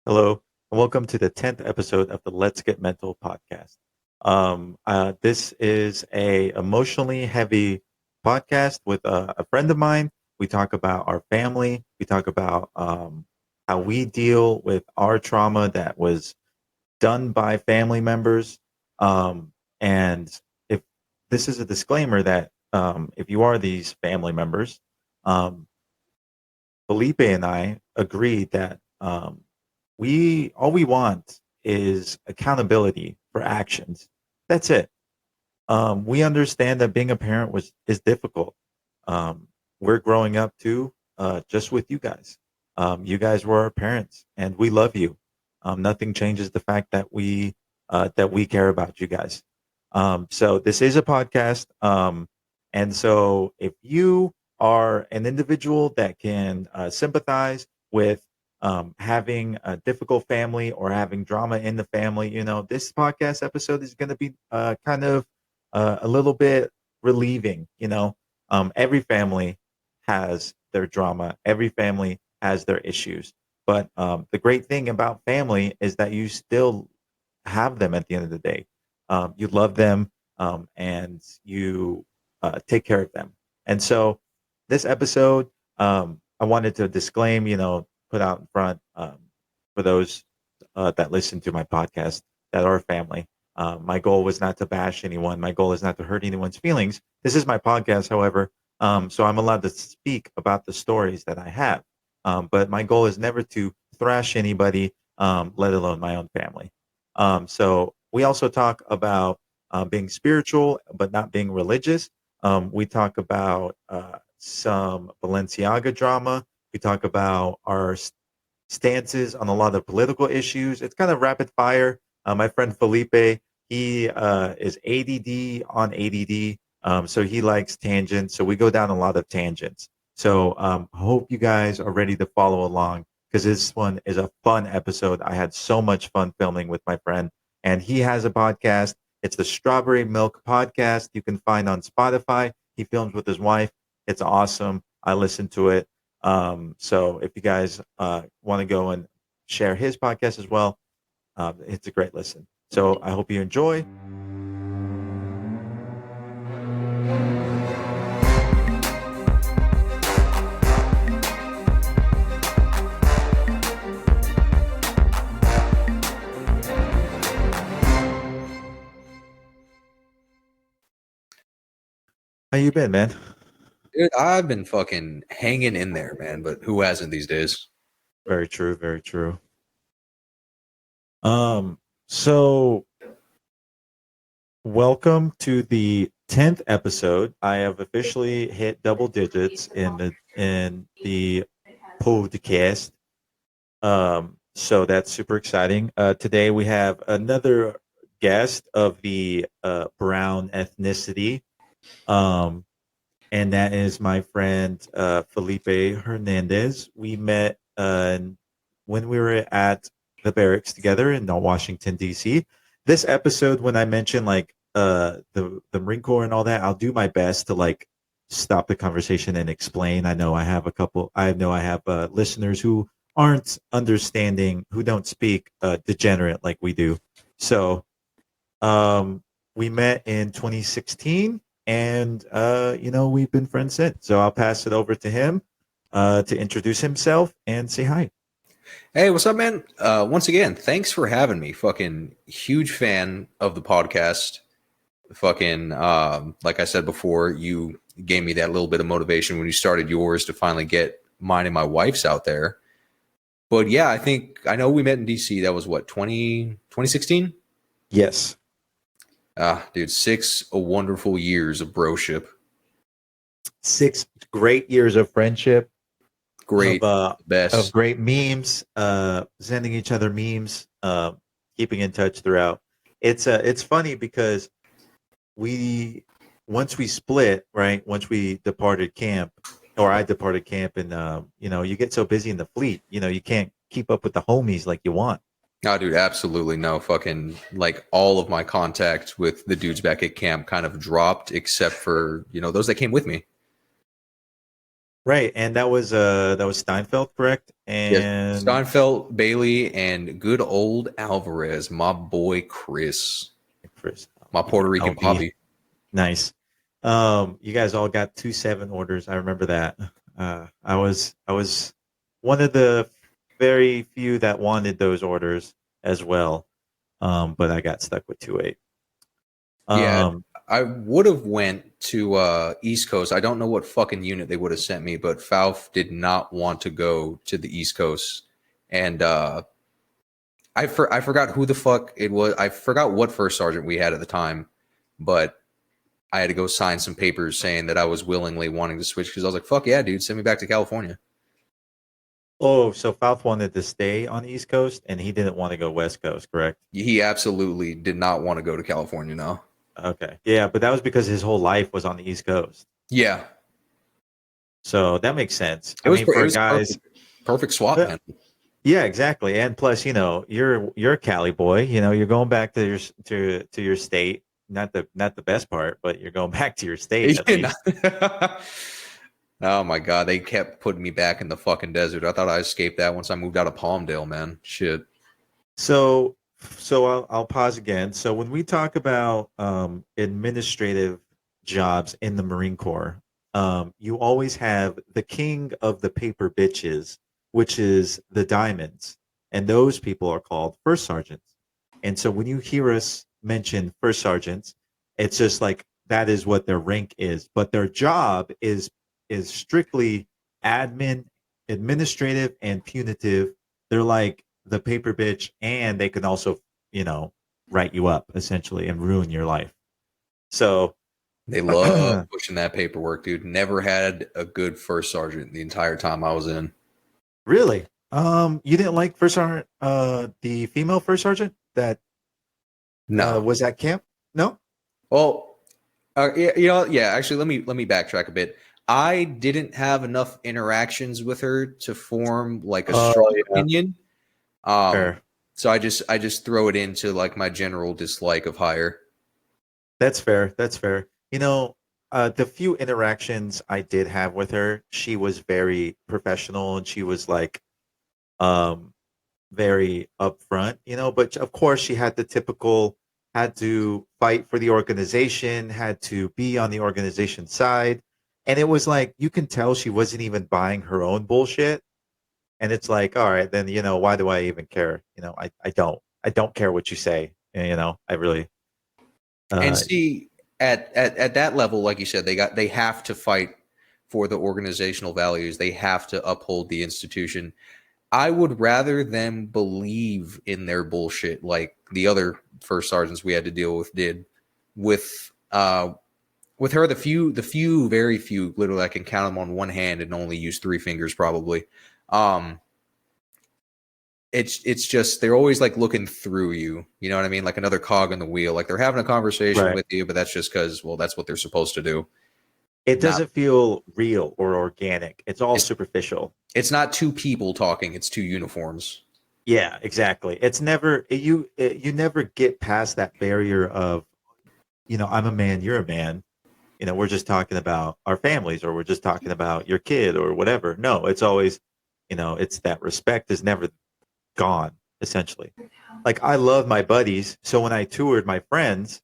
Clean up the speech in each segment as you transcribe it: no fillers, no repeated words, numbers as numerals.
Hello, and welcome to the 10th episode of the Let's Get Mental podcast. This is a emotionally heavy podcast with a friend of mine. We talk about our family. We talk about how we deal with our trauma that was done by family members. And if this is a disclaimer that if you are these family members, um, Felipe and I agreed that we all we want is accountability for actions. That's it. We understand that being a parent was is difficult. We're growing up too, just with you guys. You guys were our parents, and we love you. Nothing changes the fact that we care about you guys. So this is a podcast, and so if you are an individual that can sympathize with having a difficult family or having drama in the family, this podcast episode is going to be kind of a little bit relieving. Every family has their drama, every family has their issues. But the great thing about family is that you still have them at the end of the day. You love them and you take care of them. And so this episode, I wanted to disclaim, put out in front for those that listen to my podcast that are family. My goal was not to bash anyone. My goal is not to hurt anyone's feelings. This is my podcast, however, so I'm allowed to speak about the stories that I have. But my goal is never to thrash anybody, let alone my own family. So we also talk about being spiritual, but not being religious. We talk about some Balenciaga drama. We talk about our stances on a lot of political issues. It's kind of rapid fire. My friend Felipe, he is ADD on ADD, so he likes tangents. So we go down a lot of tangents. So hope you guys are ready to follow along because this one is a fun episode. I had so much fun filming with my friend, and he has a podcast. It's the Strawberry Milk Podcast. You can find on Spotify. He films with his wife. It's awesome. I listen to it. So if you guys want to go and share his podcast as well, it's a great listen. So I hope you enjoy. How you been, man? Dude, I've been fucking hanging in there, man. But who hasn't these days? Very true. Very true. So welcome to the 10th episode. I have officially hit double digits in the podcast. So that's super exciting. Today we have another guest of the brown ethnicity. Um, and that is my friend Felipe Hernandez. We met when we were at the barracks together in Washington D.C. This episode, when I mentioned like the Marine Corps and all that, I'll do my best to like stop the conversation and explain. I know I have a couple. I know I have listeners who aren't understanding, who don't speak degenerate like we do. So we met in 2016 and we've been friends since. So I'll pass it over to him to introduce himself and say hi. Hey, what's up, man? Once again, thanks for having me. Fucking huge fan of the podcast. Fucking, like I said before, you gave me that little bit of motivation when you started yours to finally get mine and my wife's out there. But yeah, I know we met in DC. That was what, 2016? Yes. Dude, 6 wonderful years of broship. 6 great years of friendship, Great, of best. great memes, sending each other memes, keeping in touch throughout. It's funny because we once we split, right? Once we departed camp, or I departed camp, and you get so busy in the fleet, you can't keep up with the homies like you want. Oh, dude, absolutely no. Fucking like all of my contact with the dudes back at camp kind of dropped, except for those that came with me. Right, and that was Steinfeld, correct? Yes. And Steinfeld, Bailey, and good old Alvarez, my boy Chris, Chris, my Puerto Rican LV. Bobby. Nice. You guys all got 2-7 orders. I remember that. I was one of the very few that wanted those orders as well. But I got stuck with 2-8. Yeah, Um, I would have went to East Coast. I don't know what fucking unit they would have sent me, but Falf did not want to go to the East Coast, and I forgot who the fuck it was. I forgot what first sergeant we had at the time, but I had to go sign some papers saying that I was willingly wanting to switch because I was like, "Fuck yeah, dude, send me back to California." oh, so Falth wanted to stay on the East Coast, and he didn't want to go West Coast, correct? He absolutely did not want to go to California. No. Okay, yeah, but that was because his whole life was on the East Coast, Yeah, so that makes sense. it I was mean, for guys, perfect swap, uh, man. yeah, exactly. And plus, you're a Cali boy. You're going back to to your state. Not the best part, but you're going back to your state at least. Oh my god, they kept putting me back in the fucking desert. I thought I escaped that once I moved out of Palmdale, man. Shit. So I'll pause again. So when we talk about administrative jobs in the Marine Corps, you always have the king of the paper bitches, which is the diamonds, and those people are called first sergeants. And so when you hear us mention first sergeants, it's just like that is what their rank is, but their job is strictly admin, administrative, and punitive. They're like the paper bitch, and they can also, you know, write you up essentially and ruin your life. So They love pushing that paperwork, dude. Never had a good first sergeant the entire time I was in. really, you didn't like first sergeant, the female first sergeant that No. was at camp? No. Well, yeah, yeah. Actually, let me backtrack a bit. I didn't have enough interactions with her to form like a Oh strong yeah, opinion. Um, fair. so I just throw it into like my general dislike of hire. That's fair. That's fair. The few interactions I did have with her, she was very professional and she was like um very upfront, but of course she had the typical had to fight for the organization, had to be on the organization side. And it was like you can tell she wasn't even buying her own bullshit. And it's like, all right, then why do I even care? I don't care what you say. I really And uh see, at that level, like you said, they have to fight for the organizational values. They have to uphold the institution. I would rather them believe in their bullshit, like the other first sergeants we had to deal with did. With with her, very few, literally, I can count them on one hand and only use three fingers probably. Um, it's just they're always like looking through you. You know what I mean? Like another cog in the wheel. Like they're having a conversation right. with you, but that's just because, well, that's what they're supposed to do. It Not doesn't feel real or organic. It's all it's superficial. it's not two people talking. It's two uniforms. Yeah, exactly. It's never you never get past that barrier of, I'm a man, you're a man. We're just talking about our families or we're just talking about your kid or whatever. No, it's always, it's that respect is never gone, essentially. Like I love my buddies. So when I toured my friends,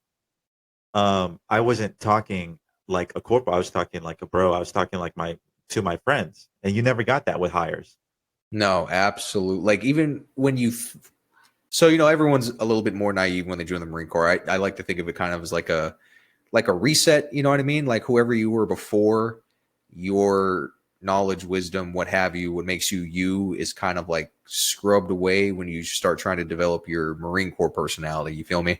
I wasn't talking like a corporal. I was talking like a bro. I was talking like my friends. And you never got that with hires. No, absolutely. Like even when so everyone's a little bit more naive when they join the Marine Corps. I like to think of it kind of as like a reset. You know what I mean? Like whoever you were before, your knowledge, wisdom, what have you, what makes you you is kind of like scrubbed away when you start trying to develop your Marine Corps personality. You feel me?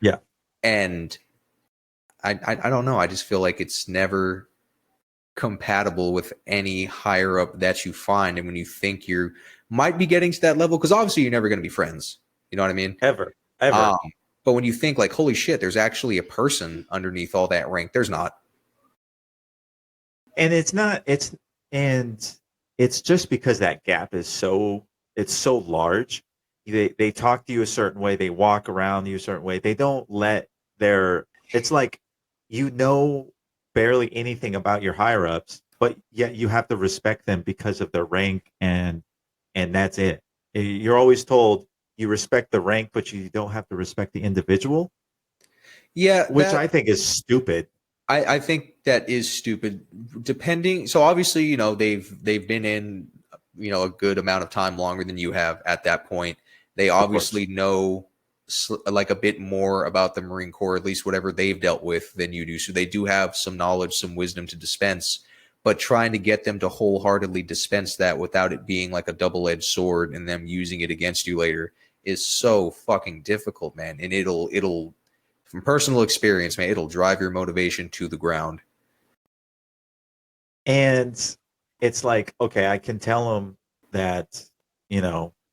Yeah. And I don't know. I just feel like it's never compatible with any higher up that you find. And when you think you might be getting to that level, because obviously you're never going to be friends. You know what I mean? Ever. Ever. Um, but when you think like, holy shit, there's actually a person underneath all that rank, there's not. And and it's just because that gap is it's so large. They talk to you a certain way, they walk around you a certain way. They don't let their it's like you know barely anything about your higher ups, but yet you have to respect them because of their rank, and that's it. You're always told you respect the rank, but you don't have to respect the individual, Yeah, which I think is stupid. I think that is stupid. Depending, so obviously, they've been in, a good amount of time longer than you have at that point. They Of course. obviously know like a bit more about the Marine Corps, at least whatever they've dealt with, than you do. So they do have some knowledge, some wisdom to dispense. But trying to get them to wholeheartedly dispense that without it being like a double-edged sword and them using it against you later is so fucking difficult, man. And it'll from personal experience, man, it'll drive your motivation to the ground. And it's like, okay, I can tell them that,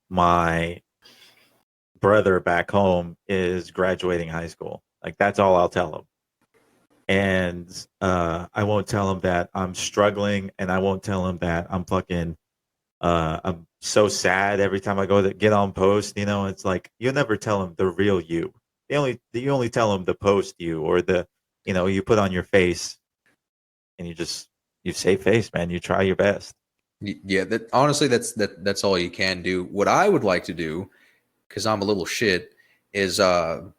my brother back home is graduating high school. Like, that's all I'll tell them. And I won't tell them that I'm struggling, and I won't tell them that I'm so sad every time I go to get on post. It's like, you'll never tell them the real you. You only tell them the post you, or you put on your face, and you save face, man. You try your best. Yeah, that honestly, that's all you can do. What I would like to do, because I'm a little shit, is can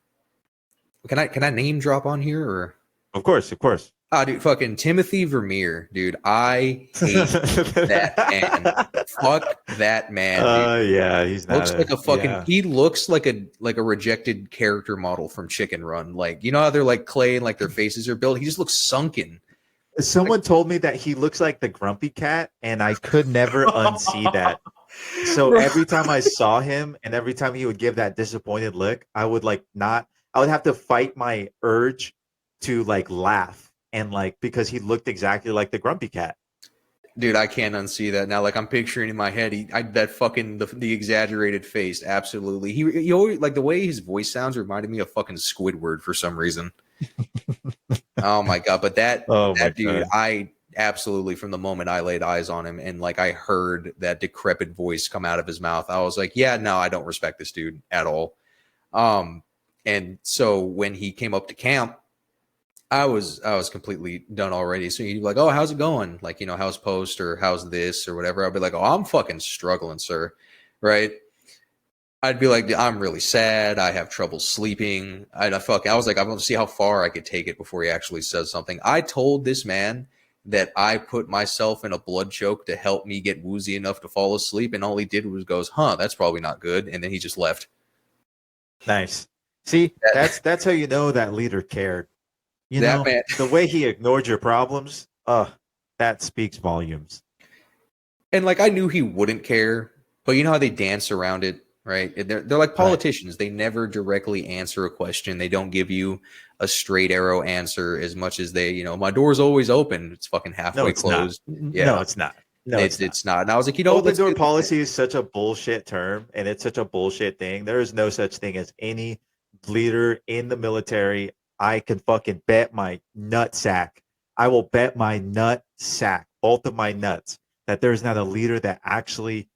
I name drop on here or? Of course, of course. Dude, fucking Timothy Vermeer, dude. I hate that man. Fuck that man, dude. Yeah, he's not Looks like a fucking. yeah. He looks like a rejected character model from Chicken Run. Like, you know how they're like clay and like their faces are built. He just looks sunken. Someone told me that he looks like the grumpy cat, and I could never unsee that. So every time I saw him, and every time he would give that disappointed look, I would I would have to fight my urge to like laugh, and like, because he looked exactly like the grumpy cat. Dude, I can't unsee that now. Like, I'm picturing in my head, that fucking the exaggerated face. Absolutely, he always, like, the way his voice sounds reminded me of fucking Squidward for some reason. Oh my god! But that dude, God. I absolutely, from the moment I laid eyes on him and like I heard that decrepit voice come out of his mouth, I was like, yeah, no, I don't respect this dude at all. And so when he came up to camp, I was completely done already. So he'd be like, "Oh, how's it going? Like, how's post or how's this or whatever?" I'd be like, "Oh, I'm fucking struggling, sir." Right? I'd be like, "I'm really sad. I have trouble sleeping." I was like, I want to see how far I could take it before he actually says something. I told this man that I put myself in a blood choke to help me get woozy enough to fall asleep, and all he did was goes, "Huh, that's probably not good," and then he just left. Nice. See, that's how you know that leader cared. That man, The way he ignored your problems, that speaks volumes. and like I knew he wouldn't care, but you know how they dance around it, right? They're like politicians. Right. They never directly answer a question. They don't give you a straight arrow answer as much as they, my door's always open. It's fucking halfway closed. Yeah. No, it's not. No, it's not. And I was like, open door policy is such a bullshit term, and it's such a bullshit thing. There is no such thing as any leader in the military. I can fucking bet my nutsack. I will bet my nutsack, both of my nuts, that there's not a leader that actually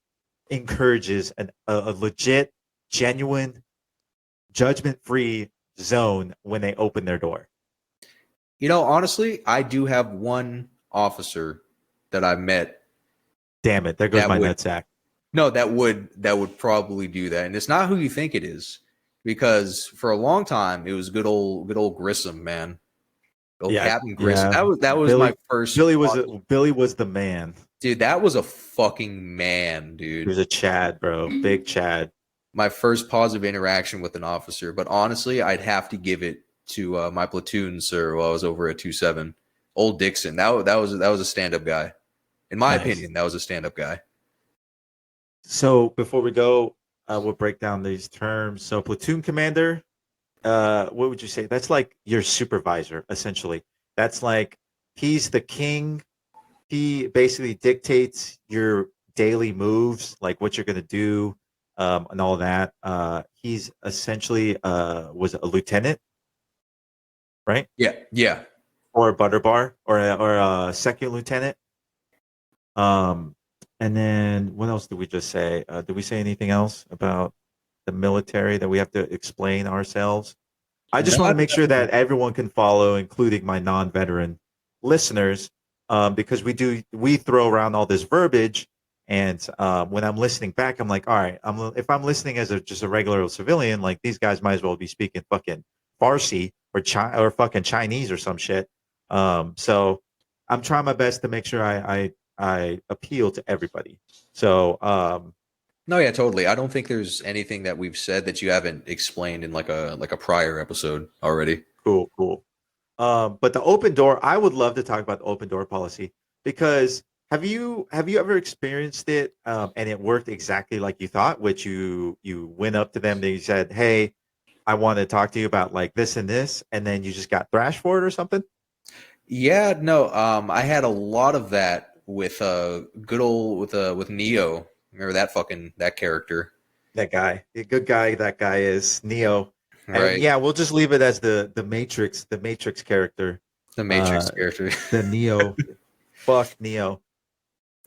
encourages a legit, genuine, judgment-free zone when they open their door. Honestly, I do have one officer that I met. Damn it, there goes my nutsack. No, that would probably do that. And it's not who you think it is. Because for a long time it was good old Grissom, man. Captain Grissom. Yeah. That was Billy, my first. Billy was the man, dude. That was a fucking man, dude. He was a Chad, bro, big Chad. My first positive interaction with an officer, but honestly, I'd have to give it to my platoon sir while I was over at 2-7. Old Dixon. That was a stand-up guy. In my opinion, that was a stand-up guy. So before we go, we'll break down these terms. So platoon commander, what would you say? That's like your supervisor, essentially. That's like, he's the king. He basically dictates your daily moves, like what you're going to do, and all that. He's essentially was a lieutenant, right? Yeah. Or a butter bar, or a second lieutenant. And then what else did we just say? Did we say anything else about the military that we have to explain ourselves? I just want to make sure that everyone can follow, including my non-veteran listeners, because we throw around all this verbiage, and when I'm listening back, I'm like, all right, if I'm listening as just a regular civilian, like these guys might as well be speaking fucking Farsi or fucking Chinese or some shit. So I'm trying my best to make sure I appeal to everybody. So No, yeah, totally. I don't think there's anything that we've said that you haven't explained in like a prior episode already. cool, cool. But the open door, I would love to talk about the open door policy because have you ever experienced it and it worked exactly like you thought, which you went up to them and you said, "Hey, I want to talk to you about like this and this," and then you just got thrashed for it or something? Yeah, no, I had a lot of that with good old with Neo. Remember that character, That guy, a good guy. That guy is Neo, and right? yeah, we'll just leave it as the Matrix character, The Matrix uh, character. the Neo. Fuck Neo,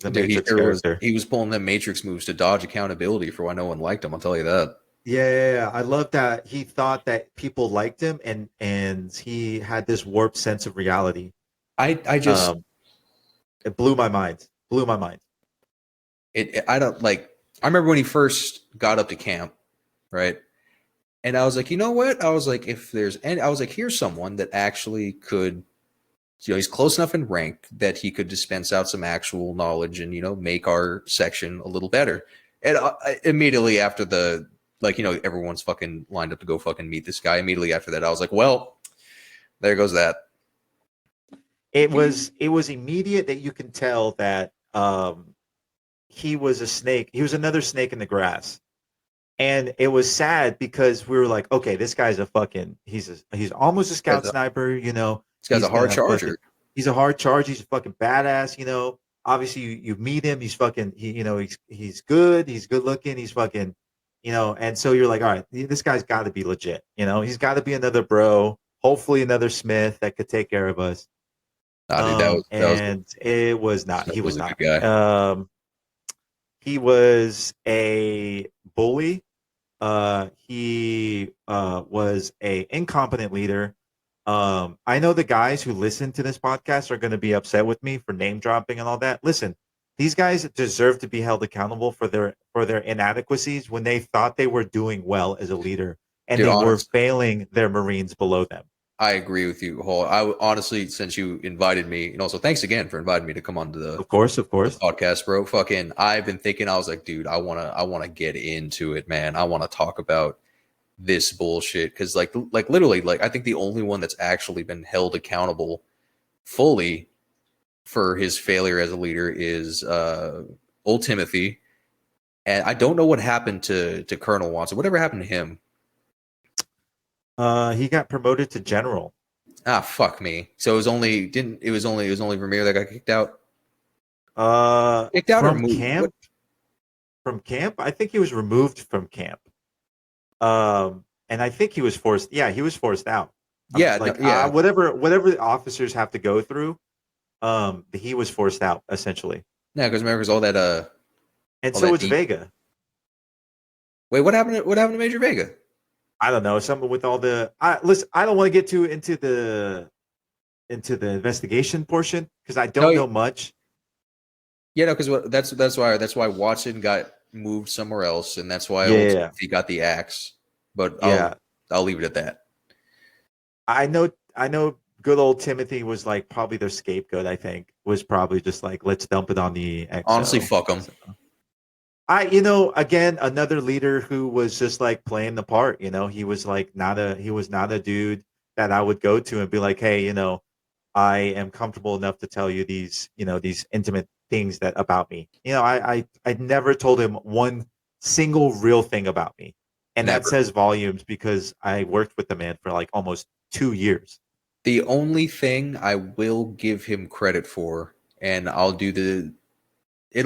the Dude, he Matrix sure was. character. He was pulling them Matrix moves to dodge accountability for why no one liked him. I'll tell you that. Yeah, yeah, yeah. I love that he thought that people liked him, and he had this warped sense of reality. I just Um, it blew my mind. Blew my mind. I don't like. I remember when he first got up to camp, right? And I was like, you know what? I was like, if there's any, I was like, here's someone that actually could, he's close enough in rank that he could dispense out some actual knowledge and, make our section a little better. And immediately after everyone's fucking lined up to go fucking meet this guy. Immediately after that, I was like, well, there goes that. It was immediate that you can tell that he was a snake. He was another snake in the grass. And it was sad because we were like, okay, this guy's he's almost a scout sniper, This guy's a hard charger. He's a hard charge. He's a fucking badass. Obviously, you meet him. He's fucking. He's good. He's good looking. He's fucking. And so you're like, all right, this guy's got to be legit. He's got to be another bro. Hopefully, another Smith that could take care of us. Nah, dude, And it was not. He was a not. good guy. He was a bully. He was a incompetent leader. I know the guys who listen to this podcast are going to be upset with me for name dropping and all that. Listen, these guys deserve to be held accountable for their inadequacies when they thought they were doing well as a leader and Dude, they were honestly, failing their Marines below them. I agree with you, Hall. I honestly, since you invited me, and also thanks again for inviting me to come on to the Of course. podcast, bro. Fucking, I've been thinking, I was like, dude, I wanna get into it, man. I want to talk about this bullshit because, like literally, like I think the only one that's actually been held accountable fully for his failure as a leader is old Timothy, and I don't know what happened to Colonel Watson. Whatever happened to him? He got promoted to general. Ah, fuck me. So it was only Vermeer that got kicked out. Kicked out or From moved? camp. What? From camp, I think he was removed from camp. And I think he was forced. Yeah, he was forced out. Yeah, Like yeah, whatever the officers have to go through, he was forced out essentially. yeah. Because remember, 'cause all that And all so that it's deep. Vega. Wait, what happened to Major Vega? I don't know, something with all the. Listen, I don't want to get too into the investigation portion because I don't know much. Yeah, no, because that's why Watson got moved somewhere else, and that's why Yeah, he got the axe. But yeah. I'll leave it at that. I know. Good old Timothy was like probably their scapegoat. I think was probably just like let's dump it on the XO. Honestly, fuck him. So, again, another leader who was just like playing the part. He was not a dude that I would go to and be like, hey, I am comfortable enough to tell you these intimate things that about me. I never told him one single real thing about me, and that Never. says volumes because I worked with the man for like almost 2 years. The only thing I will give him credit for, and it'll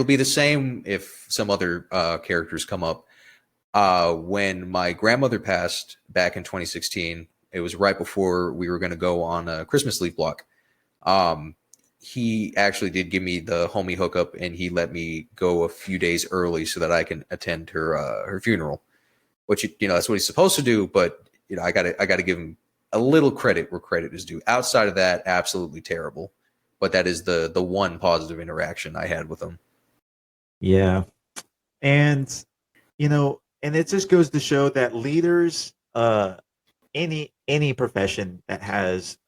be the same if some other characters come up. When my grandmother passed back in 2016, it was right before we were going to go on a Christmas leaf block. He actually did give me the homie hookup, and he let me go a few days early so that I can attend her funeral. Which that's what he's supposed to do, but I gotta give him a little credit where credit is due. Outside of that, absolutely terrible. but that is the one positive interaction I had with them. Yeah. And and it just goes to show that leaders, any profession that has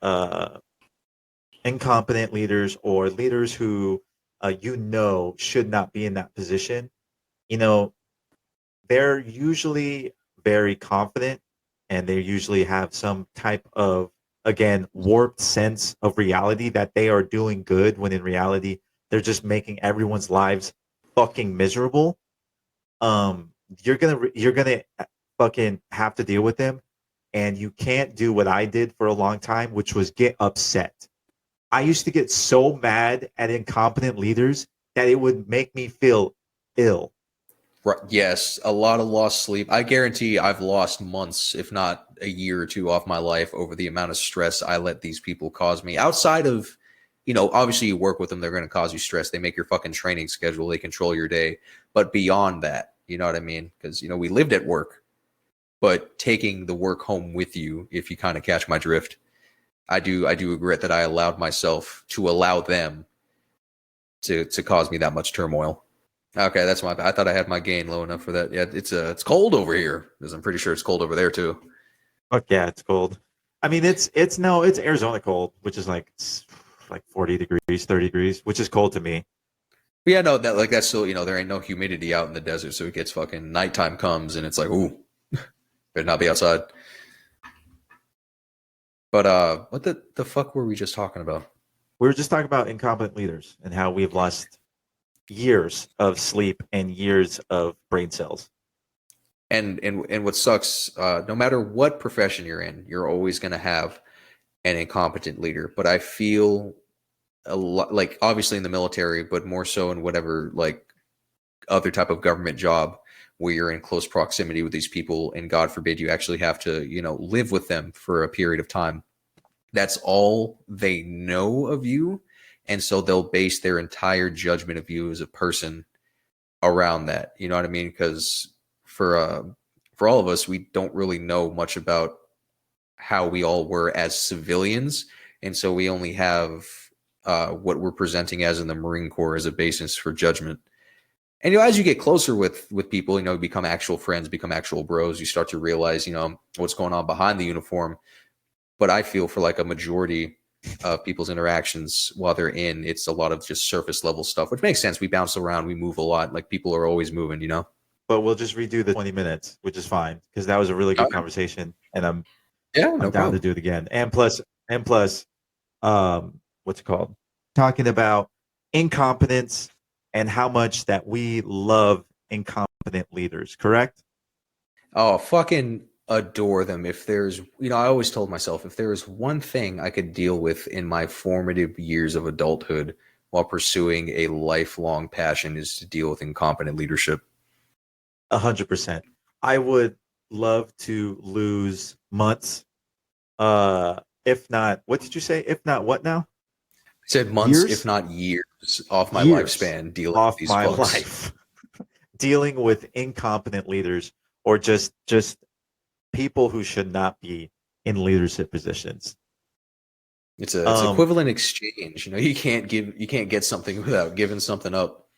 incompetent leaders or leaders who should not be in that position, you know, they're usually very confident, and they usually have some type of, again, warped sense of reality that they are doing good when in reality they're just making everyone's lives fucking miserable. um you're gonna fucking have to deal with them, and you can't do what I did for a long time, which was get upset. I used to get so mad at incompetent leaders that it would make me feel ill. Right. Yes, a lot of lost sleep. I guarantee I've lost months, if not a year or two, off my life over the amount of stress I let these people cause me. Outside of, obviously you work with them, they're going to cause you stress. They make your fucking training schedule, they control your day. But beyond that, you know what I mean? Because, we lived at work, but taking the work home with you, if you kind of catch my drift, I do regret that I allowed myself to allow them to cause me that much turmoil. Okay, that's my. I thought I had my gain low enough for that. Yeah, it's cold over here because I'm pretty sure it's cold over there too. Fuck yeah, it's cold. I mean, it's no, it's Arizona cold, which is like 40 degrees, 30 degrees, which is cold to me. But yeah, no, that's still there ain't no humidity out in the desert, so it gets fucking nighttime comes and it's like ooh, better not be outside. But what the fuck were we just talking about? We were just talking about incompetent leaders and how we've lost years of sleep and years of brain cells. And what sucks, no matter what profession you're in, you're always going to have an incompetent leader. But I feel a lot like obviously in the military, but more so in whatever like other type of government job where you're in close proximity with these people, and God forbid you actually have to live with them for a period of time. That's all they know of you, and so they'll base their entire judgment of you as a person around that. You know what I mean? Because for all of us, we don't really know much about how we all were as civilians, and so we only have what we're presenting as in the Marine Corps as a basis for judgment. And as you get closer with people, become actual friends, become actual bros, you start to realize what's going on behind the uniform. But I feel for like a majority of people's interactions while they're in, it's a lot of just surface level stuff, which makes sense. We bounce around, we move a lot, like people are always moving. But we'll just redo the 20 minutes, which is fine because that was a really good Okay. conversation, and Yeah, I'm no down to problem. do it again. And plus, what's it called? Talking about incompetence and how much that we love incompetent leaders. Correct? Oh, fucking adore them. If there's, I always told myself if there was one thing I could deal with in my formative years of adulthood while pursuing a lifelong passion is to deal with incompetent leadership. 100%. I would love to lose months. If not, what did you say? If not, what now? I said months, if Years? not years, off my Years lifespan dealing with off these my fucks. life dealing with incompetent leaders, or just people who should not be in leadership positions. It's Um, equivalent exchange. You can't get something without giving something up.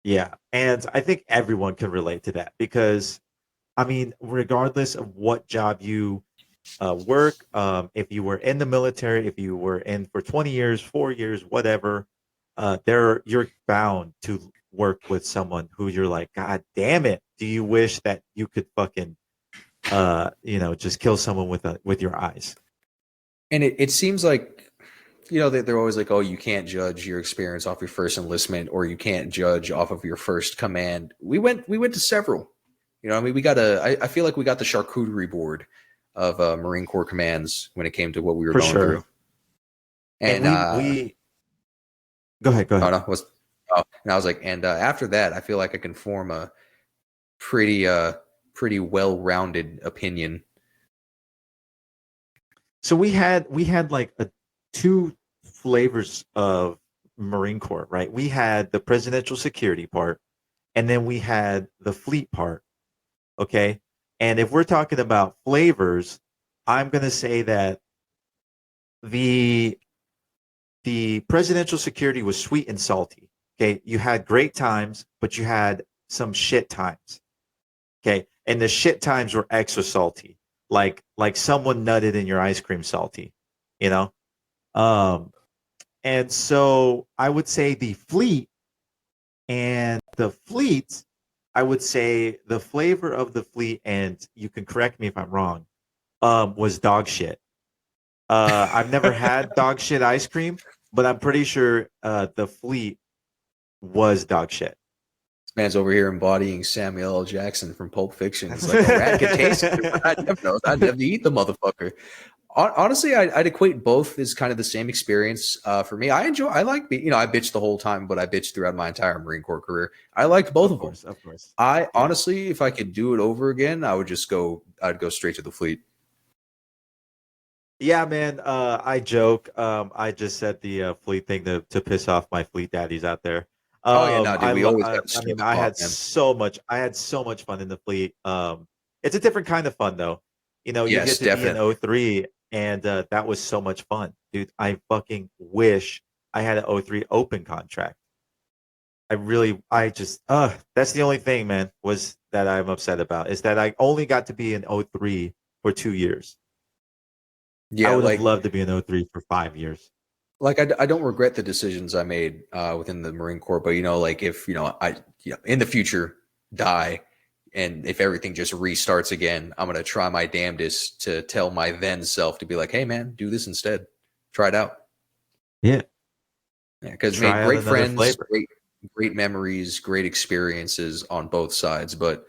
yeah, and I think everyone can relate to that because, I mean, regardless of what job you work, if you were in the military, if you were in for 20 years, 4 years, whatever, you're bound to work with someone who you're like, God damn it, do you wish that you could fucking just kill someone with your eyes? And it seems like they're always like, oh, you can't judge your experience off your first enlistment, or you can't judge off of your first command. We went to several. I mean, I feel like we got the charcuterie board of Marine Corps commands when it came to what we were For going sure. through. And And we go ahead, go oh ahead. no, was and I was like, and after that, I feel like I can form a pretty pretty well-rounded opinion. So we had like two flavors of Marine Corps, right? We had the presidential security part, and then we had the fleet part. Okay. And if we're talking about flavors, I'm gonna say that the the presidential security was sweet and salty. Okay, you had great times, but you had some shit times. Okay, and the shit times were extra salty, like someone nutted in your ice cream salty, you know. Um, and so I would say the fleet, I would say the flavor of the fleet, and you can correct me if I'm wrong, was dog shit. I've never had dog shit ice cream, but I'm pretty sure the fleet was dog shit. This man's over here embodying Samuel L. Jackson from Pulp Fiction. He's like, a rat could taste it, but I'd never know. I'd never eat the motherfucker. Honestly, I'd equate both as kind of the same experience. For me, I bitched the whole time, but I bitched throughout my entire Marine Corps career. I liked both of them. Of course. I honestly, if I could do it over again, I'd go straight to the fleet. Yeah, man. I joke. I just said the fleet thing to piss off my fleet daddies out there. Oh yeah, no, dude. We always got to I stir mean, the pot, man. I had so much fun in the fleet. It's a different kind of fun though. You know, you get Yes, to be in definitely. '03, and that was so much fun, dude. I fucking wish I had an '03 open contract. I just, that's the only thing, man, was that I'm upset about is that I only got to be in '03 for 2 years. I Yeah, would have loved to be in '03 for 5 years. I don't regret the decisions I made within the Marine Corps, but like if in the future die, and if everything just restarts again, I'm gonna try my damnedest to tell my then self to be like, hey man, do this instead, try it out. Yeah. Yeah, because made Try out great another friends, flavor. great memories, great experiences on both sides. But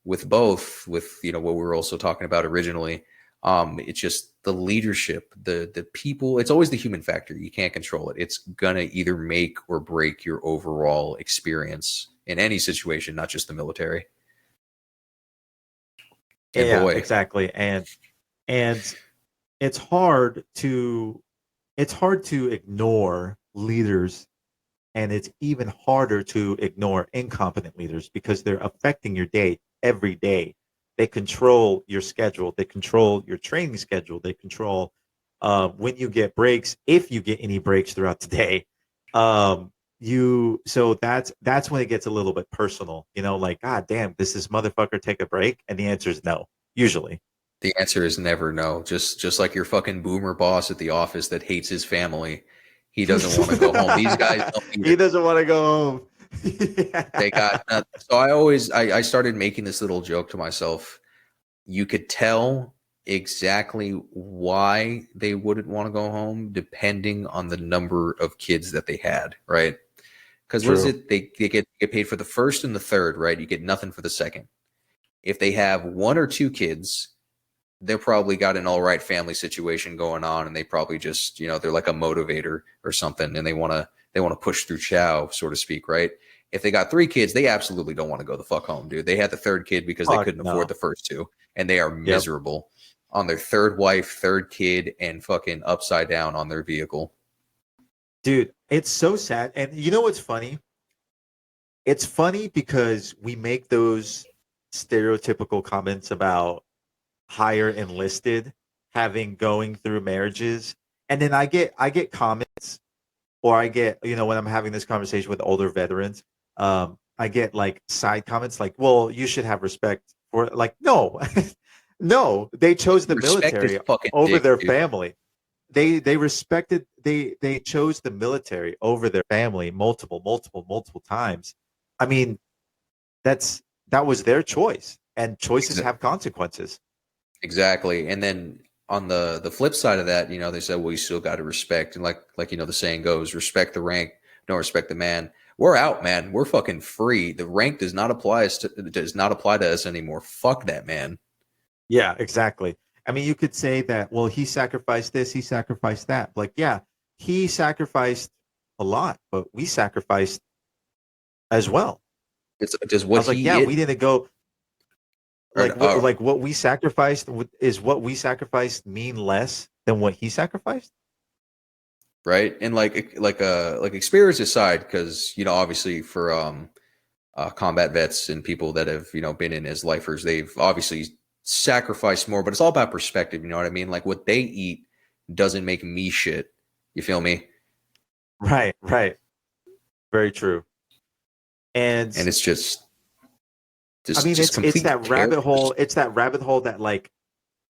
with both, with what we were also talking about originally, it's just the leadership, the people. It's always the human factor. You can't control it. It's gonna either make or break your overall experience in any situation, not just the military. And Yeah, boy, exactly. And it's hard to it's hard to ignore leaders, and it's even harder to ignore incompetent leaders because they're affecting your day every day. They control your schedule, they control your training schedule, they control when you get breaks, if you get any breaks throughout the day. You so that's when it gets a little bit personal, like, God damn, does this motherfucker take a break? And the answer is no, usually. the answer is never no. Just like your fucking boomer boss at the office that hates his family. He doesn't want to go home. These guys don't need He it. doesn't want to go home. They got so I started making this little joke to myself. You could tell exactly why they wouldn't want to go home depending on the number of kids that they had, right? Because what is True. it? They get paid for the first and the third, right? You get nothing for the second. If they have one or two kids, they're probably got an all right family situation going on, and they probably just they're like a motivator or something, and they want to push through chow, so to speak, right? If they got three kids, they absolutely don't want to go the fuck home, dude. They had the third kid because they Fuck couldn't afford no. the first two, and they are Yep. miserable on their third wife, third kid, and fucking upside down on their vehicle. Dude, it's so sad. And you know what's funny? It's funny because we make those stereotypical comments about higher enlisted having going through marriages. And then I get comments, or I get, when I'm having this conversation with older veterans, I get like side comments like, well, you should have respect for, like, no. No, they chose the Respect this military fucking over dick, their dude. family. They chose the military over their family multiple times. I mean, that was their choice, and choices have consequences. Exactly. And then on the flip side of that, they said, well, you still got to respect. And like the saying goes, respect the rank, don't respect the man. We're out, man. We're fucking free. The rank does not apply to us anymore. Fuck that, man. Yeah, exactly. I mean, you could say that, well, he sacrificed this, he sacrificed that. Like, yeah, he sacrificed a lot, but we sacrificed as well. It's just I what was like, yeah, he we didn't go or, like what we sacrificed. Is what we sacrificed mean less than what he sacrificed? right. And like experience aside, because obviously for combat vets and people that have been in as lifers, they've obviously sacrificed more, but it's all about perspective. You know what I mean? Like what they eat doesn't make me shit. You feel me? Right. Very true. And And it's just I mean, it's complete that rabbit characters. hole. It's that rabbit hole that like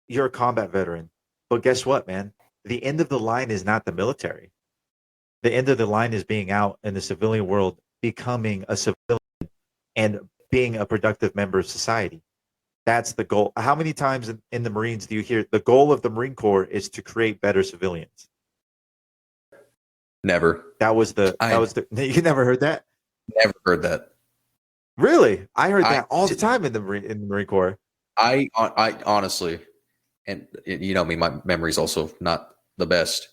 you're a combat veteran, but guess what, man? The end of the line is not the military. The end of the line is being out in the civilian world, becoming a civilian and being a productive member of society. That's the goal. How many times in the Marines do you hear the goal of the Marine Corps is to create better civilians? Never. That I was the you never heard that? never heard that. Really? I heard I that all the did. time in the Marine Corps. I honestly, and you know me, my memory's also not the best.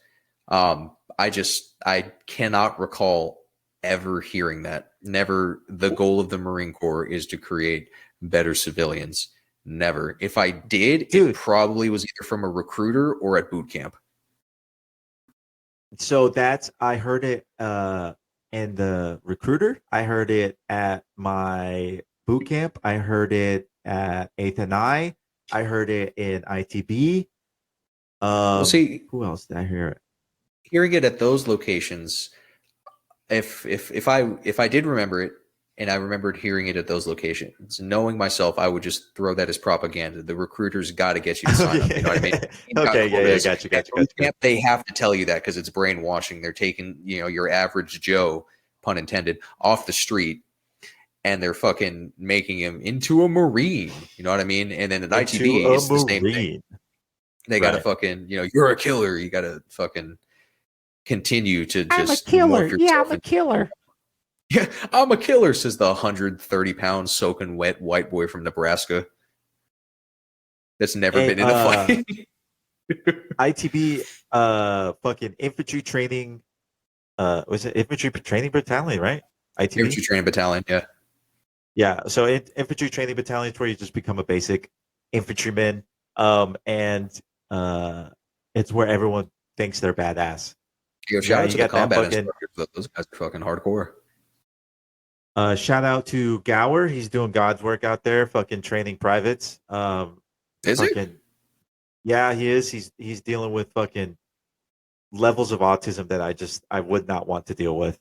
I cannot recall ever hearing that. Never. The goal of the Marine Corps is to create better civilians. Never. If I did, it Dude, probably was either from a recruiter or at boot camp. so that's I heard it in the recruiter. I heard it at my boot camp. I heard it at Eighth and I heard it in ITB. Well, see, Who else did I hear it? hearing it at those locations, if I did remember it and I remembered hearing it at those locations, knowing myself, I would just throw that as propaganda. The recruiters got to get you to sign up. You know what I mean? Okay, You got okay, to go yeah, to yeah, this. gotcha, At gotcha, boot gotcha. camp, they have to tell you that because it's brainwashing. They're taking, you know, your average Joe, pun intended, off the street, and they're fucking making him into a Marine. You know what I mean? And then at Into ITB, a it's the same thing. Marine, They got to right? fucking, you know, you're a killer. You got to fucking continue to I'm a just killer. morph Yeah, yourself I'm a into. killer. Yeah, I'm a killer, says the 130-pound soaking wet white boy from Nebraska that's never Hey, been in a fight. ITB, fucking infantry training. Was it infantry training battalion, right? ITB. Infantry training battalion, yeah. Yeah. So infantry training battalion is where you just become a basic infantryman, and uh, it's where everyone thinks they're badass. Yo, shout Yeah, out you to the got that combat fucking. instructors. Those guys are fucking hardcore. Shout out to Gower. He's doing God's work out there, fucking training privates. Is it? Fucking yeah, he is. He's dealing with fucking levels of autism that I would not want to deal with.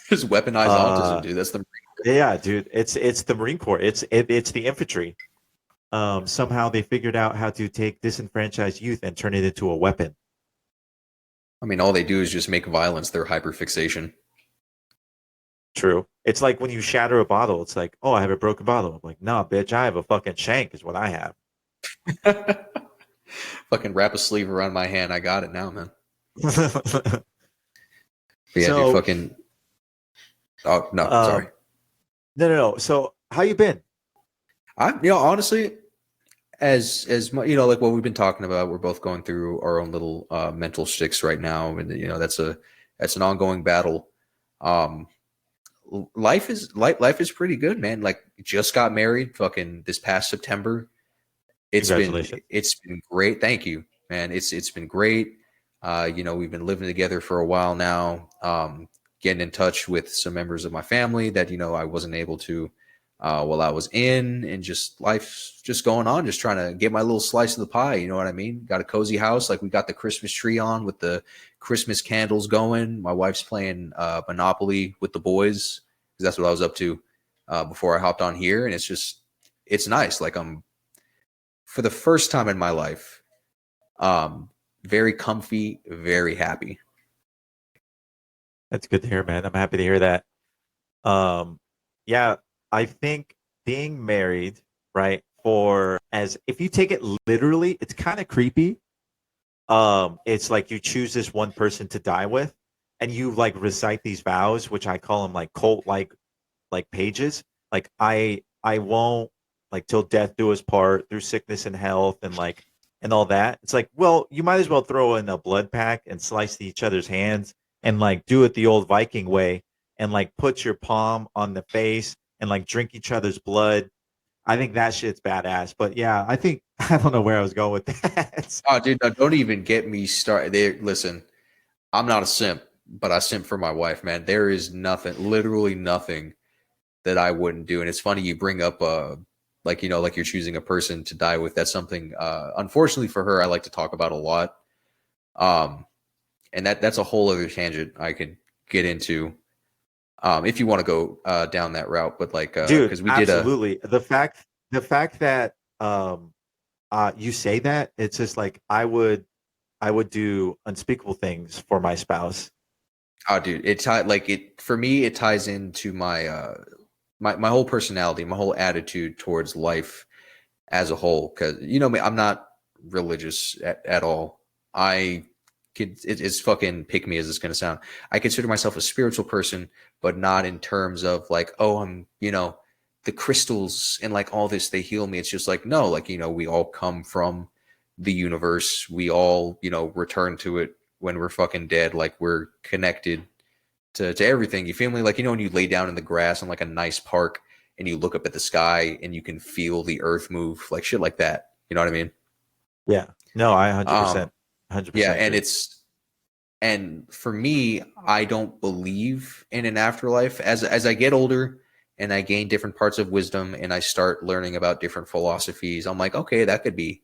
Just weaponized autism, Uh, dude. That's the yeah, dude. It's the Marine Corps. It's the infantry. Somehow they figured out how to take disenfranchised youth and turn it into a weapon. I mean, all they do is just make violence their hyperfixation. True. It's like when you shatter a bottle. It's like, oh, I have a broken bottle. I'm like, no, bitch, I have a fucking shank. Is what I have. Fucking wrap a sleeve around my hand. I got it now, man. So, But yeah, dude, fucking. Oh no, sorry. no. So, how you been? You know, honestly, as you know, like what we've been talking about, we're both going through our own little mental shticks right now, and you know, that's an ongoing battle. Um, life is pretty good, man. Like, just got married, fucking this past September. Congratulations. It's been great. Thank you, man. It's been great. You know, we've been living together for a while now. Getting in touch with some members of my family that, you know, I wasn't able to while I was in, and just life's just going on, just trying to get my little slice of the pie. You know what I mean? Got a cozy house. Like, we got the Christmas tree on with the Christmas candles going. My wife's playing Monopoly with the boys, because that's what I was up to before I hopped on here. And it's nice. Like, I'm, for the first time in my life, very comfy, very happy. That's good to hear, man. I'm happy to hear that. Yeah, I think being married, right, for as if you take it literally, it's kind of creepy. It's like you choose this one person to die with, and you like recite these vows, which I call them like cult like pages. Like I won't like till death do us part through sickness and health and like and all that. It's like, well, you might as well throw in a blood pack and slice each other's hands and like do it the old Viking way and like put your palm on the face and like drink each other's blood. I think that shit's badass. But yeah, I think I don't know where I was going with that. Oh, dude, no, don't even get me started. There, listen, I'm not a simp, but I simp for my wife, man. There is nothing, literally nothing that I wouldn't do. And it's funny you bring up, like, you know, like you're choosing a person to die with. That's something, unfortunately for her, I like to talk about a lot. Um, And that's a whole other tangent I could get into, if you want to go down that route. But like, Dude, because we did a absolutely. The fact that you say that, it's just like I would do unspeakable things for my spouse. oh, dude, like it for me. It ties into my my whole personality, my whole attitude towards life as a whole. Because you know me, I'm not religious at all. I could it's fucking pick me as it's gonna sound. I consider myself a spiritual person, but not in terms of like, oh, I'm the crystals and like all this they heal me. It's just like no, like we all come from the universe. We all return to it when we're fucking dead. Like we're connected to everything. You feel me? Like when you lay down in the grass in like a nice park and you look up at the sky and you can feel the earth move, like shit like that. You know what I mean? Yeah. No, I 100%, Um, yeah, 100% and agree. for me, I don't believe in an afterlife. As I get older and I gain different parts of wisdom and I start learning about different philosophies, I'm like, okay, that could be,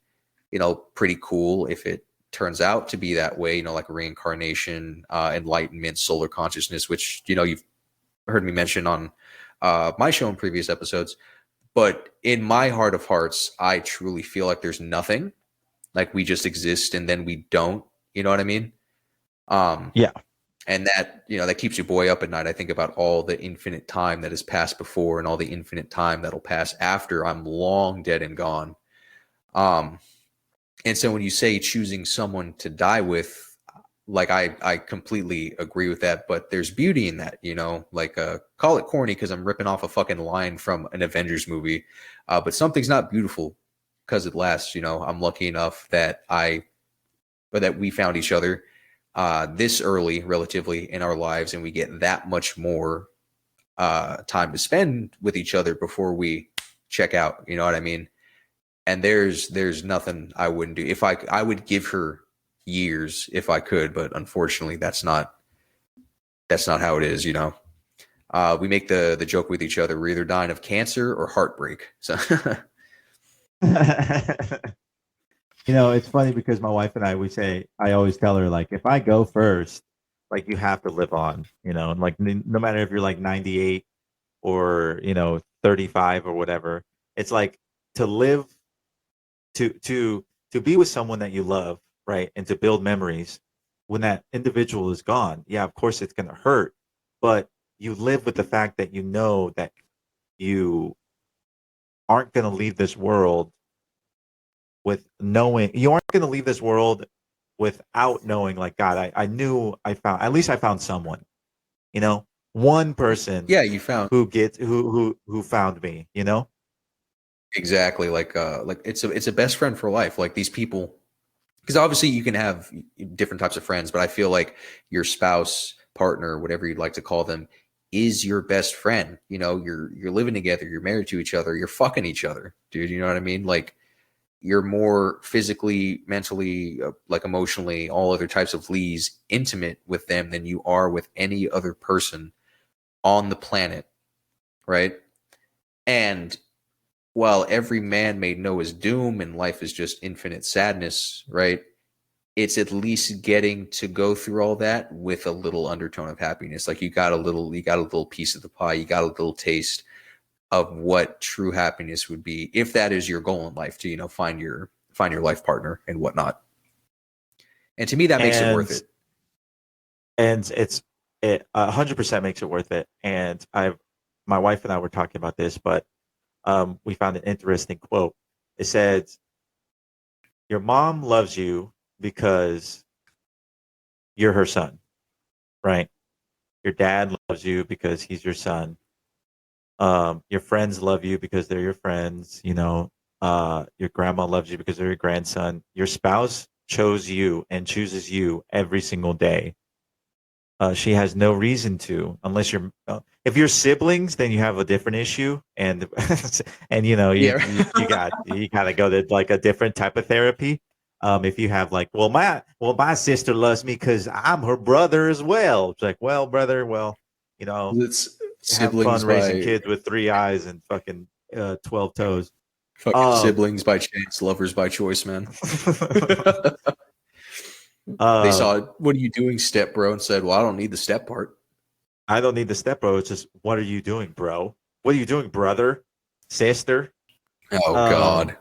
pretty cool if it turns out to be that way, like reincarnation, enlightenment, solar consciousness, which, you've heard me mention on my show in previous episodes. But in my heart of hearts, I truly feel like there's nothing, like we just exist and then we don't, you know what I mean? Um, Yeah. and that, that keeps your boy up at night. I think about all the infinite time that has passed before and all the infinite time that'll pass after I'm long dead and gone. Um, and so when you say choosing someone to die with, like I completely agree with that, but there's beauty in that, like call it corny because I'm ripping off a fucking line from an Avengers movie. But something's not beautiful because it lasts. I'm lucky enough that we found each other this early relatively in our lives, and we get that much more time to spend with each other before we check out. You know what I mean? And there's nothing I wouldn't do. If I would give her years if I could, but unfortunately that's not how it is. We make the joke with each other. We're either dying of cancer or heartbreak. So It's funny because my wife and I always tell her, like, if I go first, like, you have to live on, and like, no matter if you're like 98 or, 35 or whatever, it's like to live, to be with someone that you love, right? And to build memories when that individual is gone. Yeah, of course it's going to hurt, but you live with the fact that you know that you aren't going to leave this world with knowing you aren't going to leave this world without knowing, like, God, I knew at least I found someone, one person yeah, you found who found me. exactly like it's a best friend for life. Like these people, because obviously you can have different types of friends, but I feel like your spouse, partner, whatever you'd like to call them, is your best friend. You're living together, you're married to each other, you're fucking each other, dude. You know what I mean? Like you're more physically, mentally, like emotionally, all other types of lees intimate with them than you are with any other person on the planet, right? And while every man may know his doom and life is just infinite sadness, right? It's at least getting to go through all that with a little undertone of happiness. Like you got a little piece of the pie, you got a little taste of what true happiness would be if that is your goal in life to find your life partner and whatnot. And to me, that makes it worth and it. and it 100% makes it worth it. And my wife and I were talking about this, but we found an interesting quote. It said, your mom loves you because you're her son, right? Your dad loves you because he's your son. Your friends love you because they're your friends. Your grandma loves you because they're your grandson. Your spouse chose you and chooses you every single day. She has no reason to, unless if you're siblings, then you have a different issue, and and Yeah. you gotta go to like a different type of therapy. If you have like, well, my sister loves me because I'm her brother as well. It's like, well, brother, well, you know, It's have fun siblings raising by kids with three eyes and fucking 12 toes. fucking Um, siblings by chance, lovers by choice, man. They Um, saw, what are you doing, step bro? And said, well, I don't need the step part. I don't need the step bro. It's just, what are you doing, bro? What are you doing, brother, sister? Oh, Um, God.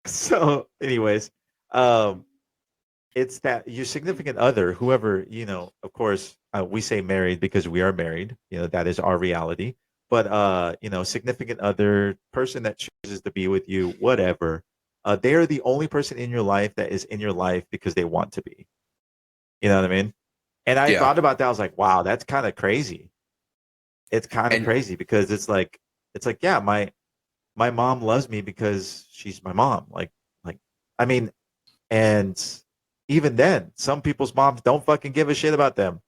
so, anyways, um, it's that your significant other, whoever, of course, we say married because we are married. That is our reality. But significant other, person that chooses to be with you, whatever, they are the only person in your life that is in your life because they want to be. You know what I mean? And I Yeah. thought about that. I was like, wow, that's kind of crazy. It's kind of And crazy because it's like, yeah, my mom loves me because she's my mom. Like, I mean, and even then, some people's moms don't fucking give a shit about them.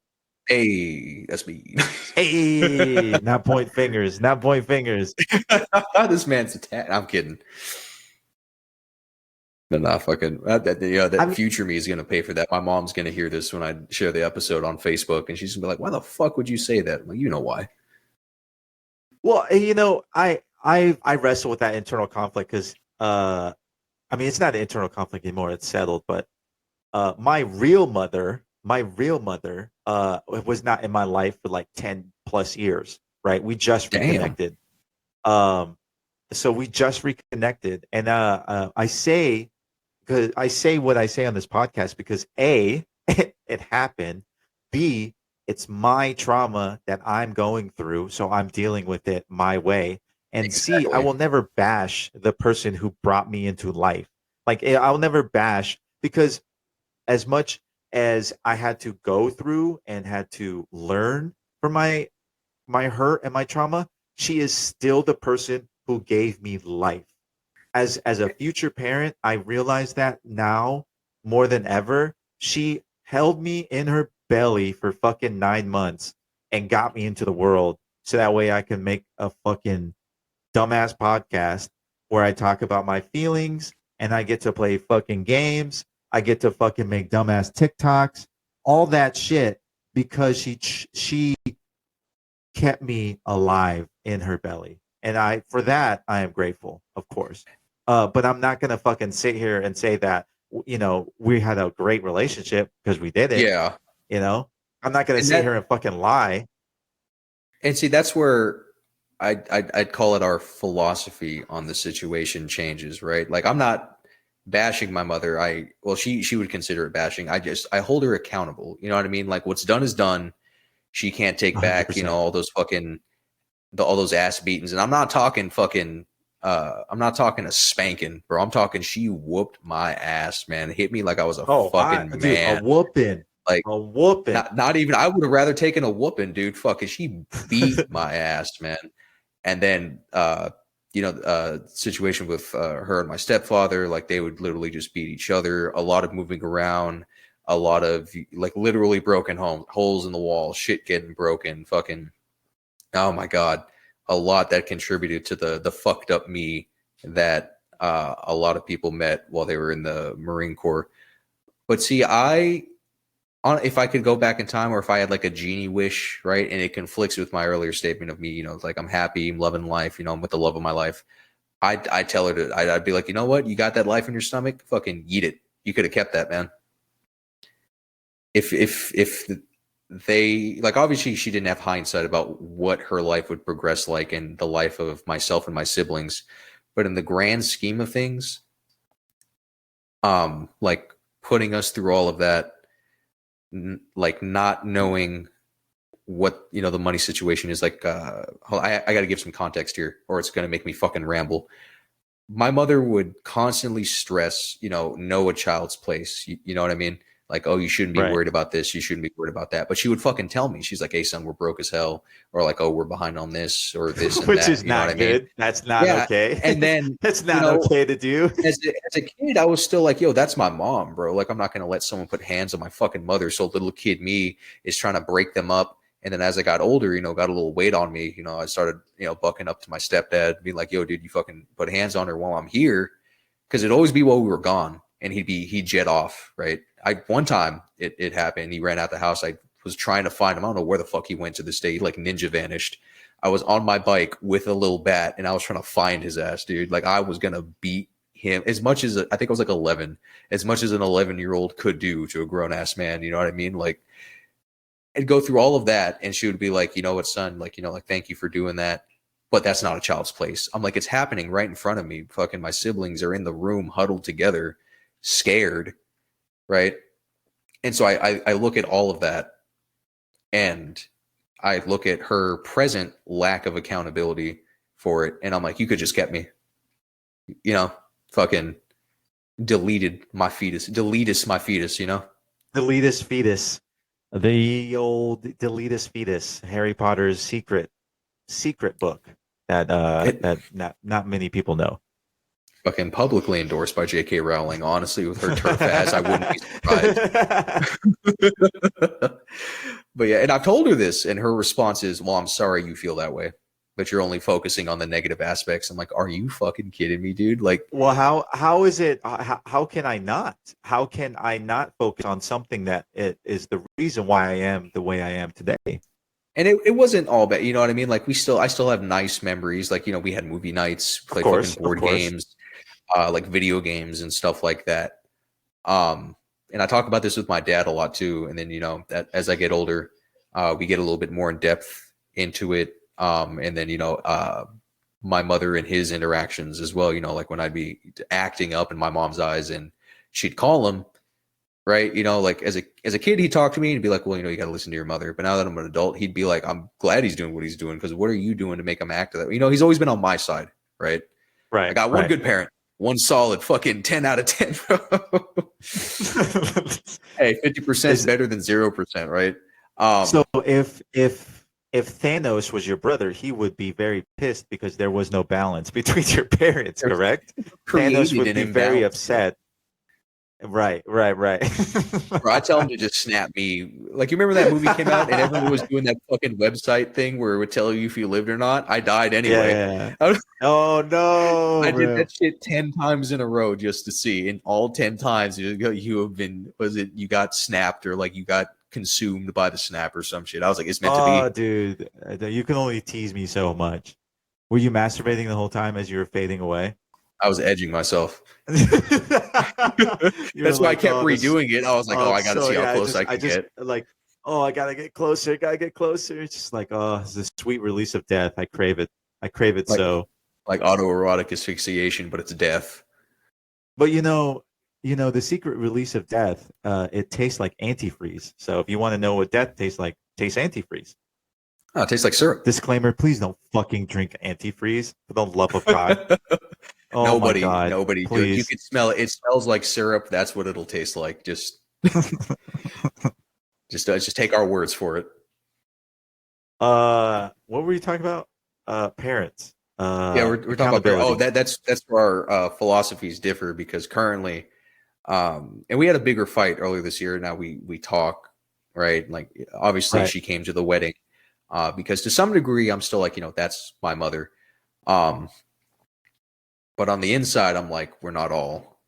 hey, that's me. Hey, not point fingers, not point fingers. This man's attack. I'm kidding. No, nah, fucking I that mean, future me is gonna pay for that. My mom's gonna hear this when I share the episode on Facebook, and she's gonna be like, "Why the fuck would you say that?" I'm like, you know why? well, I wrestle with that internal conflict because I mean, it's not an internal conflict anymore. It's settled. But my real mother was not in my life for like 10 plus years. Right? We just Damn. reconnected. Um, so we just reconnected, and I say what I say on this podcast because A, it happened. B, it's my trauma that I'm going through, so I'm dealing with it my way. And C, I Exactly. will never bash the person who brought me into life. Like, I'll never bash because as much as I had to go through and had to learn from my hurt and my trauma, she is still the person who gave me life. As a future parent, I realize that now more than ever. She held me in her belly for fucking 9 months and got me into the world so that way I can make a fucking dumbass podcast where I talk about my feelings and I get to play fucking games. I get to fucking make dumbass TikToks, all that shit because she kept me alive in her belly. And for that, I am grateful, of course. But I'm not going to fucking sit here and say that, we had a great relationship because we didn't, Yeah. you know, I'm not going to And sit here that and fucking lie. and see that's where I'd call it our philosophy on the situation changes, right? Like I'm not bashing my mother. She would consider it bashing. I hold her accountable. You know what I mean? Like what's done is done. She can't take back, 100%. all those fucking all those ass beatings. And I'm not talking fucking I'm not talking a spanking, bro. I'm talking she whooped my ass, man. Hit me like I was a Oh, fucking dude, a man. whooping, Like a whooping. not even I would have rather taken a whooping, dude. Fucking she beat my ass, man. And then situation with her and my stepfather, like they would literally just beat each other. A lot of moving around, a lot of like literally broken holes in the wall, shit getting broken, fucking oh my god, a lot that contributed to the fucked up me that a lot of people met while they were in the Marine Corps. But see, if I could go back in time, or if I had like a genie wish, right, and it conflicts with my earlier statement of me, like I'm happy, I'm loving life, I'm with the love of my life. I'd tell her I'd be like, you know what, you got that life in your stomach, fucking eat it. You could have kept that, man. If they like, obviously she didn't have hindsight about what her life would progress like and the life of myself and my siblings, but in the grand scheme of things, like putting us through all of that, like not knowing what the money situation is like. I got to give some context here, or it's going to make me fucking ramble. My mother would constantly stress, know a child's place. You know what I mean? Like, oh, you shouldn't be Right. worried about this. You shouldn't be worried about that. But she would fucking tell me. She's like, hey, son, we're broke as hell. Or like, oh, we're behind on this or this and Which that. is You know what I not mean? good. That's not Yeah. okay. And then, That's you not know, okay to do. as a kid, I was still like, yo, that's my mom, bro. Like, I'm not going to let someone put hands on my fucking mother. So little kid me is trying to break them up. And then as I got older, got a little weight on me. I started, bucking up to my stepdad, being like, yo, dude, you fucking put hands on her while I'm here. Because it'd always be while we were gone. And he'd jet off, right? One time it happened. He ran out the house. I was trying to find him. I don't know where the fuck he went to this day. He like ninja vanished. I was on my bike with a little bat and I was trying to find his ass, dude. Like I was gonna beat him as much as I think I was like 11, as much as an 11-year-old could do to a grown ass man. You know what I mean? Like, I'd go through all of that, and she would be like, you know what, son, like, you know, like, thank you for doing that. But that's not a child's place. I'm like, it's happening right in front of me. Fucking my siblings are in the room huddled together, scared, right? And so I look at all of that, and I look at her present lack of accountability for it, and I'm like, you could just get me, you know, fucking deleted my fetus, deletus my fetus, you know? Deletus fetus. The old Deletus fetus, Harry Potter's secret book that It that not many people know. fucking publicly endorsed by J.K. Rowling. Honestly, with her turf ass, I wouldn't be surprised. But yeah, and I've told her this, and her response is, well, I'm sorry you feel that way, but you're only focusing on the negative aspects. I'm like, are you fucking kidding me, dude? Like, Well, how is it? How can I not? How can I not focus on something that it is the reason why I am the way I am today? and it wasn't all bad, you know what I mean? Like, I still have nice memories. Like, you know, we had movie nights, Of played fucking course, of board course. games, like video games and stuff like that. And I talk about this with my dad a lot too. And then, you know, that as I get older, we get a little bit more in depth into it. And then, you know, my mother and his interactions as well, you know, like when I'd be acting up in my mom's eyes and she'd call him, right? You know, like as a kid, he'd talk to me and be like, well, you know, you got to listen to your mother. But now that I'm an adult, he'd be like, I'm glad he's doing what he's doing, because what are you doing to make him act that way? You know, he's always been on my side, right? I Right, got one right. good parent, one solid fucking 10 out of 10. Hey, 50% is Is better than 0%, right? so if Thanos was your brother, he would be very pissed because there was no balance between your parents, correct? Thanos Created would an be very imbalance, bro. upset. Right, right, right. Bro, I tell him to just snap me. Like, you remember that movie came out and everyone was doing that fucking website thing where it would tell you if you lived or not? I died anyway. Yeah. Oh no, I did bro. that shit 10 times in a row just to see. And all 10 times you have been, was it you got snapped or like you got consumed by the snap or some shit? I was like, it's meant to Oh, be. dude, you can only tease me so much. Were you masturbating the whole time as you were fading away? I was edging myself. You were That's why I like, kept oh, this, redoing it. I was like, oh, I got to so see how yeah. close I I can just get. like, oh, I gotta get closer. Gotta get closer. It's just like, oh, it's the sweet release of death. I crave it. I crave it Like, so. like autoerotic asphyxiation, but it's death. But the secret release of death. It tastes like antifreeze. So if you want to know what death tastes like, taste antifreeze. Oh, it tastes like syrup. Disclaimer: please don't fucking drink antifreeze for the love of God. Oh my God, Nobody do it. You please. can smell it. It smells like syrup. That's what it'll taste like. Just take our words for it. What were you talking about? Parents. Yeah, we're talking about Accountability. that's where our philosophies differ, because currently, and we had a bigger fight earlier this year. Now we talk, right? Like, obviously Right. she came to the wedding, because to some degree I'm still like, you know, that's my mother. Um, but on the inside, I'm like, we're not all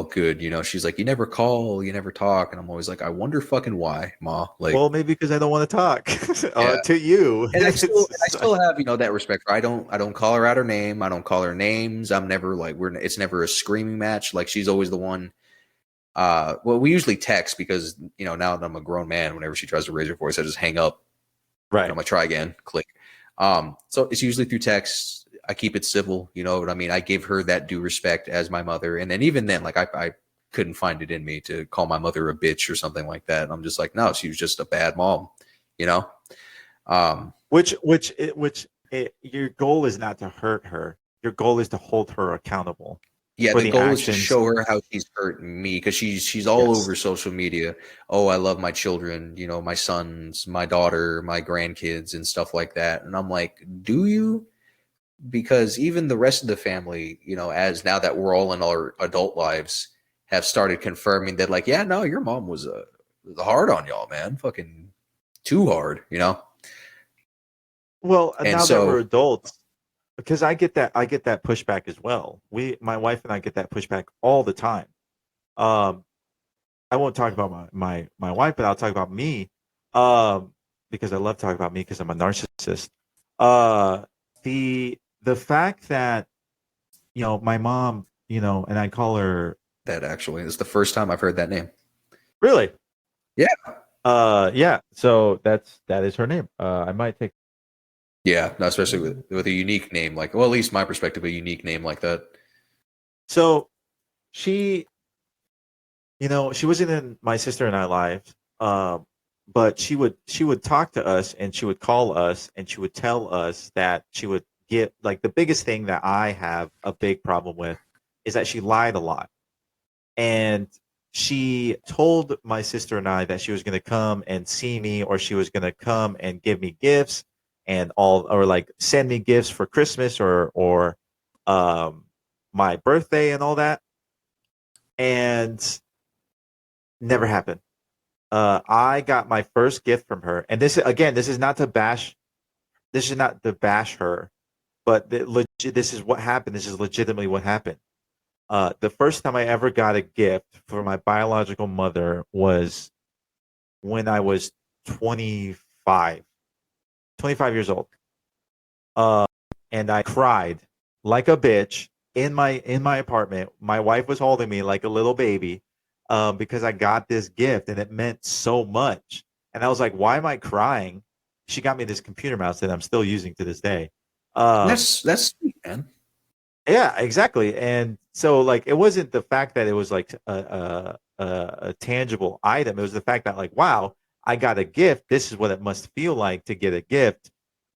good. You know, she's like, you never call, you never talk. And I'm always like, I wonder fucking why, Ma. Like, Well, maybe because I don't want to talk yeah. to you. And I It's still have, you know, that respect. I don't call her out her name. I don't call her names. I'm never like, it's never a screaming match. Like, she's always the one. Well, we usually text because, you know, now that I'm a grown man, whenever she tries to raise her voice, I just hang up. And right. I'm gonna try again, click. So it's usually through text. I keep it civil, you know what I mean? I give her that due respect as my mother. And then even then, like, I couldn't find it in me to call my mother a bitch or something like that. And I'm just like, no, she was just a bad mom, you know? Your goal is not to hurt her. Your goal is to hold her accountable Yeah, for the the goal is to actions. show her how she's hurting me, because she's all Yes. over social media. Oh, I love my children, you know, my sons, my daughter, my grandkids, and stuff like that. And I'm like, do you? Because even the rest of the family, you know, as now that we're all in our adult lives, have started confirming that, like, yeah, no, your mom was hard on y'all, man, fucking too hard, you know. Well, And now that we're so, adults, because I get that pushback as well. My wife and I get that pushback all the time. Um, I won't talk about my wife, but I'll talk about me. Because I love talking about me because I'm a narcissist. Uh, the fact that my mom and I call her. That actually is the first time I've heard that name. Really? Yeah. Yeah. So that is her name. I might take. Yeah, no, especially with a unique name like, well, at least my perspective, a unique name like that. So she, she wasn't in my sister and I lives. But she would talk to us and she would call us and she would tell us that she would get like the biggest thing that I have a big problem with is that she lied a lot. And she told my sister and I that she was going to come and see me or she was going to come and give me gifts and all or like send me gifts for Christmas or um my birthday and all that, and never happened. I got my first gift from her, and this is not to bash, this is not to bash her, but this is what happened. This is legitimately what happened. The first time I ever got a gift for my biological mother was when I was 25, 25 years old. Uh, and I cried like a bitch in my apartment. My wife was holding me like a little baby, because I got this gift and it meant so much. And I was like, "Why am I crying?" She got me this computer mouse that I'm still using to this day. Um, That's sweet, man. yeah, exactly. And so, like, it wasn't the fact that it was like a tangible item. It was the fact that, like, wow, I got a gift. This is what it must feel like to get a gift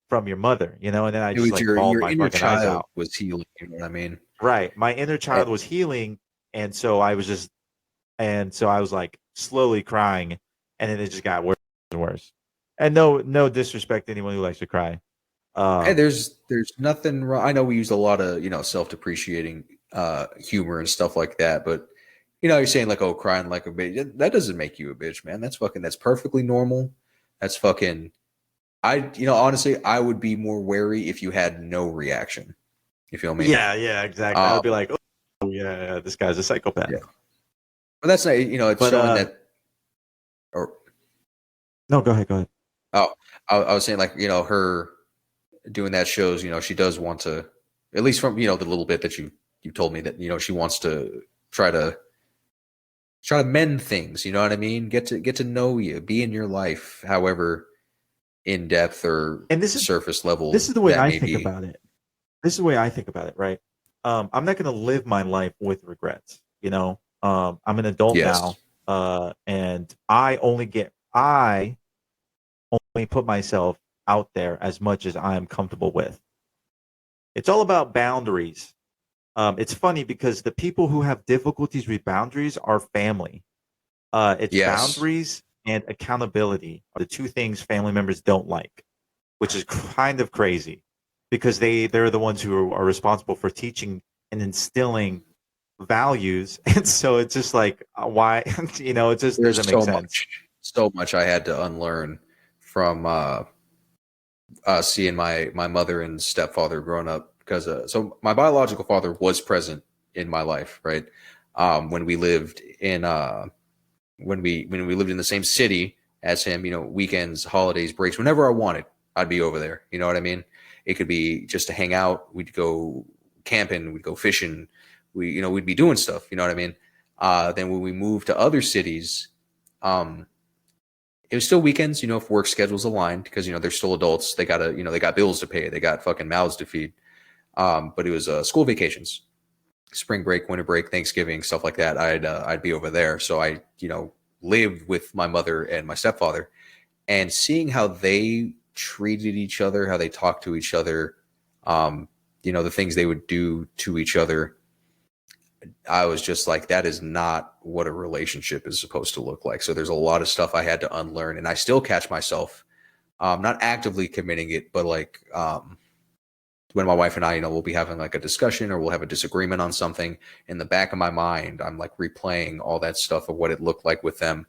from your mother, And then I It just was like bawled your my inner fucking eyes child out. was healing. You know what I mean? Right. My inner child Eh, was healing. And so I was just, and so I was like slowly crying. And then it just got worse and worse. And no disrespect to anyone who likes to cry. Hey, Um, there's nothing wrong. I know we use a lot of self depreciating humor and stuff like that, but you're saying like, oh, crying like a bitch. That doesn't make you a bitch, man. That's perfectly normal. That's fucking. Honestly, I would be more wary if you had no reaction. You feel me? yeah, yeah, exactly. I Um, would be like, oh, yeah, this guy's a psychopath. yeah, but that's not. It's But showing that. Or no, go ahead, go ahead. oh, I was saying like her doing that shows she does want to, at least from the little bit that you told me, that she wants to try to try to mend things. You know what I mean? Get to know you, be in your life, however in depth or And surface this level is the way that I may think be. about it. This is the way I think about it, right? I'm not going to live my life with regrets. I'm an adult Yes, now, and I only put myself out there as much as I'm comfortable with. It's all about boundaries. It's funny because the people who have difficulties with boundaries are family. It's yes. boundaries and accountability are the two things family members don't like, which is kind of crazy because they're the ones who are responsible for teaching and instilling values. And so it's just like, why, it just There's doesn't make sense. so much I had to unlearn from seeing my mother and stepfather growing up, because so my biological father was present in my life, right? When we lived in when we lived in the same city as him, weekends, holidays, breaks, whenever I wanted, I'd be over there. You know what I mean? It could be just to hang out. We'd go camping, we'd go fishing, we'd be doing stuff. You know what I mean? Then when we moved to other cities, um, it was still weekends, if work schedules aligned, because they're still adults. They gotta, they got bills to pay, they got fucking mouths to feed. But it was school vacations, spring break, winter break, Thanksgiving, stuff like that. I'd be over there. So I lived with my mother and my stepfather, and seeing how they treated each other, how they talked to each other, the things they would do to each other. I was just like, that is not what a relationship is supposed to look like. So there's a lot of stuff I had to unlearn, and I still catch myself not actively committing it, but like when my wife and I, we'll be having like a discussion or we'll have a disagreement on something. In the back of my mind, I'm like replaying all that stuff of what it looked like with them.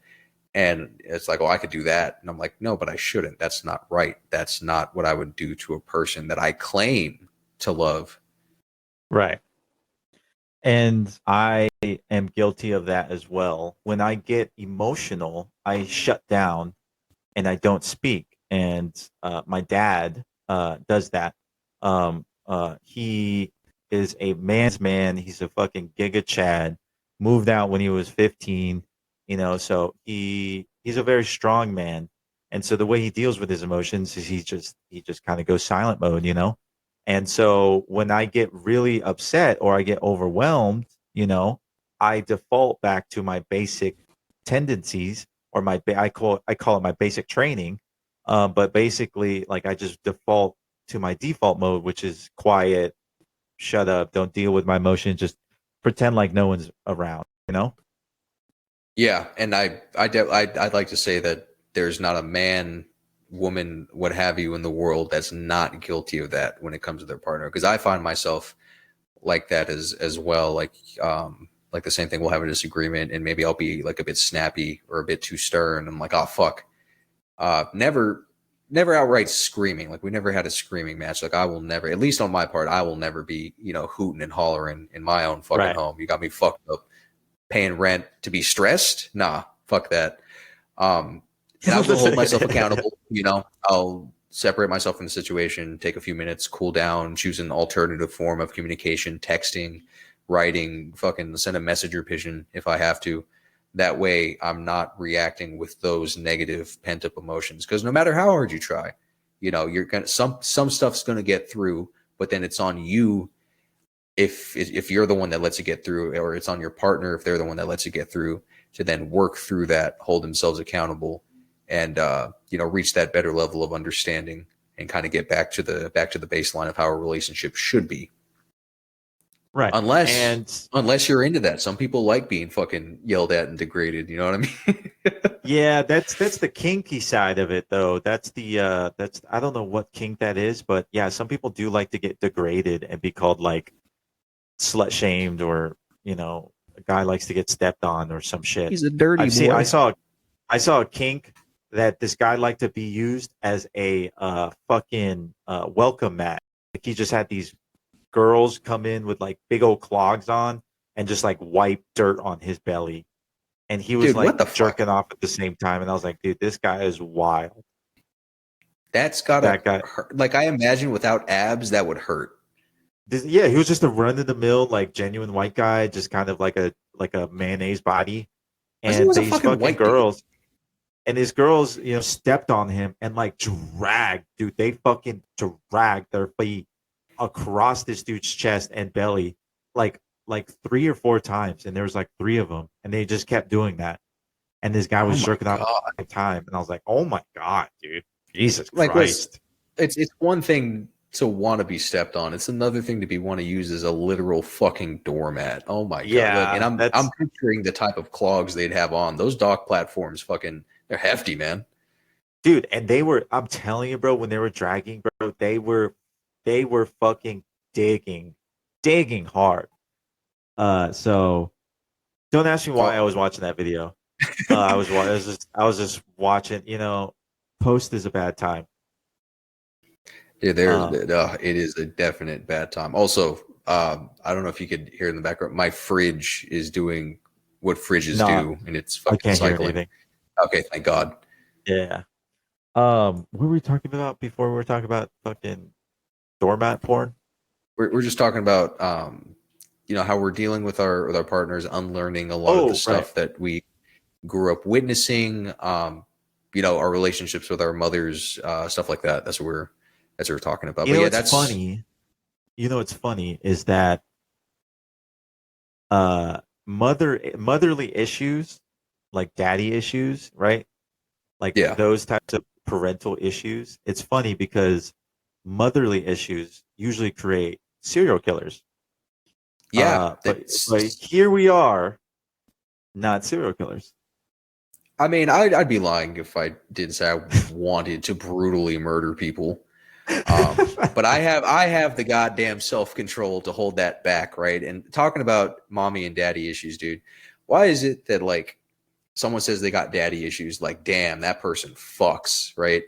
And it's like, oh, I could do that. And I'm like, no, but I shouldn't. That's not right. That's not what I would do to a person that I claim to love. Right. And I am guilty of that as well. When I get emotional, I shut down and I don't speak. And my dad does that. He is a man's man. He's a fucking giga chad. Moved out when he was 15, so he's a very strong man. And so the way he deals with his emotions is he just kind of goes silent mode. And so when I get really upset or I get overwhelmed, I default back to my basic tendencies or I call it my basic training. But basically, like I just default to my default mode, which is quiet, shut up, don't deal with my emotions, just pretend like no one's around. Yeah, and I'd like to say that there's not a man, woman, what have you in the world that's not guilty of that when it comes to their partner. Because I find myself like that as well. Like the same thing. We'll have a disagreement, and maybe I'll be like a bit snappy or a bit too stern. I'm like, oh fuck. Never outright screaming. Like we never had a screaming match. Like I will never, at least on my part, I will never be, hooting and hollering in my own fucking Right. home. You got me fucked up paying rent to be stressed. Nah, fuck that. And I will hold myself accountable. I'll separate myself from the situation, take a few minutes, cool down, choose an alternative form of communication, texting, writing, fucking send a messenger pigeon if I have to. That way I'm not reacting with those negative pent up emotions. Because no matter how hard you try, you're gonna some stuff's gonna get through, but then it's on you if you're the one that lets it get through, or it's on your partner if they're the one that lets it get through, to then work through that, hold themselves accountable, and reach that better level of understanding and kind of get back to the baseline of how a relationship should be. Right. Unless you're into that. Some people like being fucking yelled at and degraded. You know what I mean? Yeah, that's the kinky side of it, though. That's I don't know what kink that is, but yeah, some people do like to get degraded and be called like slut shamed, or a guy likes to get stepped on or some shit. He's a dirty I've seen boy. I saw a kink that this guy liked to be used as a fucking welcome mat. Like he just had these girls come in with like big old clogs on and just like wipe dirt on his belly. And he was Dude, what like the fuck? jerking off at the same time. And I was like, dude, this guy is wild. That's gotta That guy, hurt. Like I imagine without abs, that would hurt. yeah, he was just a run of the mill, like genuine white guy, just kind of like a mayonnaise body. Because he And was a these fucking fucking white dude. girls, and his girls, stepped on him and like dragged, dude. They fucking dragged their feet across this dude's chest and belly, like 3 or 4 times, and there was like three of them, and they just kept doing that. And this guy Oh was my jerking off god! at the time, and I was like, "Oh my god, dude, Jesus Like, Christ!" it's one thing to want to be stepped on. It's another thing to be want to use as a literal fucking doormat. Oh my god! Like, and Yeah, I'm picturing the type of clogs they'd have on those dock platforms. Fucking, they're hefty, man. dude. And they were, I'm telling you, bro, when they were dragging, bro, they were fucking digging hard. So don't ask me why I was watching that video. I was just watching. Post is a bad time. Yeah, Uh, it is a definite bad time. Also, I don't know if you could hear in the background. My fridge is doing what fridges no, do, and it's I fucking can't hear cycling. anything. Okay, thank God. Yeah. What were we talking about before? We were talking about fucking doormat porn. We're just talking about how we're dealing with our partners, unlearning a lot of the Oh, right. stuff that we grew up witnessing. Our relationships with our mothers, stuff like that. That's what we're talking about. You But know yeah, what's that's funny? What's funny is that motherly issues, like daddy issues, right? Like yeah, those types of parental issues. It's funny because motherly issues usually create serial killers. yeah. But here we are, not serial killers. I mean, I'd be lying if I didn't say I wanted to brutally murder people. But I have the goddamn self control to hold that back, right? And talking about mommy and daddy issues, dude. Why is it that like someone says they got daddy issues, like damn, that person fucks, right?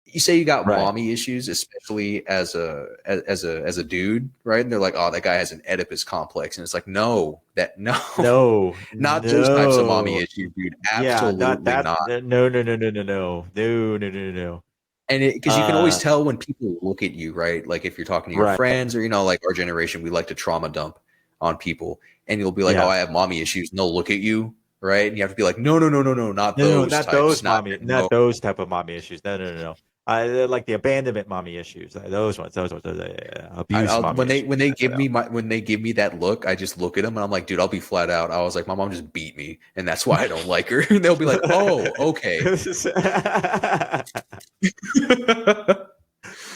You say you got Right. mommy issues, especially as a dude, right? And they're like, oh, that guy has an Oedipus complex, and it's like, no, No, not those types of mommy no. issues, dude. Yeah, not Absolutely that. not. No, no, no, no, no, no, no, no, no, no, no. And because you can always tell when people look at you, right? Like if you're talking to your Right. friends, or like our generation, we like to trauma dump on people, and you'll be like, "Oh, Yeah. I have mommy issues," and they'll look at you, right? And you have to be like, "No, no, no, no, no, not No, no, those not types, those not mommy, no." not those type of mommy issues. No, no, no, no. They're like the abandonment mommy issues. Those ones. Abuse I'll, mommy issues. when they give me when they give me that look, I just look at them and I'm like, "Dude, I'll be flat out." I was like, "My mom just beat me, and that's why I don't like her." And they'll be like, "Oh, okay."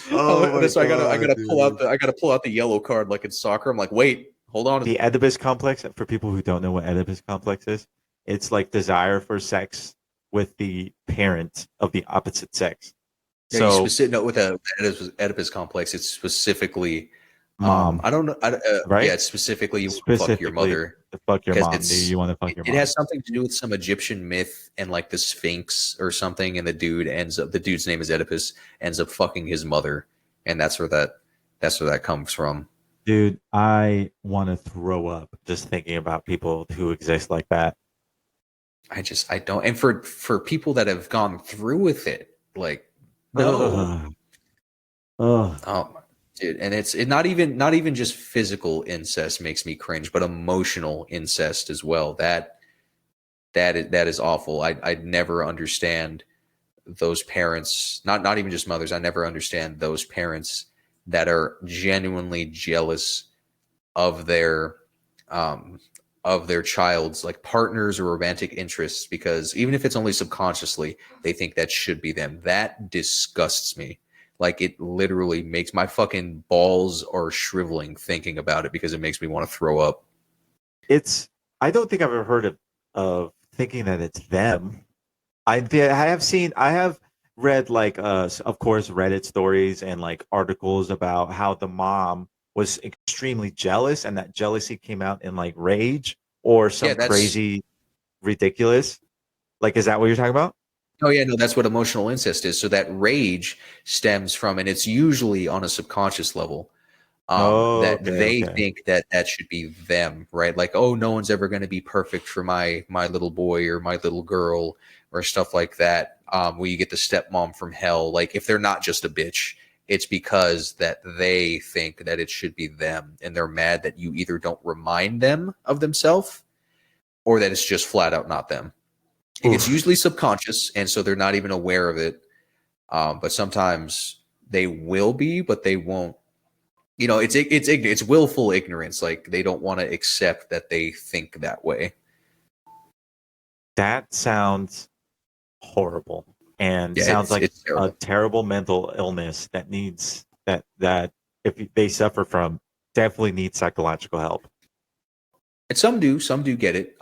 Oh my That's why I god, gotta pull out dude. the yellow card like in soccer. I'm like, wait, hold on. The Oedipus complex, for people who don't know what Oedipus complex is, it's like desire for sex with the parent of the opposite sex. Yeah, you So, specific no with a Oedipus complex. It's specifically, mom, I don't know. Yeah, right? it's specifically you want to fuck your Specifically, mother to fuck your because mom. Do you want to fuck your it mom? has something to do with some Egyptian myth and like the Sphinx or something. And the dude's name is Oedipus, ends up fucking his mother, and that's where that comes from. Dude, I want to throw up just thinking about people who exist like that. I don't. And for people that have gone through with it, like no. Ugh. Ugh. Oh, dude, and it's not even just physical incest makes me cringe, but emotional incest as well. That is awful. I'd never understand those parents. Not even just mothers. I never understand those parents that are genuinely jealous of their um child's like partners or romantic interests, because even if it's only subconsciously, they think that should be them. That disgusts me. Like it literally makes my fucking balls are shriveling thinking about it because it makes me want to throw up. It's, I don't think I've ever heard of thinking that it's them. I have read like of course Reddit stories and like articles about how the mom was extremely jealous and that jealousy came out in like rage or Yeah, some that's crazy ridiculous. Like, is that what you're talking about? oh yeah, no, that's what emotional incest is. So that rage stems from, and it's usually on a subconscious level, Oh, that okay, they okay. think that that should be them, right? Like, oh, no one's ever going to be perfect for my little boy or my little girl or stuff like that. Where you get the stepmom from hell. Like, if they're not just a bitch, it's because that they think that it should be them, and they're mad that you either don't remind them of themselves or that it's just flat out not them. It's Oof. usually subconscious, and so they're not even aware of it. But sometimes they will be, but they won't. It's willful ignorance. Like they don't want to accept that they think that way. That sounds horrible and Yeah, sounds like it's a terrible. terrible mental illness that needs that if they suffer from definitely needs psychological help. And some do get it.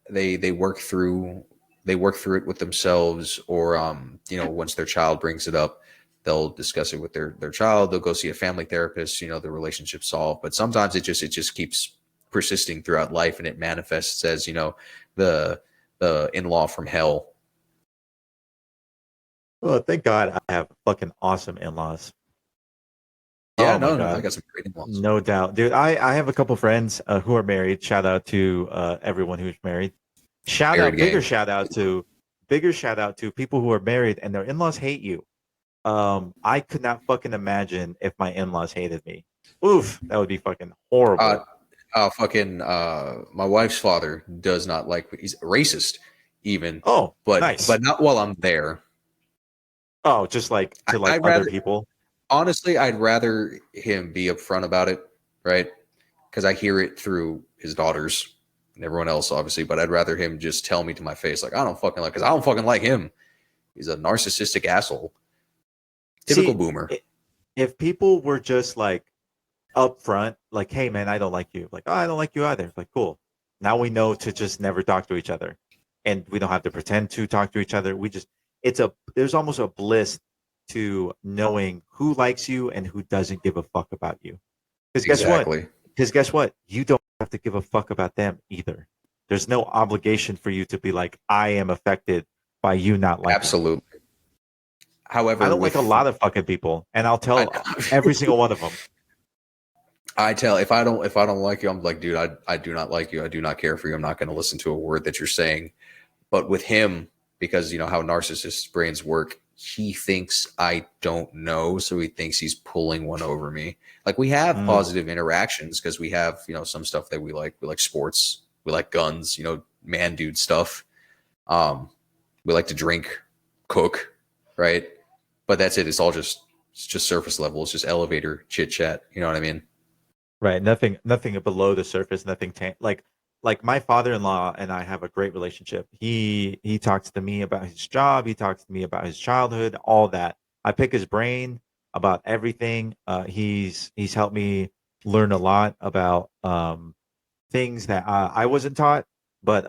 They work through it with themselves, or once their child brings it up, they'll discuss it with their child. They'll go see a family therapist. The relationship solved. But sometimes it just keeps persisting throughout life, and it manifests as the in-law from hell. Well, thank God I have fucking awesome in-laws. Yeah, Oh my no, no, I God. got some great in-laws. No doubt. Dude, I have a couple friends who are married. Shout out to everyone who's married. Married gang. Bigger shout out to people who are married and their in-laws hate you. I could not fucking imagine if my in-laws hated me. Oof, that would be fucking Uh, horrible. my wife's father does not like. He's racist, even, Oh, but nice. not while I'm there. Oh, just like to like I'd other rather, people. honestly, I'd rather him be upfront about it, right? Because I hear it through his daughters and everyone else, obviously. But I'd rather him just tell me to my face, like I don't fucking like, because I don't fucking like him. He's a narcissistic asshole, typical See, boomer. if people were just like upfront, like, "Hey, man, I don't like you." Like, "Oh, I don't like you either." It's like, cool. Now we know to just never talk to each other, and we don't have to pretend to talk to each other. We just, there's almost a bliss to knowing who likes you and who doesn't give a fuck about you. Because guess what? Exactly. Because guess what? You don't have to give a fuck about them either. There's no obligation for you to be like, "I am affected by you not liking me." Absolutely. I However, don't like a with lot of fucking people, and I'll I, tell every single one of them. I tell if I don't like you, I'm like, dude, I do not like you. I do not care for you. I'm not going to listen to a word that you're saying. But with him, because you know how narcissist brains work, he thinks I don't know, so he thinks he's pulling one over me. Like, we have Mm. positive interactions because we have, you know, some stuff that we like. We like sports, we like guns, you know, man dude stuff. We like to drink, cook, right? But that's it. It's just surface level. It's just elevator chit chat. You know what I mean? Right. Nothing below the surface. Nothing like my father-in-law and I have a great relationship. He talks to me about his job. He talks to me about his childhood. All that. I pick his brain about everything. He's helped me learn a lot about things that I wasn't taught. But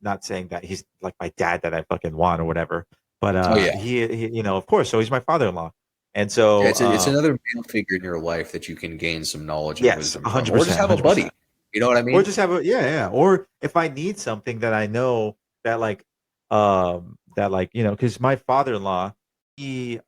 not saying that he's like my dad that I fucking want or whatever. But Oh yeah, he you know, of course. So he's my father-in-law, and yeah. so It's another male figure in your life that you can gain some knowledge and yes, wisdom from, hundred or just percent, have a hundred buddy. percent. You know what I Or mean? just have a yeah, yeah. Or if I need something that I know that like, you know, because my father-in-law, he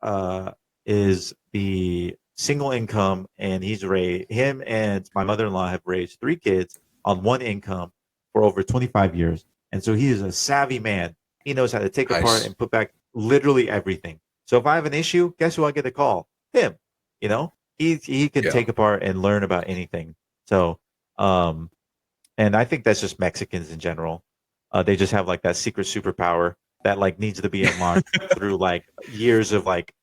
is the single income and he's raised him and my mother-in-law have raised three kids on one income for over 25 years. And so he is a savvy man. He knows how to take apart Nice. and put back literally everything. So if I have an issue, guess who I get to call? Him. You know? He can Yeah. take apart and learn about anything. So um and I think that's just Mexicans in general. They just have like that secret superpower that like needs to be unlocked through like years of like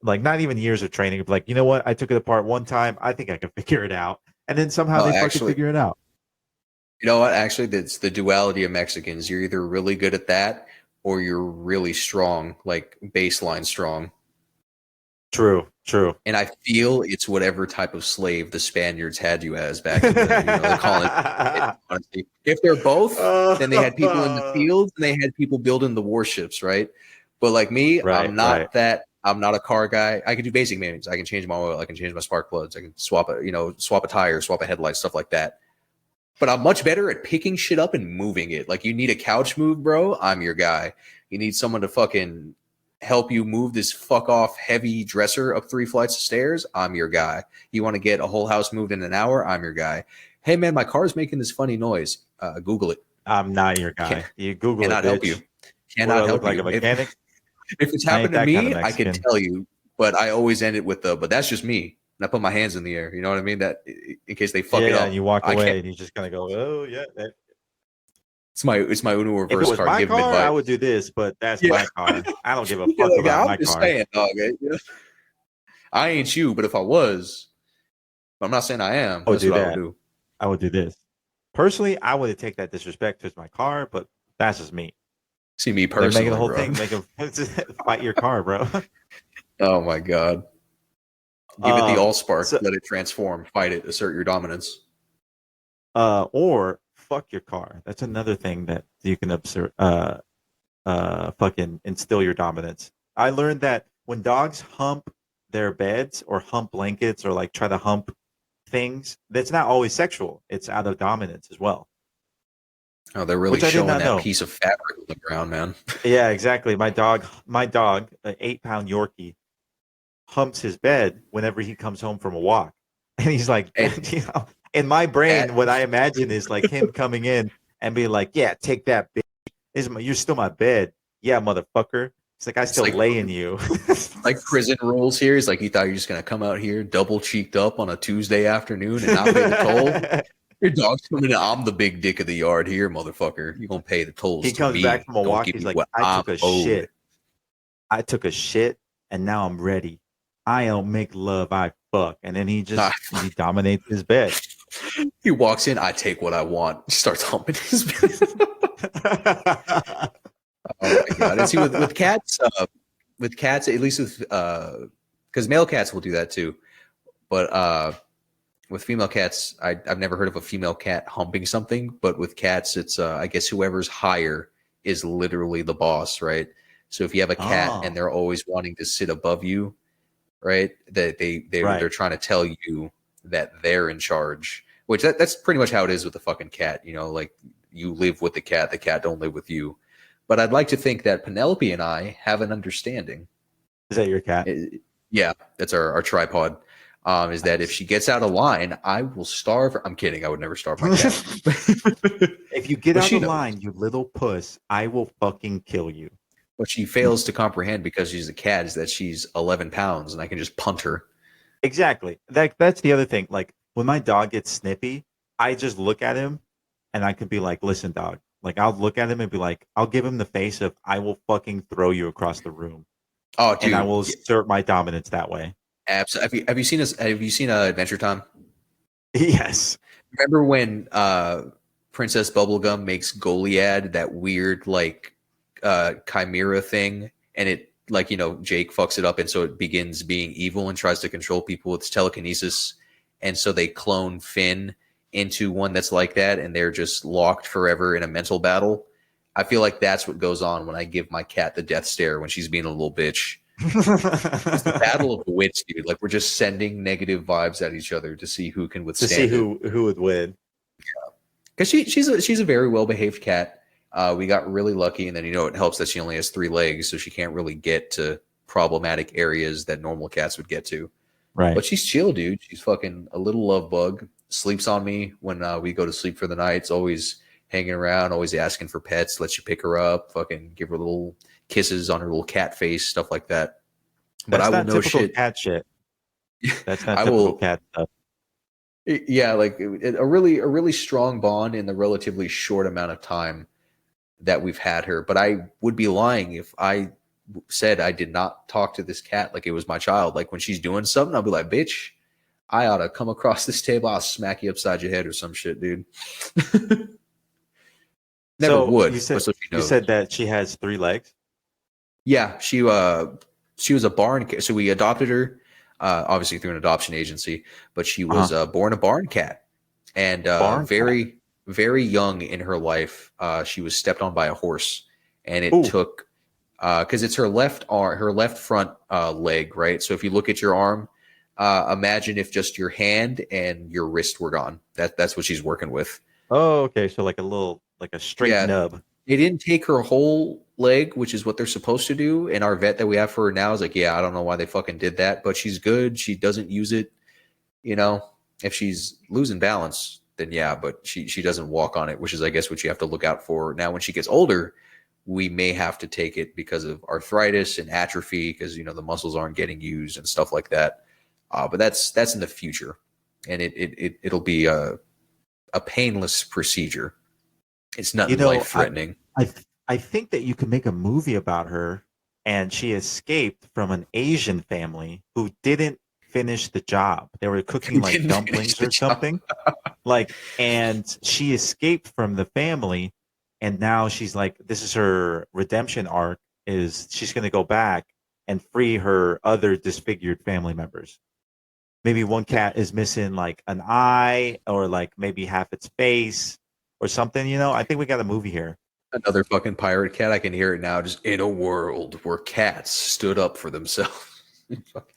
not even years of training. Like, you know what? I took it apart one time. I think I can figure it out. And then somehow No, they fucking actually, figure it out. you know what? Actually, that's the duality of Mexicans. You're either really good at that or you're really strong, like baseline strong. True, true. And I feel it's whatever type of slave the Spaniards had you as back in the colony. Honestly, if they're both, then they had people in the fields and they had people building the warships, right? But like me, Right, I'm right. not that. I'm not a car guy. I can do basic maintenance. I can change my oil. I can change my spark plugs. I can swap a tire, swap a headlight, stuff like that. But I'm much better at picking shit up and moving it. Like, you need a couch move, bro, I'm your guy. You need someone to fucking help you move this fuck off heavy dresser up 3 flights of stairs, I'm your guy. You want to get a whole house moved in an hour, I'm your guy. Hey man, my car's making this funny noise. Google it. I'm not your Can, guy. You Google it, cannot help you. bitch. What do Cannot I look help like, a you. mechanic? If it's I ain't happened to that kind of me, I could Mexican. tell you, but I always end it with the, but that's just me. And I put my hands in the air. You know what I mean? That in case they fuck Yeah, it yeah, and up, you walk I can't. away and you just kind of go, oh yeah. It's my Uno If it reverse was card. my Give him car, I advice. would do this, but that's Yeah. my car. I don't give a Yeah, fuck like, about I'm my just car. saying, dog. I ain't you, but if I was, I'm not saying I am. I would That's do what I would that. do. I would do this. Personally, I would take that disrespect towards my car, but that's just me. See me They're making the personally, whole bro. thing, make them fight your car, bro. Oh my god. Give it the all spark. So, Let it transform. Fight it. Assert your dominance. or fuck your car. That's another thing that you can observe. Fucking instill your dominance. I learned that when dogs hump their beds or hump blankets or like try to hump things, that's not always sexual. It's out of dominance as well, Oh, they're really which I did showing not that know. piece of fabric on the ground, man. Yeah, exactly. My dog, an 8 pound Yorkie, humps his bed whenever he comes home from a walk. And he's like, And you know, in my that brain, what I imagine is like him coming in and being like, yeah, take that, bitch. You're still my bed. Yeah, motherfucker. It's like, I it's still lay in you. like prison rules here. It's like, you thought you're just gonna come out here double cheeked up on a Tuesday afternoon and not pay the toll. Your dog's coming in. I'm the big dick of the yard here, motherfucker. You're gonna pay the tolls He to comes back me. from a Gonna walk. give He's me like, what I I'm took a owed. shit. I took a shit and now I'm ready. I don't make love, I fuck. And then he dominates his bed. He walks in, I take what I want, starts humping his bed. Oh my god! And see, with cats, at least with because male cats will do that too, but with female cats, I've never heard of a female cat humping something. But with cats, it's I guess whoever's higher is literally the boss, right? So if you have a cat and Oh, they're always wanting to sit above you, right? That they're right. trying to tell you that they're in charge. Which that's pretty much how it is with the fucking cat. You know, like, you live with the cat don't live with you. But I'd like to think that Penelope and I have an understanding. Is that your cat? Yeah, that's our tripod. Is that if Nice. she gets out of line, I will starve her. I'm kidding. I would never starve my cat. If you get But out she of knows. line, you little puss, I will fucking kill you. What she fails to comprehend because she's a cat is that she's 11 pounds and I can just punt her. Exactly. That's the other thing. Like when my dog gets snippy, I just look at him and I could be like, "Listen, dog." Like I'll look at him and be like, I'll give him the face of I will fucking throw you across the room, Oh, and I dude. will assert my dominance that way. Absolutely. Have you seen Adventure Time? Yes. Remember when Princess Bubblegum makes Goliad that weird like chimera thing, and it like Jake fucks it up, and so it begins being evil and tries to control people with telekinesis, and so they clone Finn into one that's like that, and they're just locked forever in a mental battle. I feel like that's what goes on when I give my cat the death stare when she's being a little bitch. It's the battle of the wits, dude. Like we're just sending negative vibes at each other to see who can To see withstand it. who would win. Because she's a very well behaved cat. We got really lucky, and then it helps that she only has 3 legs, so she can't really get to problematic areas that normal cats would get to. Right. But she's chill, dude. She's fucking a little love bug. Sleeps on me when we go to sleep for the night. It's always hanging around, always asking for pets. Lets you pick her up, fucking give her little kisses on her little cat face, stuff like that. But That's I will not know typical shit. cat shit. That's not I typical will. cat stuff. Yeah, like a really strong bond in the relatively short amount of time that we've had her. But I would be lying if I said I did not talk to this cat like it was my child. Like when she's doing something, I'll be like, "Bitch, I ought to come across this table. I'll smack you upside your head or some shit, dude." Never So would, but so she you knows. said that she has 3 legs. Yeah, she was a barn cat. So we adopted her, obviously through an adoption agency, but she was born a barn cat, and Barn cat. very young in her life, she was stepped on by a horse, and it Ooh. took because it's her left arm, her left front leg, right? So if you look at your arm, imagine if just your hand and your wrist were gone. That's what she's working with. Oh, okay. So like a straight Yeah, nub. they didn't take her whole leg, which is what they're supposed to do. And our vet that we have for her now is like, yeah, I don't know why they fucking did that, but she's good. She doesn't use it. If she's losing balance, then yeah, but she doesn't walk on it, which is, I guess, what you have to look out for. Now, when she gets older, we may have to take it because of arthritis and atrophy, because the muscles aren't getting used and stuff like that. But that's in the future, and it'll be a painless procedure. It's nothing life threatening. I think that you could make a movie about her, and she escaped from an Asian family who didn't finish the job. They were cooking like Didn't finish dumplings the or job. something. And she escaped from the family, and now she's like, this is her redemption arc. Is she's going to go back and free her other disfigured family members? Maybe one cat is missing like an eye, or like maybe half its face, or something. I think we got a movie here. Another fucking pirate cat. I can hear it now. Just in a world where cats stood up for themselves.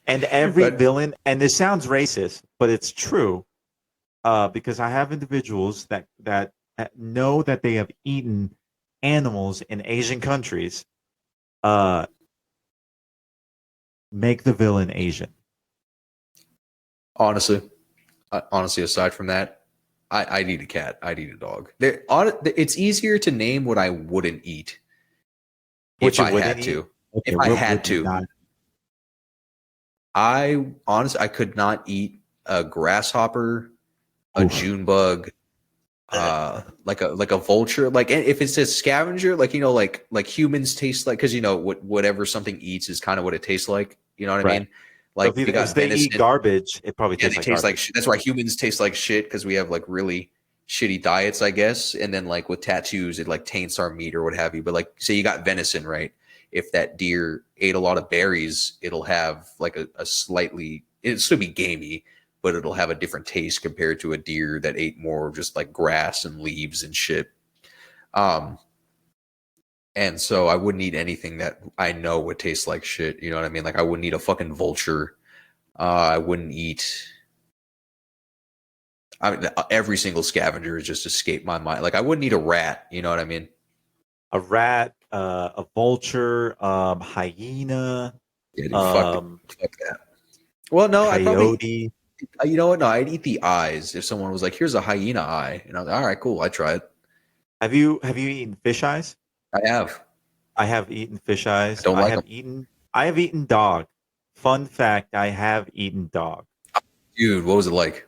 And every But villain, and this sounds racist, but it's true, because I have individuals that know that they have eaten animals in Asian countries. Uh, make the villain Asian. honestly, aside from that, I need a cat. I need a dog. It's easier to name what I wouldn't eat What if you I wouldn't had eat? to. Okay, If I what had would you to, not? I could not eat a grasshopper, a Oof. June bug, like a vulture. Like if it's a scavenger, like humans taste like, because whatever something eats is kind of what it tastes like. You know what I Right. mean? So Like if you if got they eat venison, garbage, it probably yeah, tastes they like taste like garbage. shit. That's why humans taste like shit, because we have like really shitty diets, I guess. And then like with tattoos, it like taints our meat or what have you. But like, say you got venison, right? If that deer ate a lot of berries, it'll have like a slightly, it'll still be gamey, but it'll have a different taste compared to a deer that ate more of just like grass and leaves and shit. Um, and so I wouldn't eat anything that I know would taste like shit. You know what I mean? Like I wouldn't eat a fucking vulture. I wouldn't eat. I mean, every single scavenger has just escaped my mind. Like I wouldn't eat a rat. You know what I mean? A rat, a vulture, hyena, Yeah, dude. um, Fuck that. Well, no, I'd probably. coyote. You know what? No, I'd eat the eyes if someone was like, "Here's a hyena eye," and I was like, "All right, cool. I tried. Have you eaten fish eyes? I have." I have eaten fish I eyes. don't like them. I have eaten dog. Fun fact, I have eaten dog. Dude, what was it like?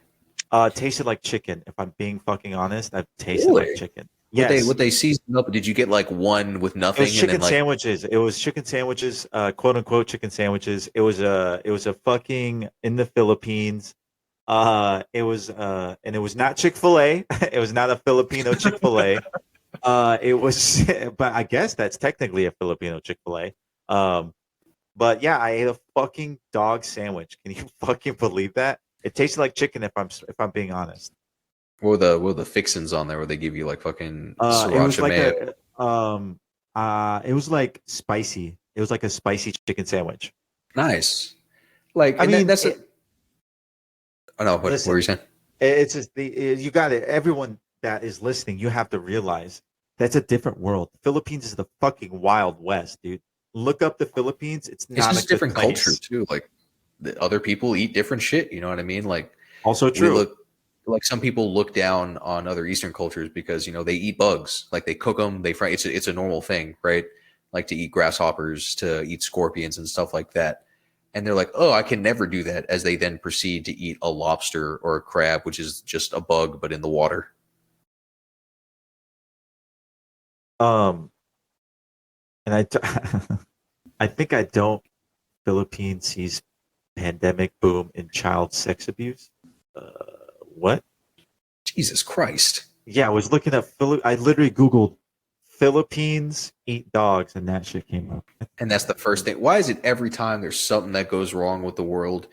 It tasted like chicken. If I'm being fucking honest, I've tasted like Really? chicken. What Yes. they seasoned up? Did you get like one with It was nothing and then chicken like sandwiches. It was chicken sandwiches, quote unquote chicken sandwiches. It was a fucking in the Philippines. And it was not Chick-fil-A. It was not a Filipino Chick-fil-A. It was, but I guess that's technically a Filipino Chick-fil-A. But yeah, I ate a fucking dog sandwich. Can you fucking believe that? It tasted like chicken if I'm being honest. what were the fixins on there where they give you like fucking It was sriracha like mayo? it was like spicy. It was like a spicy chicken sandwich. Nice. Like, I and mean, that's a. Oh no, what were you listen, saying? it's just you got it. Everyone that is listening, you have to realize that's a different world. Philippines is the fucking Wild West, dude. Look up the Philippines. It's It's not a just good different culture place. too. Like the other people eat different shit. You know what I mean? Like Also we true. look like some people look down on other Eastern cultures because they eat bugs. Like they cook them, they fry. It's a normal thing, right? Like to eat grasshoppers, to eat scorpions and stuff like that. And they're like, oh, I can never do that. As they then proceed to eat a lobster or a crab, which is just a bug but in the water. Um, and I think I don't. Philippines sees pandemic boom in child sex abuse. Uh, what? Jesus Christ. Yeah, I was looking at I literally Googled Philippines eat dogs, and that shit came up. And that's the first thing. Why is it every time there's something that goes wrong with the world,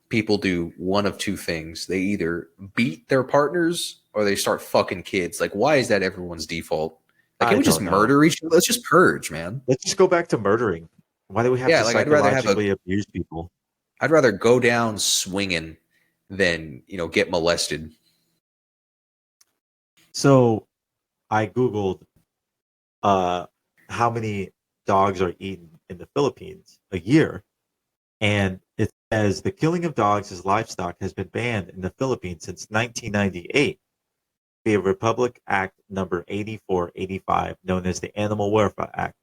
people do one of two things? They either beat their partners or they start fucking kids. Like, why is that everyone's default? Like, can I we just don't know. murder each other? Let's just purge, man. Let's just go back to murdering. Why do we have Yeah, to like psychologically abuse people? I'd rather go down swinging than get molested. So I Googled uh, how many dogs are eaten in the Philippines a year, and it says the killing of dogs as livestock has been banned in the Philippines since 1998 via Republic Act number 8485, known as the Animal Welfare Act.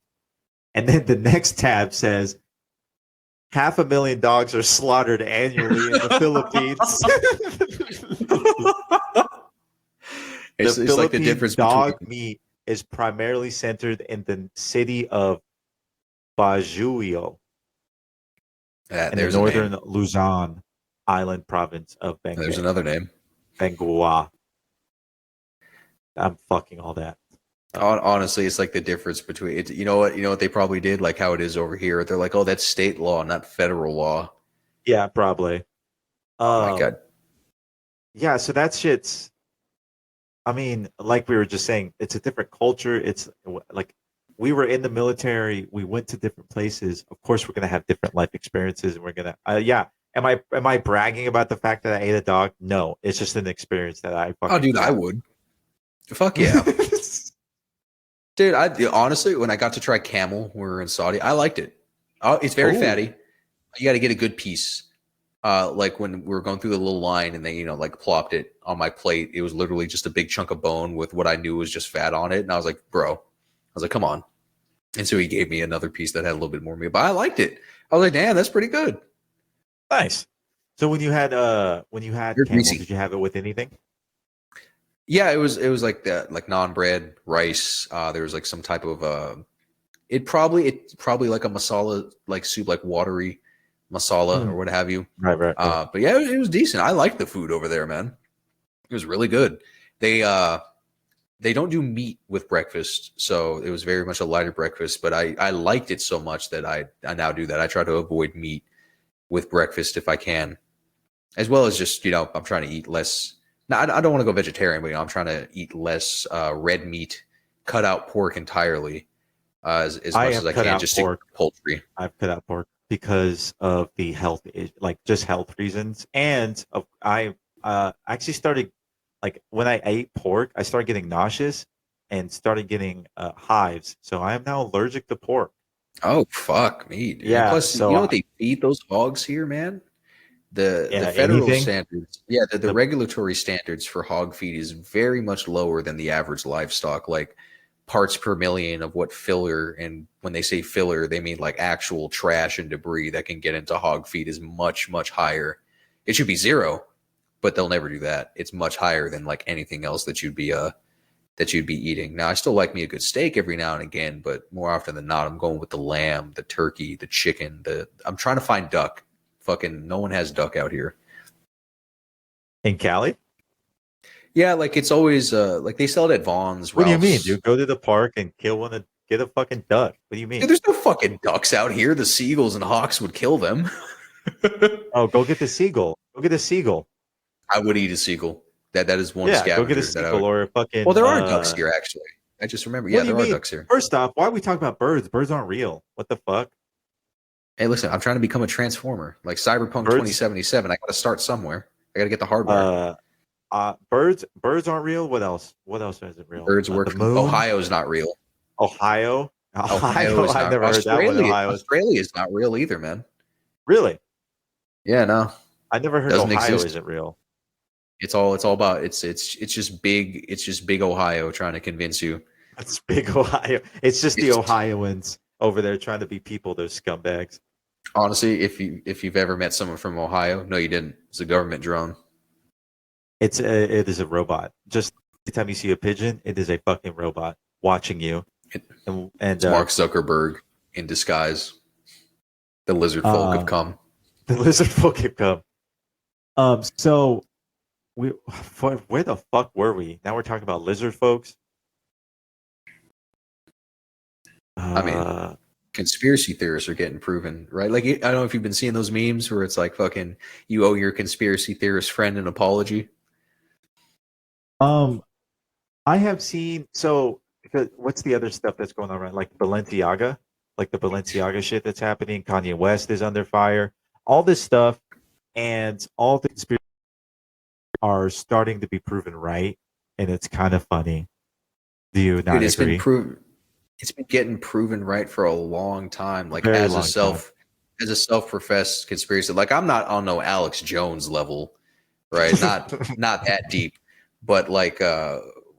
And then the next tab says 500,000 dogs are slaughtered annually in the Philippines. The It's like the Philippine difference dog between meat is primarily centered in the city of Baguio in the there's a name. northern Luzon island province of There's Benguet. another name. Benguela. I'm fucking all that. Honestly, it's like the difference between it. You know what they probably did, like how it is over here. They're like, oh, that's state law, not federal law. Yeah, probably. Oh my god. Yeah, so that shit's. I mean, like we were just saying, it's a different culture. It's like we were in the military. We went to different places. Of course, we're gonna have different life experiences, and we're gonna. Yeah. Am I bragging about the fact that I ate a dog? No, it's just an experience that I Oh, fucking dude, I had. would. Fuck yeah. Dude, honestly, when I got to try camel when we were in Saudi, I liked it. It's very Oh, fatty. You got to get a good piece. Like when we were going through the little line and they, like plopped it on my plate, it was literally just a big chunk of bone with what I knew was just fat on it. And I was like, bro, I was like, come on. And so he gave me another piece that had a little bit more meat, but I liked it. I was like, damn, that's pretty good. nice. So when you had You're camel, greasy. did you have it with anything? Yeah, it was like that, like naan bread, rice. There was like some type of it's probably like a masala like soup, like watery masala or Mm, what have you. right, right, right. But yeah, it was decent. I liked the food over there, man. It was really good. They don't do meat with breakfast, so it was very much a lighter breakfast. But I liked it so much that I now do that. I try to avoid meat with breakfast if I can, as well as just I'm trying to eat less. Now I don't want to go vegetarian, but I'm trying to eat less red meat, cut out pork entirely as I much as have I cut can, out just to pork. poultry. I've cut out pork because of the health, like just health reasons, and I actually started like when I ate pork, I started getting nauseous and started getting hives. So I am now allergic to pork. Oh fuck me, dude! And Yeah. plus, So what they feed those hogs here, man? The yeah, federal anything. standards, yeah, the The regulatory standards for hog feed is very much lower than the average livestock. Like parts per million of what filler, and when they say filler, they mean like actual trash and debris that can get into hog feed, is much, much higher. It should be zero, but they'll never do that. It's much higher than like anything else that you'd be eating. Now, I still like me a good steak every now and again, but more often than not, I'm going with the lamb, the turkey, the chicken. I'm trying to find duck. Fucking no one has duck out here. In Cali? Yeah, like it's always like they sell it at Vaughn's. What Ralph's. do you mean? You go to the park and kill one and get a fucking duck. What do you mean? Dude, there's no fucking ducks out here. The seagulls and hawks would kill them. Oh, go get the seagull. Go get a seagull. I would eat a seagull. That is one Yeah, scavenger. go get a seagull or a fucking. Well, there are ducks here actually. I just remember. Yeah, there are ducks here. First off, why are we talking about birds? Birds aren't real. What the fuck? Hey, listen, I'm trying to become a transformer, like Cyberpunk 2077. I got to start somewhere. I got to get the hardware. Birds aren't real. What else? What else isn't real? Birds work. The moon. Ohio's not real. Ohio is I've not, never heard that one. Australia is not real either, man. Really? Yeah, no. I never heard Ohio isn't real. It's all about it's just big Ohio trying to convince you. It's big Ohio. It's just the Ohioans over there trying to be people. Those scumbags. Honestly, if you've ever met someone from Ohio, no, you didn't. It's a government drone. It is a robot. Just every time you see a pigeon, it is a fucking robot watching you. And it's Mark Zuckerberg in disguise. The lizard folk have come. The lizard folk have come. So where the fuck were we? Now we're talking about lizard folks. I mean, conspiracy theorists are getting proven, right? Like, I don't know if you've been seeing those memes where it's like fucking you owe your conspiracy theorist friend an apology. I have seen, so because what's the other stuff that's going on around, like Balenciaga, like the Balenciaga shit that's happening. Kanye West is under fire. All this stuff, and all the conspiracies are starting to be proven right, and it's kind of funny. Do you not agree? It's been getting proven right for a long time. Like as a self-professed conspiracy, like I'm not on no Alex Jones level, right? Not that deep. But like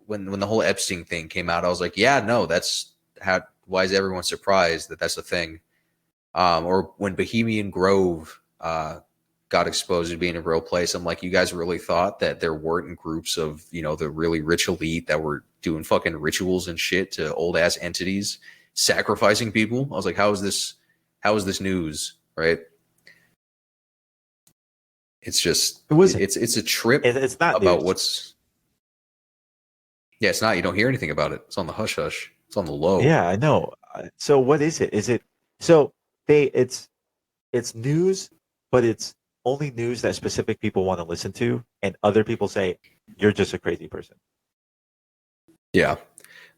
when the whole Epstein thing came out, I was like, yeah, no, that's how. Why is everyone surprised that that's a thing? Or when Bohemian Grove got exposed as being a real place, I'm like, you guys really thought that there weren't groups of, the really rich elite that were doing fucking rituals and shit to old ass entities, sacrificing people? I was like, how is this news, right? It's just it's a trip. It's not about news. What's. Yeah, it's not. You don't hear anything about it. It's on the hush hush. It's on the low. Yeah, I know. So what is it? Is it so it's news, but it's only news that specific people want to listen to, and other people say you're just a crazy person. Yeah,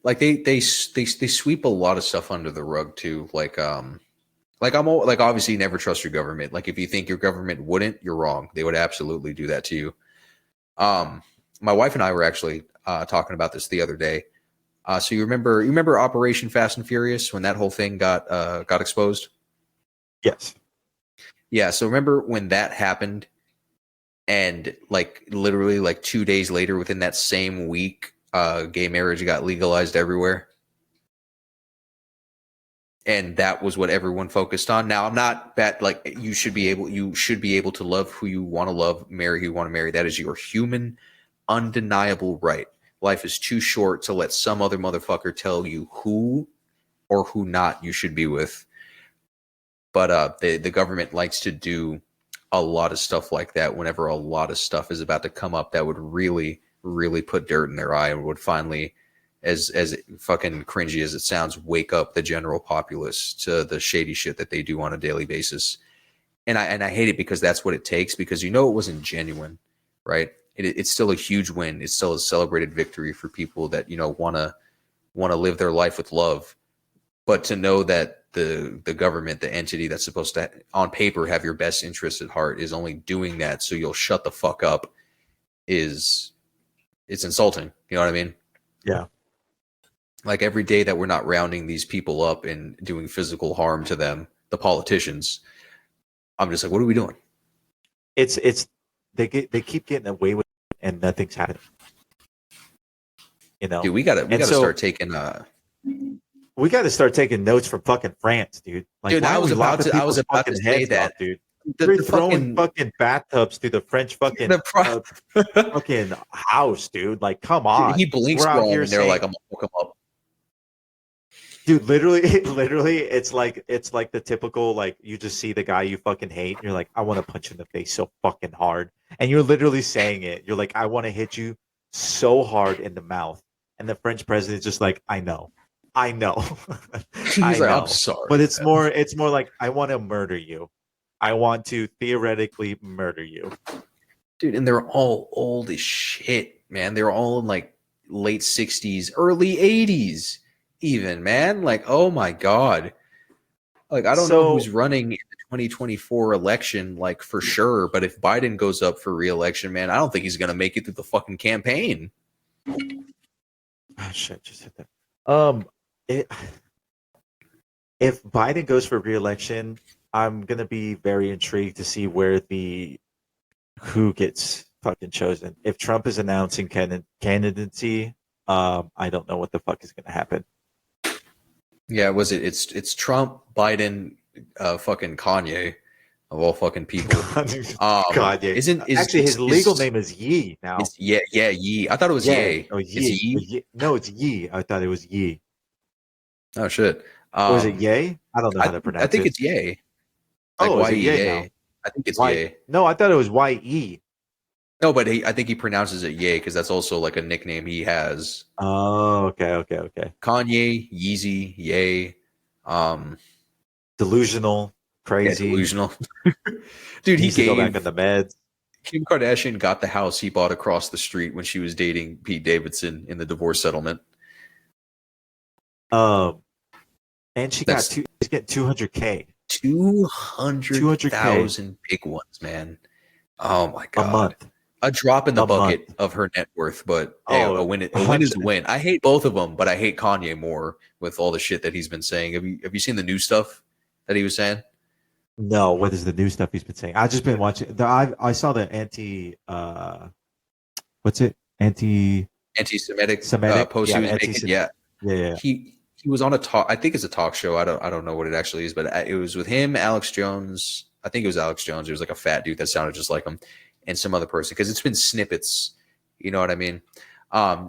like they sweep a lot of stuff under the rug too. Like obviously never trust your government. Like if you think your government wouldn't, you're wrong. They would absolutely do that to you. My wife and I were actually talking about this the other day. So you remember Operation Fast and Furious when that whole thing got exposed? Yes. Yeah. So remember when that happened, and like literally like 2 days later, within that same week, gay marriage got legalized everywhere. And that was what everyone focused on. Now, I'm not that like you should be able to love who you want to love, marry who you want to marry. That is your human, undeniable right. Life is too short to let some other motherfucker tell you who or who not you should be with. But the government likes to do a lot of stuff like that whenever a lot of stuff is about to come up that would really, really put dirt in their eye and would finally, as fucking cringy as it sounds, wake up the general populace to the shady shit that they do on a daily basis. And I hate it because that's what it takes, because it wasn't genuine, right? It's still a huge win. It's still a celebrated victory for people that want to live their life with love. But to know that the government, the entity that's supposed to on paper have your best interests at heart, is only doing that so you'll shut the fuck up, it's insulting. You know what I mean? Yeah. Like every day that we're not rounding these people up and doing physical harm to them, the politicians, I'm just like, what are we doing? They keep getting away with it and nothing's happening. Dude, we gotta start taking We got to start taking notes from fucking France, dude. Like, Dude, why I are was we about lopping to I was people's about to fucking say heads off, that. dude? We're The throwing fucking fucking bathtubs to the French the fucking house, dude. Like, come Dude, he on. blinks We're out wrong here and they're like, saying, I'm gonna hook him up. dude, literally, it's like the typical, like, you just see the guy you fucking hate, and you're like, I want to punch you in the face so fucking hard. And you're literally saying it. You're like, I want to hit you so hard in the mouth. And the French president's just like, I know. I know. He's I like, I'm know. But sorry, it's more like, I want to murder you. I want to theoretically murder you. dude. And they're all old as shit, man. They're all in like late 60s, early 80s, even, man. Like, oh my god. Like, I don't know So who's running in the 2024 election, like for sure. But if Biden goes up for re-election, man, I don't think he's gonna make it through the fucking campaign. oh shit, just hit that. It, if Biden goes for re-election, I'm gonna be very intrigued to see who gets fucking chosen. If Trump is announcing candidacy, I don't know what the fuck is gonna happen. Yeah, was it? It's Trump, Biden, fucking Kanye, of all fucking people. God, yeah. Isn't Actually, his legal name is Yi now. is yeah Yi? I thought it was Yeah, Ye. oh It's Yi. Yi. No, it's Yi. I thought it was Yi. Oh shit. Or is it Ye? I don't know how to I pronounce think it. it's Ye. Like Oh, is Y it E Ye now? A. I think it's Y. Ye. No, I thought it was Y-E. No, but I think he pronounces it Ye because that's also like a nickname he has. Oh, okay. Kanye, Yeezy, Ye. Um, Delusional, yeah, crazy. delusional. Dude, he Needs to go back on gave the meds. Kim Kardashian got the house he bought across the street when she was dating Pete Davidson in the divorce settlement. Um, and That's she's getting 200K. 200K 200,000 big ones, man. Oh my a god. month. A drop in the A month. bucket of her net worth, but hey, Oh, a win is a win. I hate both of them, but I hate Kanye more with all the shit that he's been saying. Have you seen the new stuff that he was saying? no, what is the new stuff he's been saying? I've just been watching. I saw the what's it? Anti Anti-Semitic Semitic? post Yeah, he was anti making. Yeah, yeah. he was on a talk. I think it's a talk show. I don't know what it actually is, but it was with him, Alex Jones. I think it was Alex Jones. It was like a fat dude that sounded just like him, and some other person because it's been snippets. You know what I mean?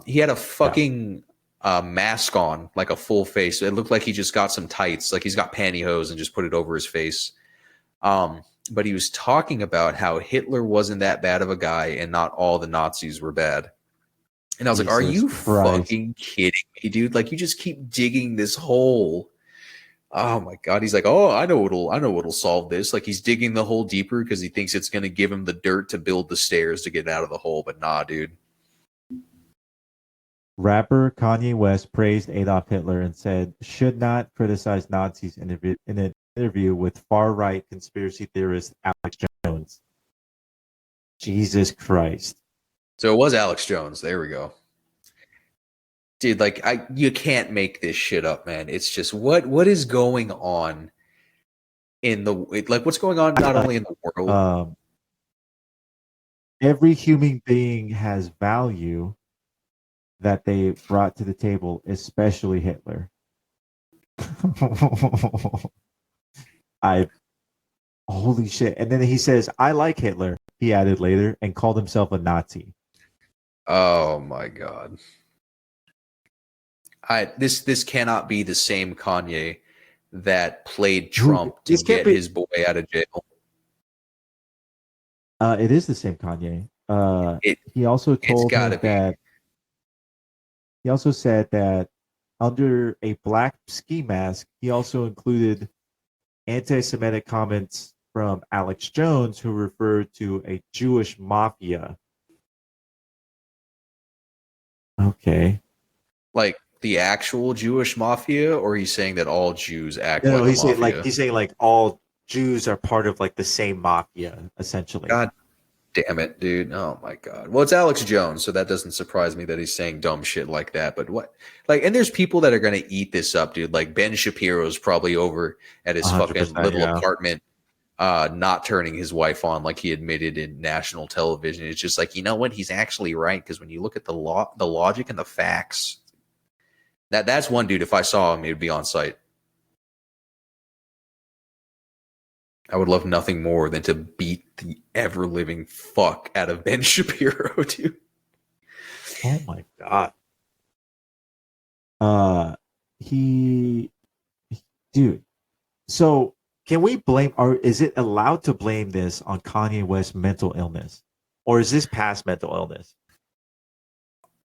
He had a Yeah. fucking mask on, like a full face. It looked like he just got some tights, like he's got pantyhose and just put it over his face. But he was talking about how Hitler wasn't that bad of a guy, and not all the Nazis were bad. And I was like, "Are Jesus you Christ. fucking kidding me, dude? Like, you just keep digging this hole." Oh my god, he's like, "Oh, I know what'll solve this." Like, he's digging the hole deeper because he thinks it's going to give him the dirt to build the stairs to get out of the hole. But nah, dude. Rapper Kanye West praised Adolf Hitler and said should not criticize Nazis in an interview with far-right conspiracy theorist Alex Jones. Jesus Christ. So it was Alex Jones. There we go, dude. Like, you can't make this shit up, man. It's just what is going on in the like what's going on not only in the world. Um, every human being has value that they brought to the table, especially Hitler. I Holy shit. And then he says, I like Hitler, he added later, and called himself a Nazi. Oh my god. This cannot be the same Kanye that played Trump to This can't get be. his boy out of jail. It is the same Kanye. He also It's told got him to be. that he also said that under a black ski mask, he also included anti-Semitic comments from Alex Jones, who referred to a Jewish mafia. Okay. Like the actual Jewish mafia, or he's saying that all Jews act No, like a mafia? he's saying like all Jews are part of like the same mafia, essentially. God damn it, dude. Oh my god. Well, it's Alex Jones, so that doesn't surprise me that he's saying dumb shit like that. But what, like, and there's people that are gonna eat this up, dude. Like Ben Shapiro's probably over at his fucking 100%, little yeah. apartment, not turning his wife on like he admitted in national television. It's just like, you know what? He's actually right, because when you look at the logic and the facts, That's one dude. If I saw him, it would be on site. I would love nothing more than to beat the ever living fuck out of Ben Shapiro, dude. Oh my god. Uh, he, dude. So can we blame, or is it allowed to blame this on Kanye West's mental illness, or is this past mental illness?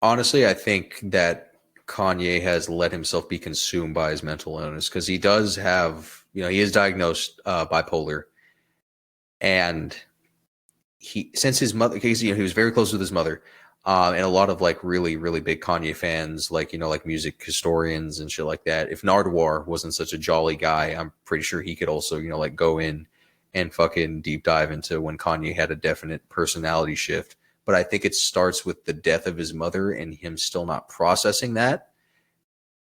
Honestly, I think that Kanye has let himself be consumed by his mental illness because he does have, he is diagnosed bipolar, and since his mother, because he was very close with his mother, and a lot of like really really big Kanye fans, like like music historians and shit like that. If Nardwuar wasn't such a jolly guy, I'm pretty sure he could also like go in and fucking deep dive into when Kanye had a definite personality shift. But I think it starts with the death of his mother and him still not processing that.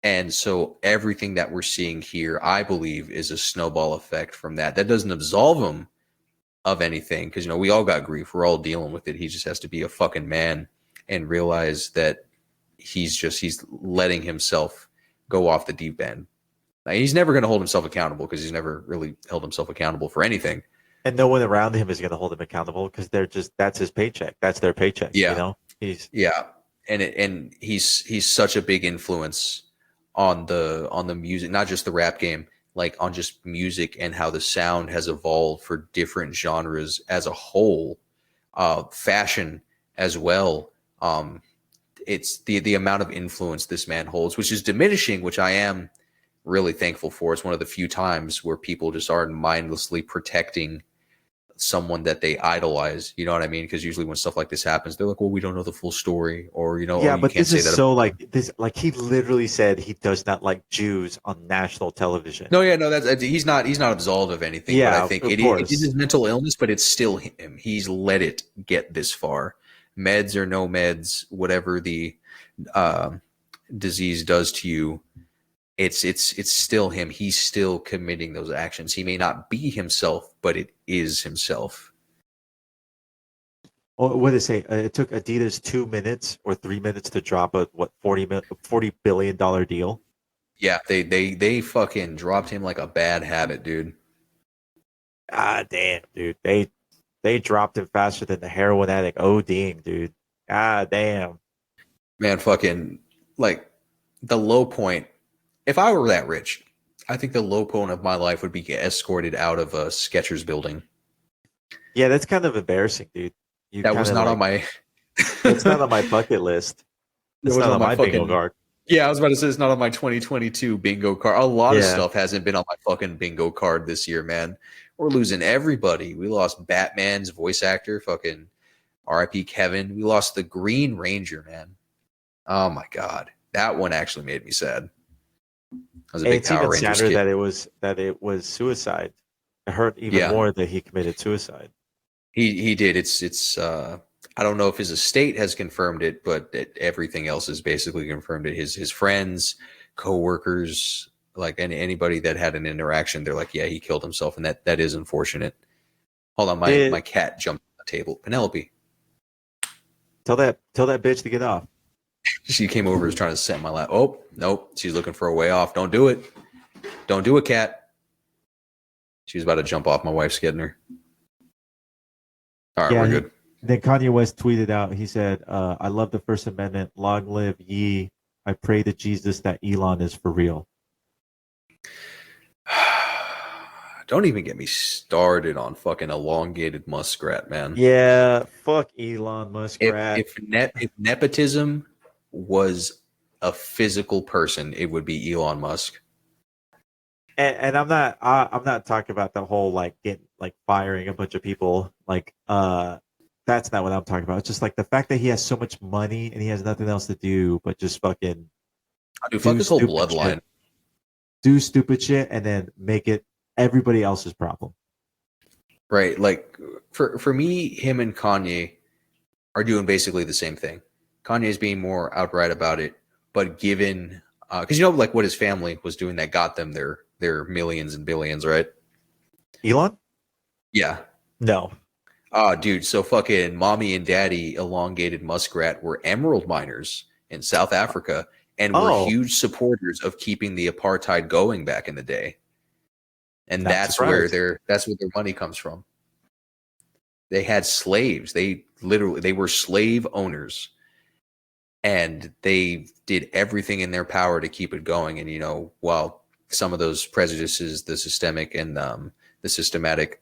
And so everything that we're seeing here, I believe, is a snowball effect from that. That doesn't absolve him of anything because we all got grief. We're all dealing with it. He just has to be a fucking man and realize that he's letting himself go off the deep end. Now, he's never going to hold himself accountable because he's never really held himself accountable for anything. And no one around him is going to hold him accountable because that's his paycheck. That's their paycheck. Yeah. And he's such a big influence on the music, not just the rap game, like on just music and how the sound has evolved for different genres as a whole, fashion as well. It's the amount of influence this man holds, which is diminishing, which I am really thankful for. It's one of the few times where people just aren't mindlessly protecting someone that they idolize. You know what I mean? Because usually when stuff like this happens, they're like, well, we don't know the full story, or Yeah, oh, you but can't this say is that. so like this. Like he literally said he does not like Jews on national television. No, yeah, no, he's not absolved of anything. But I Yeah, think of it is course. his mental illness, but it's still him. He's let it get this far. Meds or no meds, whatever the uh, disease does to you, it's still him. He's still committing those actions. He may not be himself, but it is himself. Oh, what did it say? It took Adidas 2 minutes or 3 minutes to drop a what $40 billion deal. Yeah, they fucking dropped him like a bad habit, dude. Ah, damn, dude. They dropped him faster than the heroin addict ODing, dude. Ah, damn. Man, fucking like the low point. If I were that rich, I think the low point of my life would be get escorted out of a Skechers building. Yeah, that's kind of embarrassing, dude. You That kind was of not on like my. that's not on my bucket list. It It's was not on on my my bingo fucking. card. Yeah, I was about to say it's not on my 2022 bingo card. A lot of Yeah. stuff hasn't been on my fucking bingo card this year, man. We're losing everybody. We lost Batman's voice actor, fucking R.I.P. Kevin. We lost the Green Ranger, man. Oh my god, that one actually made me sad. I was a And big it's Power even Rangers sadder kid. that it was suicide. It hurt even Yeah, more that he committed suicide. he did. It's I don't know if his estate has confirmed it, but everything else is basically confirmed it. His friends, coworkers, like anybody that had an interaction, they're like, yeah, he killed himself, and that is unfortunate. Hold on, my Did cat jumped on the table. Penelope, tell that bitch to get off. she came over, was trying to set my lap. Oh nope, she's looking for a way off. Don't do it. Don't do it, cat. She's about to jump off. My wife's getting her. All right, Yeah, we're good. then Kanye West tweeted out, he said, I love the First Amendment. Long live ye. I pray to Jesus that Elon is for real. Don't even get me started on fucking elongated muskrat, man. Yeah, fuck Elon Muskrat. If nepotism was a physical person, it would be Elon Musk. And I'm not talking about the whole like getting like firing a bunch of people. Like that's not what I'm talking about. It's just like the fact that he has so much money and he has nothing else to do but just fucking Dude, fuck do this whole stupid bloodline. shit. Do stupid shit and then make it everybody else's problem. Right. Like for me, him and Kanye are doing basically the same thing. Kanye is being more outright about it, but given because like what his family was doing that got them their millions and billions, right? Elon? Yeah. No. Oh, dude. So fucking mommy and daddy elongated muskrat were emerald miners in South Africa, and were Oh, huge supporters of keeping the apartheid going back in the day. And not surprised. that's where their money comes from. They had slaves. They were slave owners, and they did everything in their power to keep it going. And while some of those prejudices, the systemic and the systematic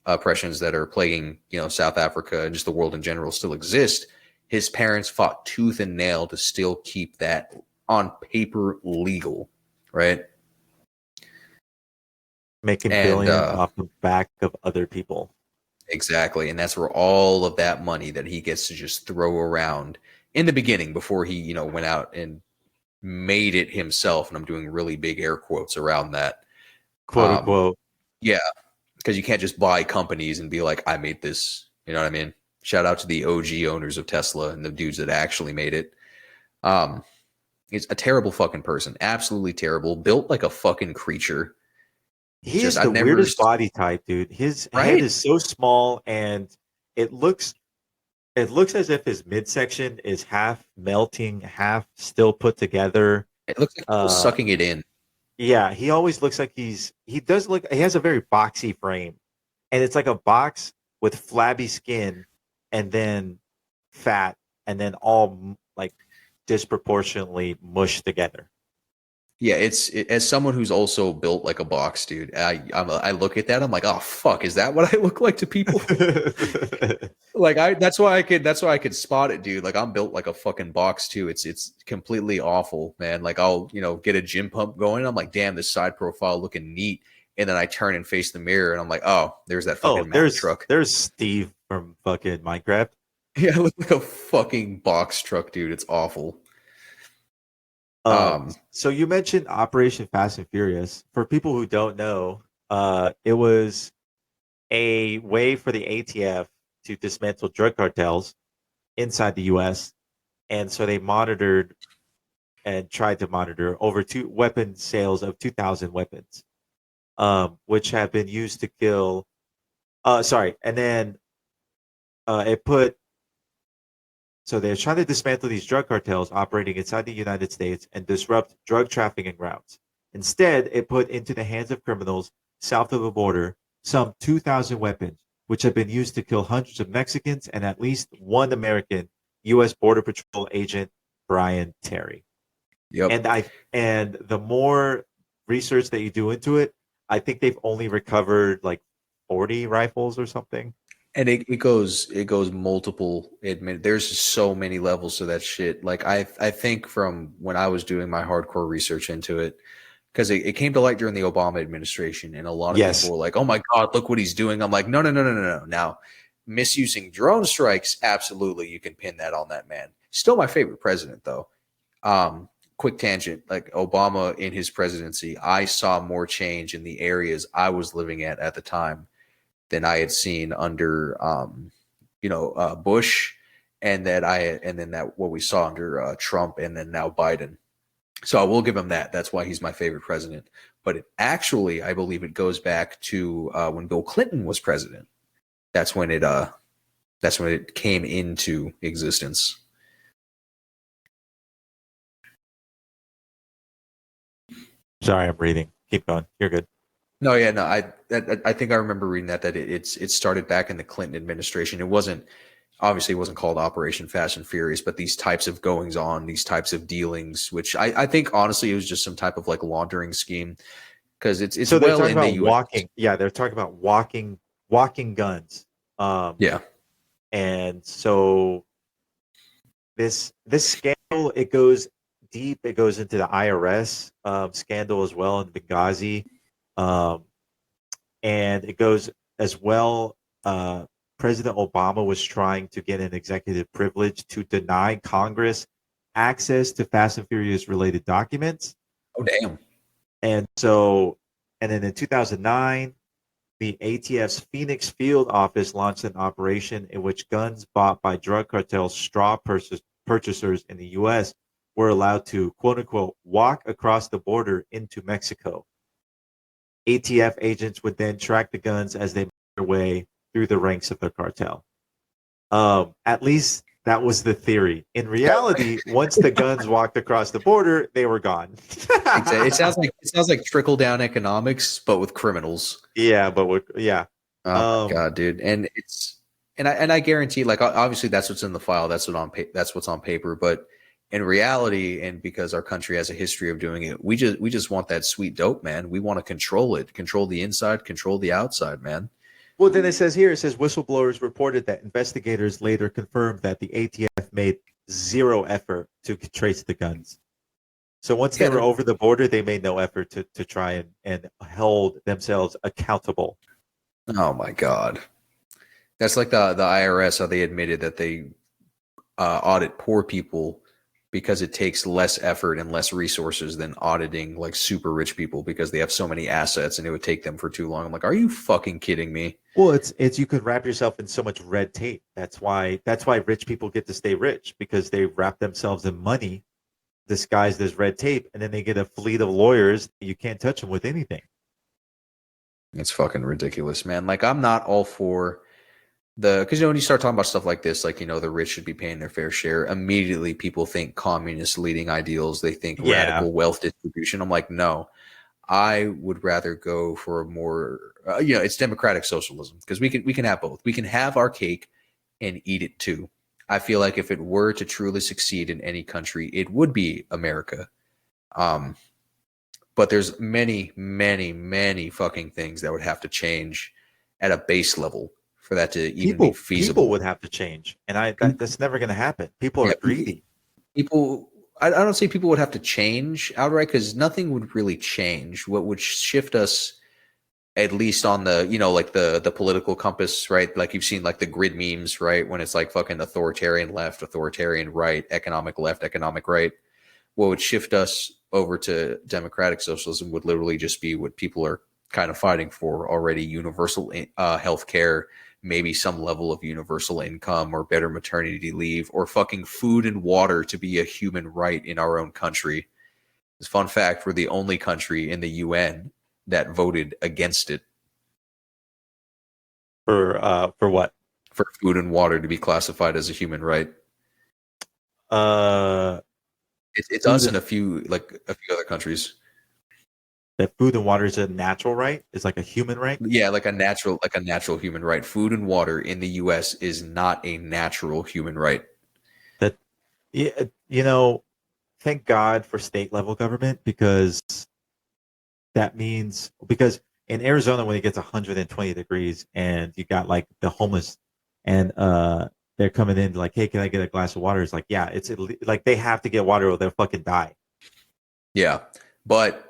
oppressions that are plaguing South Africa and just the world in general still exist, his parents fought tooth and nail to still keep that on paper legal, right? Making And billions off the back of other people. exactly. And that's where all of that money that he gets to just throw around in the beginning before he, went out and made it himself. And I'm doing really big air quotes around that. Quote unquote. Yeah, because you can't just buy companies and be like, I made this. You know what I mean? Shout out to the OG owners of Tesla and the dudes that actually made it. Um, he's a terrible fucking person. Absolutely terrible. Built like a fucking creature. He Just, is I've the never, weirdest body type, dude. His head right? is so small, and it looks it looks as if his midsection is half melting, half still put together. It looks like he was Uh sucking it in. yeah, he always looks like he has a very boxy frame. And it's like a box with flabby skin and then fat and then all like disproportionately mushed together. Yeah, as someone who's also built like a box, dude. I look at that, I'm like, oh fuck, is that what I look like to people? Like that's why I could spot it, dude. Like I'm built like a fucking box too. It's completely awful, man. Like I'll get a gym pump going. I'm like, damn, this side profile looking neat. And then I turn and face the mirror, and I'm like, oh, there's that Oh, fucking Mack truck. there's Steve from fucking Minecraft. Yeah, I look like a fucking box truck, dude. It's awful. Um, So you mentioned Operation Fast and Furious. For people who don't know, it was a way for the ATF to dismantle drug cartels inside the U.S. And so they monitored and tried to monitor over two weapon sales of 2,000 weapons, which have been used to kill. Sorry, and then it put so they're trying to dismantle these drug cartels operating inside the United States and disrupt drug trafficking routes. Instead, it put into the hands of criminals south of the border some 2,000 weapons, which have been used to kill hundreds of Mexicans and at least one American U.S. Border Patrol agent, Brian Terry. yep. And the more research that you do into it, I think they've only recovered like 40 rifles or something. And it goes multiple there's so many levels to that shit. Like I think from when I was doing my hardcore research into it, because it came to light during the Obama administration, and a lot of people Yes. were like, "Oh my God, look what he's doing." I'm like, "No, no, no, no, no, no." Now, misusing drone strikes, absolutely, you can pin that on that man. Still my favorite president, though. Quick tangent, like Obama in his presidency, I saw more change in the areas I was living at the time than I had seen under, Bush, and then that what we saw under Trump, and then now Biden. So I will give him that. That's why he's my favorite president. But actually, I believe it goes back to when Bill Clinton was president. That's when it came into existence. Sorry, I'm reading. Keep going. You're good. No, yeah, no, I think I remember reading that it started back in the Clinton administration. It wasn't obviously it wasn't called Operation Fast and Furious, but these types of goings on, these types of dealings, which I think honestly it was just some type of like laundering scheme because it's So they're well talking in the about U.S. walking. Yeah, they're talking about walking guns. Um, Yeah. and so this scandal, it goes deep. It goes into the IRS scandal as well in Benghazi, um, and it goes as well. President Obama was trying to get an executive privilege to deny Congress access to Fast and Furious related documents. Oh damn. And so, and then in 2009, the ATF's Phoenix field office launched an operation in which guns bought by drug cartel straw purchasers in the U.S. were allowed to, quote unquote, walk across the border into Mexico. ATF agents would then track the guns as they made their way through the ranks of the cartel. At least That was the theory. In reality, once the guns walked across the border, they were gone. It sounds like trickle down economics, but with criminals. Yeah, but yeah. Oh my god, dude! And I guarantee, like, obviously that's what's in the file. That's what's on paper. But in reality, and because our country has a history of doing it, we just want that sweet dope, man. We want to control it, control the inside, control the outside, man. Well, then it says here, it says whistleblowers reported that investigators later confirmed that the ATF made zero effort to trace the guns. So once they Yeah, were over the border, they made no effort to try and hold themselves accountable. oh my god, that's like the IRS, how they admitted that they audit poor people because it takes less effort and less resources than auditing like super rich people because they have so many assets and it would take them for too long. I'm like, are you fucking kidding me? Well, it's you could wrap yourself in so much red tape. That's why rich people get to stay rich, because they wrap themselves in money disguised as red tape, and then they get a fleet of lawyers. You can't touch them with anything. It's fucking ridiculous, man. Like, I'm not all for because when you start talking about stuff like this, like, the rich should be paying their fair share, immediately people think communist leading ideals, they think Yeah. radical wealth distribution. I'm like, no, I would rather go for a more it's democratic socialism, because we can have both. We can have our cake and eat it too. I feel like if it were to truly succeed in any country, it would be America. But there's many, many, many fucking things that would have to change at a base level for that to even be feasible. People would have to change, and that's never going to happen. People are greedy. People, I don't say people would have to change outright, because nothing would really change. What would shift us, at least on the like the political compass, right? Like, you've seen like the grid memes, right? When it's like fucking authoritarian left, authoritarian right, economic left, economic right. What would shift us over to democratic socialism would literally just be what people are kind of fighting for already: universal health care, maybe some level of universal income, or better maternity leave, or fucking food and water to be a human right in our own country. This fun fact: we're the only country in the UN that voted against it. For what? For food and water to be classified as a human right. It's us and a few other countries. That food and water is a natural right? Is like a human right? Yeah, like a natural human right. Food and water in the US is not a natural human right. That, thank God for state level government, because that means, because in Arizona, when it gets 120 degrees and you got like the homeless, and they're coming in like, hey, can I get a glass of water? It's like, yeah, it's like they have to get water or they'll fucking die. Yeah, but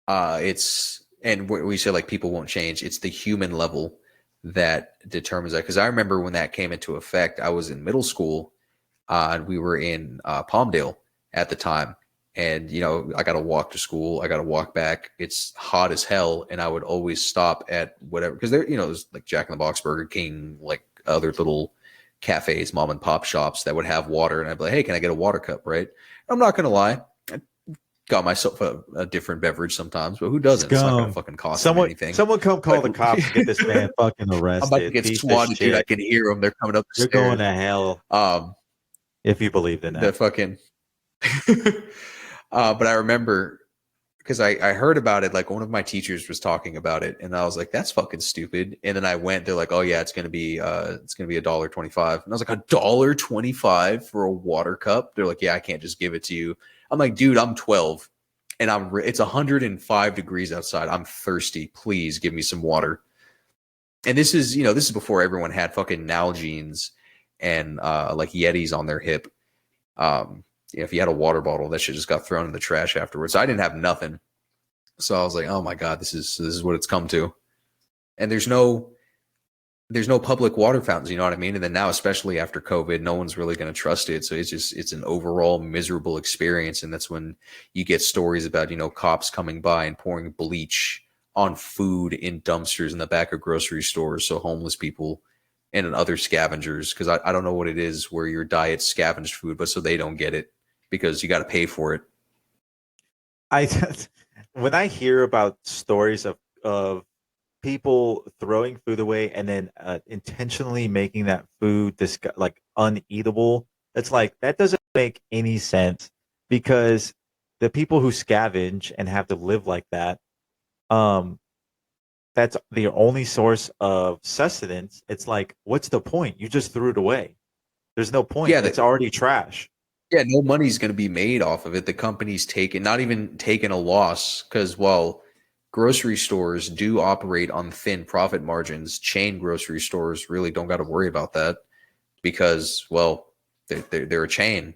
and we say like people won't change. It's the human level that determines that. Because I remember when that came into effect, I was in middle school, and we were in Palmdale at the time. And, I got to walk to school. I got to walk back. It's hot as hell. And I would always stop at whatever, because there, there's like Jack in the Box, Burger King, like other little cafes, mom and pop shops that would have water. And I'd be like, hey, can I get a water cup? Right. I'm not going to lie. I got myself a different beverage sometimes, but who doesn't? It's not going to fucking cost anything. Someone come call the cops and get this man fucking arrested. I'm about to get swatted, dude. I can hear them. They're coming up the stairs. You're going to hell. If you believed in that. The fucking... but I remember, because I heard about it, like one of my teachers was talking about it, and I was like, that's fucking stupid. And then I went, they're like, oh yeah, it's gonna be $1.25. And I was like, $1.25 for a water cup? They're like, yeah, I can't just give it to you. I'm like, dude, I'm 12 and it's 105 degrees outside. I'm thirsty. Please give me some water. And this is before everyone had fucking Nalgene's and like Yetis on their hip. If you had a water bottle, that shit just got thrown in the trash afterwards. So I didn't have nothing. So I was like, oh my God, this is what it's come to. And there's no public water fountains, you know what I mean? And then now, especially after COVID, no one's really going to trust it. So it's an overall miserable experience. And that's when you get stories about, cops coming by and pouring bleach on food in dumpsters in the back of grocery stores. So homeless people and other scavengers, because I don't know what it is where your diet scavenged food, but so they don't get it because you got to pay for it. When I hear about stories of people throwing food away and then intentionally making that food like uneatable. It's like that doesn't make any sense because the people who scavenge and have to live like that, um, that's their only source of sustenance. It's like, what's the point? You just threw it away. There's no point. Yeah, It's already trash. yeah, no money's going to be made off of it. The company's taking, not even taking a loss, because while grocery stores do operate on thin profit margins, chain grocery stores really don't got to worry about that because, well, they're a chain.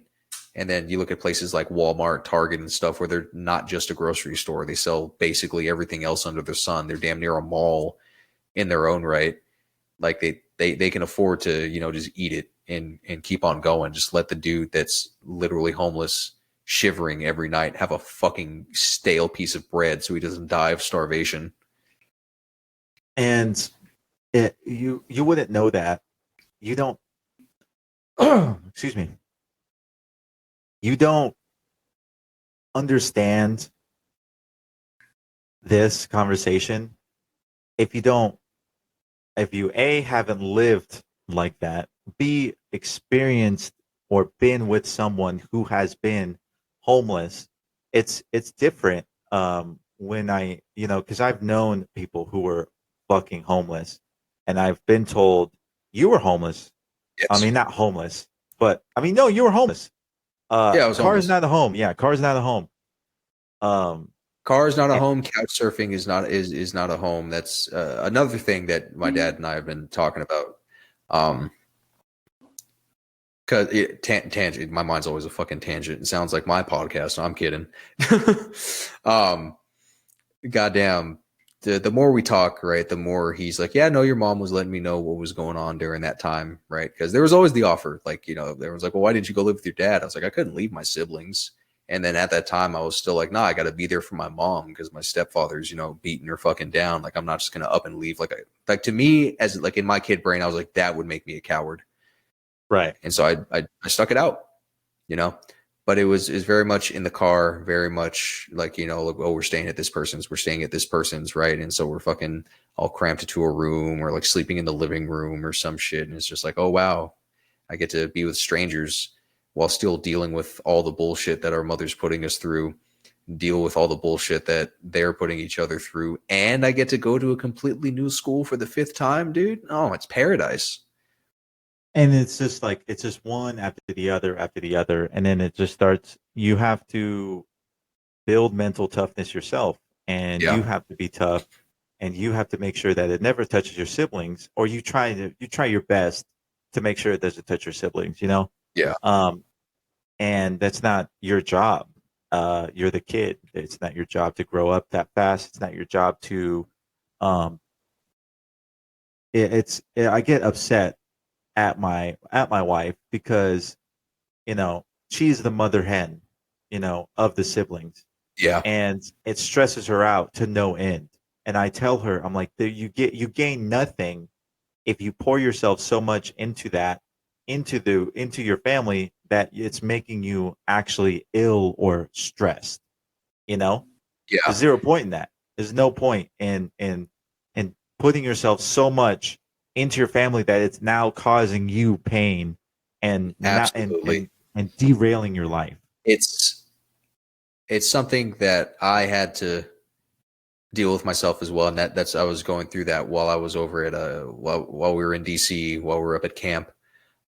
And then you look at places like Walmart, Target, and stuff where they're not just a grocery store. They sell basically everything else under the sun. They're damn near a mall in their own right. Like they can afford to, just eat it and keep on going. Just let the dude that's literally homeless, shivering every night, have a fucking stale piece of bread so he doesn't die of starvation. And you wouldn't know that. You don't excuse me. You don't understand this conversation if you A, haven't lived like that, B, experienced or been with someone who has been homeless. It's different. When because I've known people who were fucking homeless, and I've been told you were homeless. I Yes. mean, not homeless, but I mean, no, you were homeless. Yeah, I was Car is homeless. not a home. Yeah, car is not a home. Um, Car is not a and, home. Couch surfing is not a home. That's another thing that my dad and I have been talking about. Because tangent, my mind's always a fucking tangent. It sounds like my podcast. So I'm kidding. um, goddamn. The more we talk, right, the more he's like, yeah, no, your mom was letting me know what was going on during that time, right? Because there was always the offer, like, everyone's like, well, why didn't you go live with your dad? I was like, I couldn't leave my siblings. And then at that time, I was still like, nah, I got to be there for my mom because my stepfather's, beating her fucking down. Like, I'm not just gonna up and leave. Like to me, as like in my kid brain, I was like, that would make me a coward. right. And so I stuck it out, you know. But it was very much in the car, very much like, like, oh, we're staying at this person's, right? And so we're fucking all cramped into a room or like sleeping in the living room or some shit. And it's just like, oh wow, I get to be with strangers while still dealing with all the bullshit that our mother's putting us through, deal with all the bullshit that they're putting each other through. And I get to go to a completely new school for the 5th time, dude. Oh, it's paradise. And it's just like it's just one after the other, and then it just starts. You have to build mental toughness yourself, and Yeah. you have to be tough, and you have to make sure that it never touches your siblings, or you try your best to make sure it doesn't touch your siblings. Yeah. Um, and that's not your job. You're the kid. It's not your job to grow up that fast. It's not your job to. Um, I get upset at my wife because she's the mother hen, of the siblings, Yeah. and it stresses her out to no end. And I tell her, I'm like, you gain nothing if you pour yourself so much into that, into your family that it's making you actually ill or stressed. You know, Yeah. there's zero point in that. There's no point in putting yourself so much into your family that it's now causing you pain and not Absolutely. and derailing your life. It's something that I had to deal with myself as well. And that's I was going through that while I was over at while we were in DC, while we were up at camp.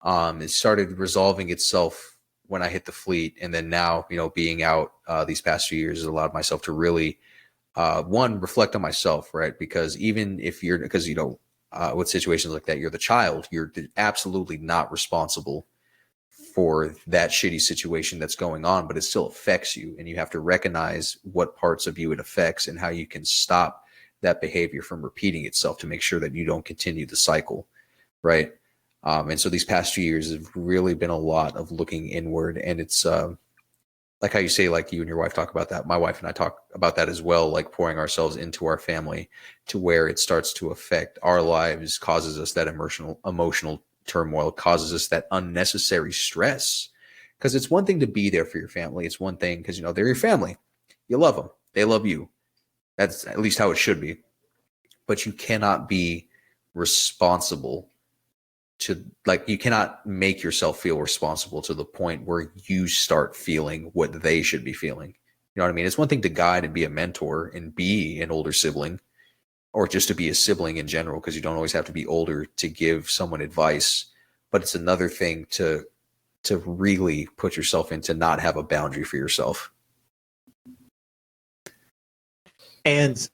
It started resolving itself when I hit the fleet, and then now, being out these past few years has allowed myself to really one, reflect on myself, right? Because even if you're, because with situations like that, you're the child, you're absolutely not responsible for that shitty situation that's going on, but it still affects you, and you have to recognize what parts of you it affects and how you can stop that behavior from repeating itself to make sure that you don't continue the cycle, right? And so these past few years have really been a lot of looking inward, and it's like how you say, like you and your wife talk about that. My wife and I talk about that as well, like pouring ourselves into our family to where it starts to affect our lives, causes us that emotional turmoil, causes us that unnecessary stress. Because it's one thing to be there for your family. It's one thing because, they're your family. You love them. They love you. That's at least how it should be. but you cannot be responsible to, like, you cannot make yourself feel responsible to the point where you start feeling what they should be feeling. You know what I mean? It's one thing to guide and be a mentor and be an older sibling, or just to be a sibling in general, because you don't always have to be older to give someone advice. But it's another thing to really put yourself in, to not have a boundary for yourself. And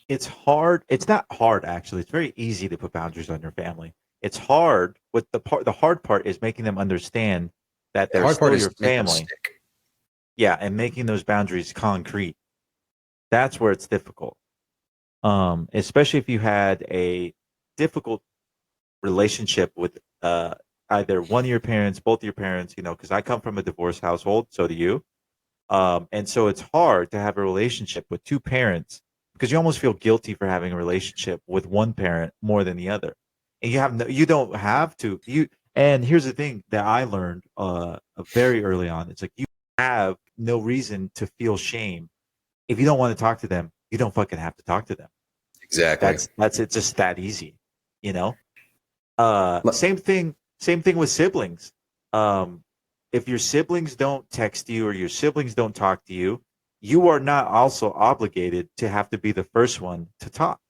it's hard. It's not hard, actually. It's very easy to put boundaries on your family. It's hard. With the hard part is making them understand that The they're hard part still is your to make them family. stick. Yeah, and making those boundaries concrete. That's where it's difficult. Especially if you had a difficult relationship with either one of your parents, both of your parents, because I come from a divorced household, so do you. And so it's hard to have a relationship with two parents because you almost feel guilty for having a relationship with one parent more than the other. And you don't have to. And here's the thing that I learned very early on. It's like you have no reason to feel shame. If you don't want to talk to them, you don't fucking have to talk to them. Exactly. That's it. Just that easy, you know. Look, Same thing with siblings. If your siblings don't text you or your siblings don't talk to you, you are not also obligated to have to be the first one to talk.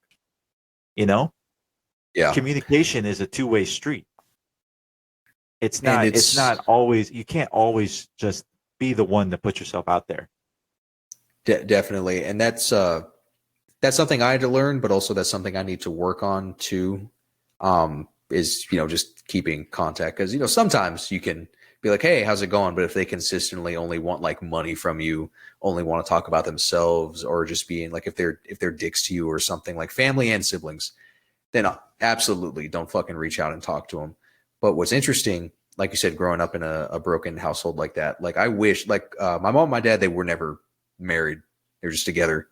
You know, yeah. communication is a two-way street. It's And not. It's it's not always. You can't always just be the one to put yourself out there. definitely, and that's something I had to learn, but also that's something I need to work on too. Is, just keeping contact, because sometimes you can be like, hey, how's it going? But if they consistently only want like money from you, only want to talk about themselves, or just being like, if they're dicks to you or something, like family and siblings, then absolutely don't fucking reach out and talk to them. But what's interesting, like you said, growing up in a broken household like that, like I wish, like my mom and my dad, they were never married. They were just together,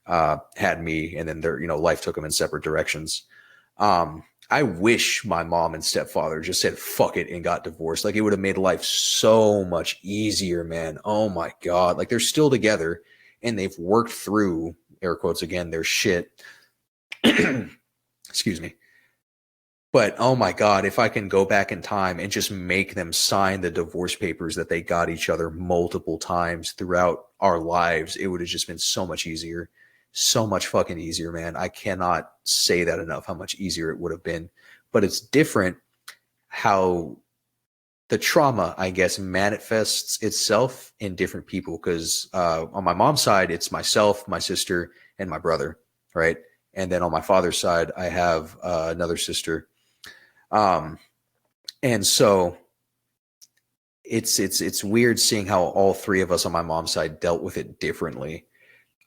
had me, and then their, life took them in separate directions. I wish my mom and stepfather just said fuck it and got divorced. Like, it would have made life so much easier, man. Oh my God. Like, they're still together and they've worked through, air quotes again, their shit. Excuse me. But oh my God, if I can go back in time and just make them sign the divorce papers that they got each other multiple times throughout our lives, it would have just been so much easier. So much fucking easier, man. I cannot say that enough, how much easier it would have been. But it's different how the trauma, I guess, manifests itself in different people. Because on my mom's side, it's myself, my sister, and my brother, right? And then on my father's side, I have another sister. And so it's weird seeing how all three of us on my mom's side dealt with it differently.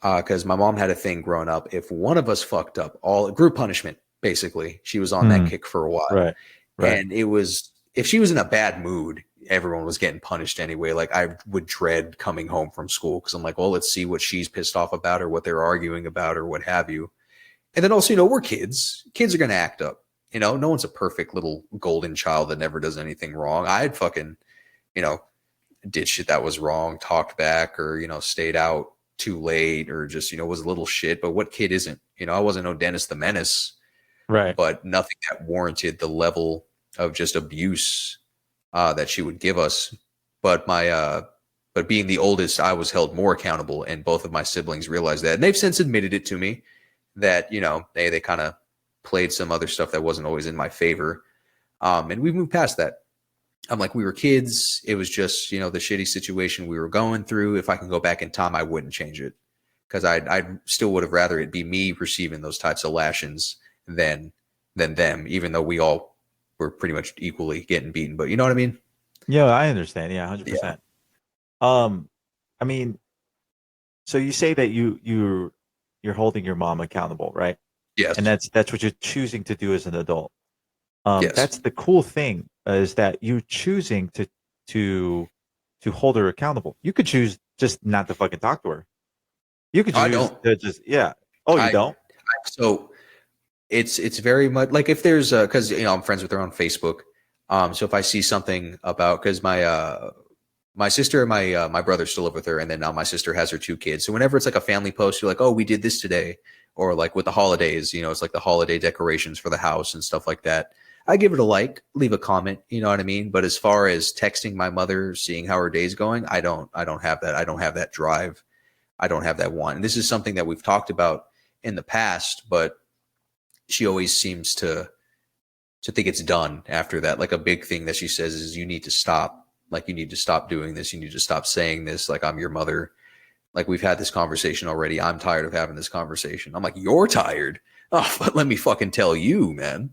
Because my mom had a thing growing up. If one of us fucked up, all group punishment, basically. She was on that kick for a while. Right. And it was, if she was in a bad mood, everyone was getting punished anyway. Like, I would dread coming home from school because I'm like, well, let's see what she's pissed off about or what they're arguing about or what have you. And then also, we're kids. Kids are going to act up. No one's a perfect little golden child that never does anything wrong. I had fucking, did shit that was wrong, talked back, or, stayed out too late, or just, was a little shit. But what kid isn't? I wasn't no Dennis the Menace. Right. But nothing that warranted the level of just abuse that she would give us. But but being the oldest, I was held more accountable, and both of my siblings realized that. And they've since admitted it to me that, they kind of played some other stuff that wasn't always in my favor. And we moved past that. I'm like, we were kids. It was just, the shitty situation we were going through. If I can go back in time, I wouldn't change it, because I still would have rather it be me receiving those types of lashings than them, even though we all were pretty much equally getting beaten. But you know what I mean? Yeah, I understand. Yeah, 100%. I mean, so you say that you're holding your mom accountable, right? Yes. And that's what you're choosing to do as an adult. Yes. That's the cool thing, is that you're choosing to hold her accountable. You could choose just not to fucking talk to her. You could choose I don't. to just, yeah. Oh, you don't? So it's very much like, if there's because I'm friends with her on Facebook. So if I see something about, because my sister and my brother still live with her, and then now my sister has her two kids. So whenever it's like a family post, you're like, oh, we did this today, or like with the holidays, it's like the holiday decorations for the house and stuff like that. I give it a like, leave a comment, you know what I mean? But as far as texting my mother, seeing how her day's going, I don't have that. I don't have that drive. I don't have that want. And this is something that we've talked about in the past, but she always seems to think it's done after that. Like a big thing that she says is you need to stop. Like you need to stop doing this. You need to stop saying this. Like I'm your mother. Like we've had this conversation already. I'm tired of having this conversation. I'm like, you're tired. Oh, but let me fucking tell you, man.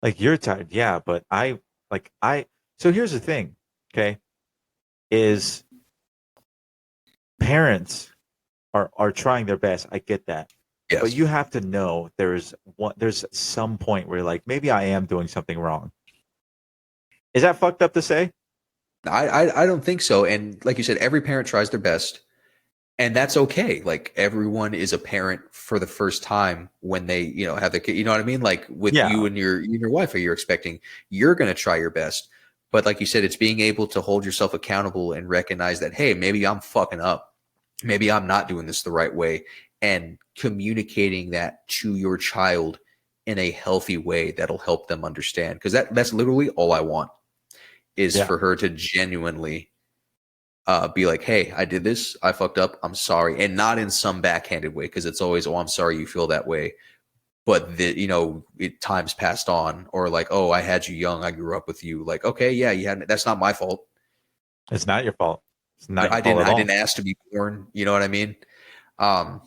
Like you're tired, yeah, but I so here's the thing, okay, is parents are trying their best. I get that. But Yes. you have to know there's some point where like maybe I am doing something wrong. Is that fucked up to say? I don't think so. And like you said, every parent tries their best. And that's okay. Like everyone is a parent for the first time when they, have the kid. You know what I mean? Like with Yeah. you and your wife, you're expecting, you're going to try your best. But like you said, it's being able to hold yourself accountable and recognize that, hey, maybe I'm fucking up. Maybe I'm not doing this the right way. And communicating that to your child in a healthy way that'll help them understand. Because that's literally all I want is Yeah. for her to genuinely be like, hey, I did this. I fucked up. I'm sorry. And not in some backhanded way because it's always, oh, I'm sorry you feel that way. But time's passed on, or like, oh, I had you young. I grew up with you. Like, okay, yeah, you had. That's not my fault. It's not your fault. It's not your I fault didn't. at I all. didn't ask to be born. You know what I mean? Um,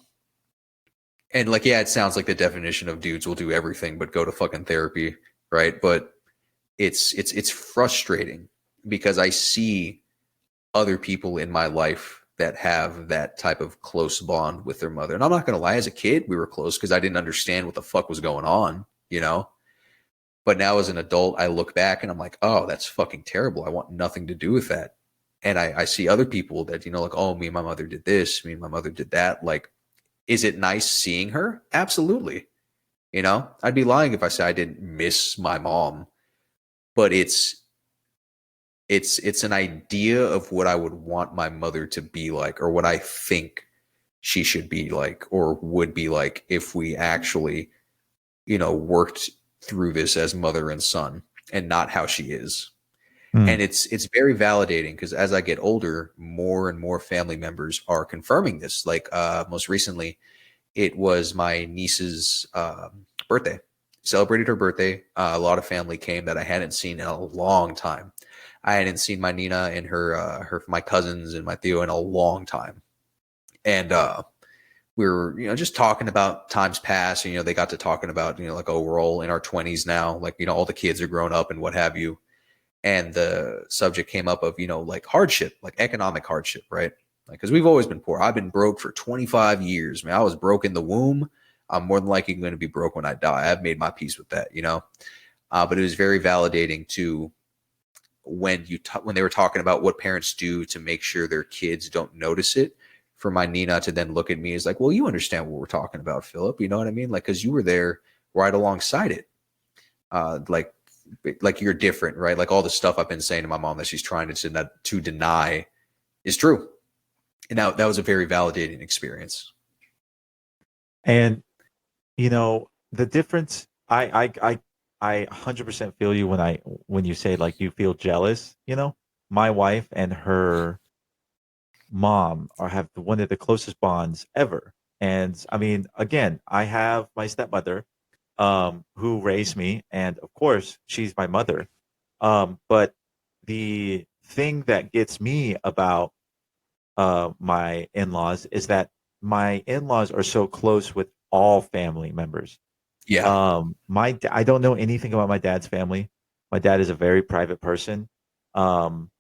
and like, yeah, it sounds like the definition of dudes will do everything but go to fucking therapy, right? But it's frustrating because I see other people in my life that have that type of close bond with their mother. And I'm not going to lie, as a kid, we were close because I didn't understand what the fuck was going on, you know? But now as an adult, I look back and I'm like, oh, that's fucking terrible. I want nothing to do with that. And I see other people that, like, oh, me and my mother did this, me and my mother did that. Like, is it nice seeing her? Absolutely. I'd be lying if I said I didn't miss my mom, but it's an idea of what I would want my mother to be like, or what I think she should be like, or would be like if we actually, worked through this as mother and son, and not how she is. Hmm. And it's very validating because as I get older, more and more family members are confirming this. Like most recently, it was my niece's birthday. Celebrated her birthday. A lot of family came that I hadn't seen in a long time. I hadn't seen my Nina and my cousins and my Theo in a long time. And we were, just talking about times past. And, they got to talking about, like, oh, we're all in our 20s now. Like, all the kids are grown up and what have you. And the subject came up of, like hardship, like economic hardship, right? Like, because we've always been poor. I've been broke for 25 years. Man, I was broke in the womb. I'm more than likely going to be broke when I die. I've made my peace with that, but it was very validating to when they were talking about what parents do to make sure their kids don't notice it, for my Nina to then look at me as like, well, you understand what we're talking about, Philip. You know what I mean? Like, because you were there right alongside it. Like you're different, right? Like all the stuff I've been saying to my mom that she's trying to deny is true. And that was a very validating experience. And the difference, I 100% feel you when you say like you feel jealous. My wife and her mom have one of the closest bonds ever. And I mean, again, I have my stepmother, who raised me, and of course, she's my mother. But the thing that gets me about my in-laws is that my in-laws are so close with all family members. Yeah. I don't know anything about my dad's family. My dad is a very private person. Um,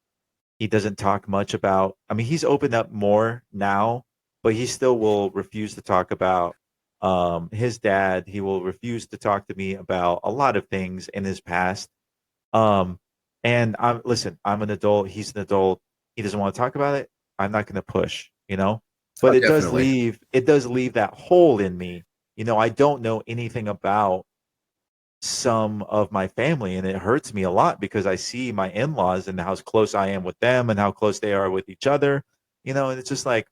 he doesn't talk much about. I mean, he's opened up more now, but he still will refuse to talk about his dad. He will refuse to talk to me about a lot of things in his past. Um, and listen, I'm an adult. He's an adult. He doesn't want to talk about it. I'm not going to push, but Oh, definitely. it does leave that hole in me. I don't know anything about some of my family, and it hurts me a lot because I see my in-laws and how close I am with them and how close they are with each other, and it's just like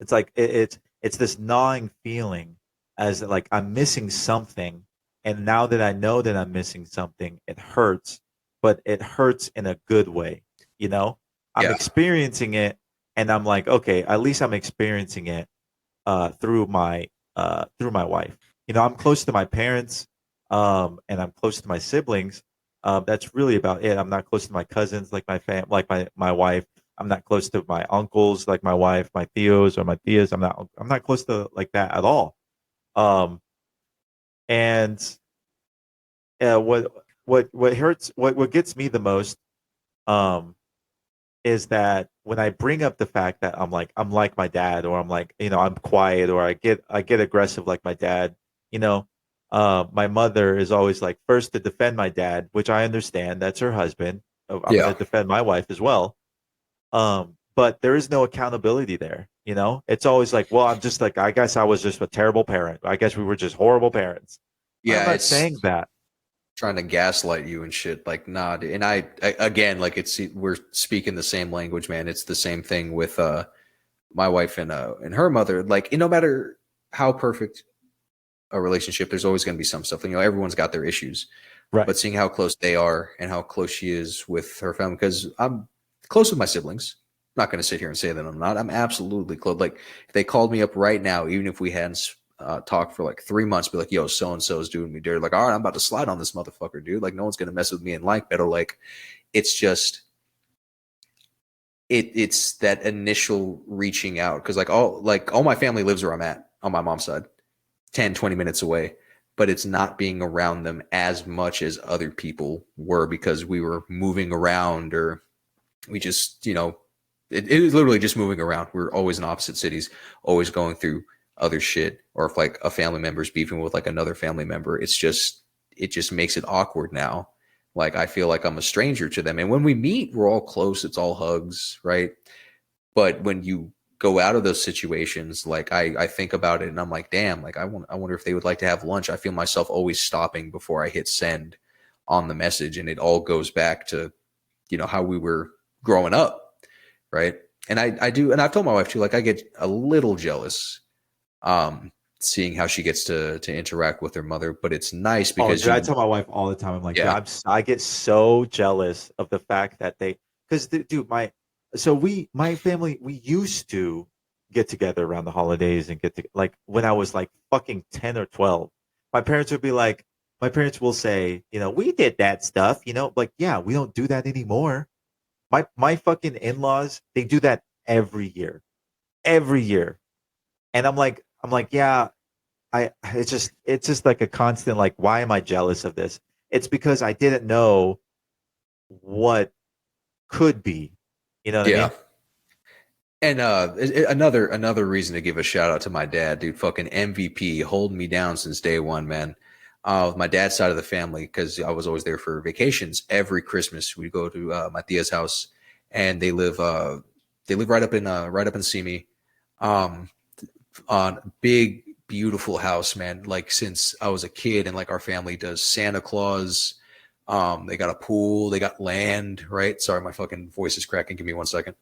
it's this gnawing feeling as like I'm missing something, and now that I know that I'm missing something, it hurts, but it hurts in a good way. You know, I'm Yeah. experiencing it, and I'm like, okay, at least I'm experiencing it through my wife. You know, I'm close to my parents, and I'm close to my siblings. That's really about it. I'm not close to my cousins like like my wife. I'm not close to my uncles like my wife, my tios or my tias. I'm not close to like that at all. Um, and what hurts, what gets me the most, um, is that when I bring up the fact that I'm like my dad, or I'm like, you know, I'm quiet, or I get aggressive like my dad, you know, my mother is always like first to defend my dad, which I understand. That's her husband. I'm going Yeah. to defend my wife as well. But there is no accountability there. You know, it's always like, well, I'm just like, I guess I was just a terrible parent. I guess we were just horrible parents. I'm Yeah. not saying It's that. trying to gaslight you and shit. Like, nah. Dude. And I again, like, we're speaking the same language, man. It's the same thing with my wife and her mother. Like, no matter how perfect a relationship, there's always going to be some stuff. You know, everyone's got their issues, Right. but seeing how close they are and how close she is with her family, because I'm close with my siblings. I'm not going to sit here and say that I'm not. I'm absolutely close. Like, if they called me up right now, even if we hadn't talked for like 3 months, be like, yo, so and so is doing me dirty. Like, all right, I'm about to slide on this motherfucker, dude. Like, no one's going to mess with me and like better. Like, it's just it's that initial reaching out, because like all my family lives where I'm at on my mom's side, 10, 20 minutes away, but it's not being around them as much as other people were, because we were moving around, or we just, it was literally just moving around. We were always in opposite cities, always going through other shit. Or if like a family member's beefing with like another family member, it just makes it awkward now. Like, I feel like I'm a stranger to them. And when we meet, we're all close. It's all hugs, right? But when you go out of those situations, like I think about it and I'm like, damn, like I wonder if they would like to have lunch. I feel myself always stopping before I hit send on the message, and it all goes back to, how we were growing up, right? And I do, and I've told my wife too, like I get a little jealous, seeing how she gets to interact with her mother, but it's nice Oh, because dude, I tell my wife all the time. I'm like, dude, yeah, I get so jealous of the fact that because dude, my family, we used to get together around the holidays and get to like when I was like fucking 10 or 12. My parents would be like, my parents will say, you know, we did that stuff, you know, like, yeah, we don't do that anymore. My fucking in-laws, they do that every year. And I'm like, yeah, it's just like a constant like why am I jealous of this? It's because I didn't know what could be. You know what I yeah. mean? And another reason to give a shout out to my dad, dude, fucking MVP, holding me down since day one, man. My dad's side of the family, because I was always there for vacations. Every Christmas, we go to my tia's house, and they live right up in Simi, um, on big beautiful house, man. Like, since I was a kid, and like our family does Santa Claus. They got a pool, they got land, right? Sorry, my fucking voice is cracking. Give me 1 second.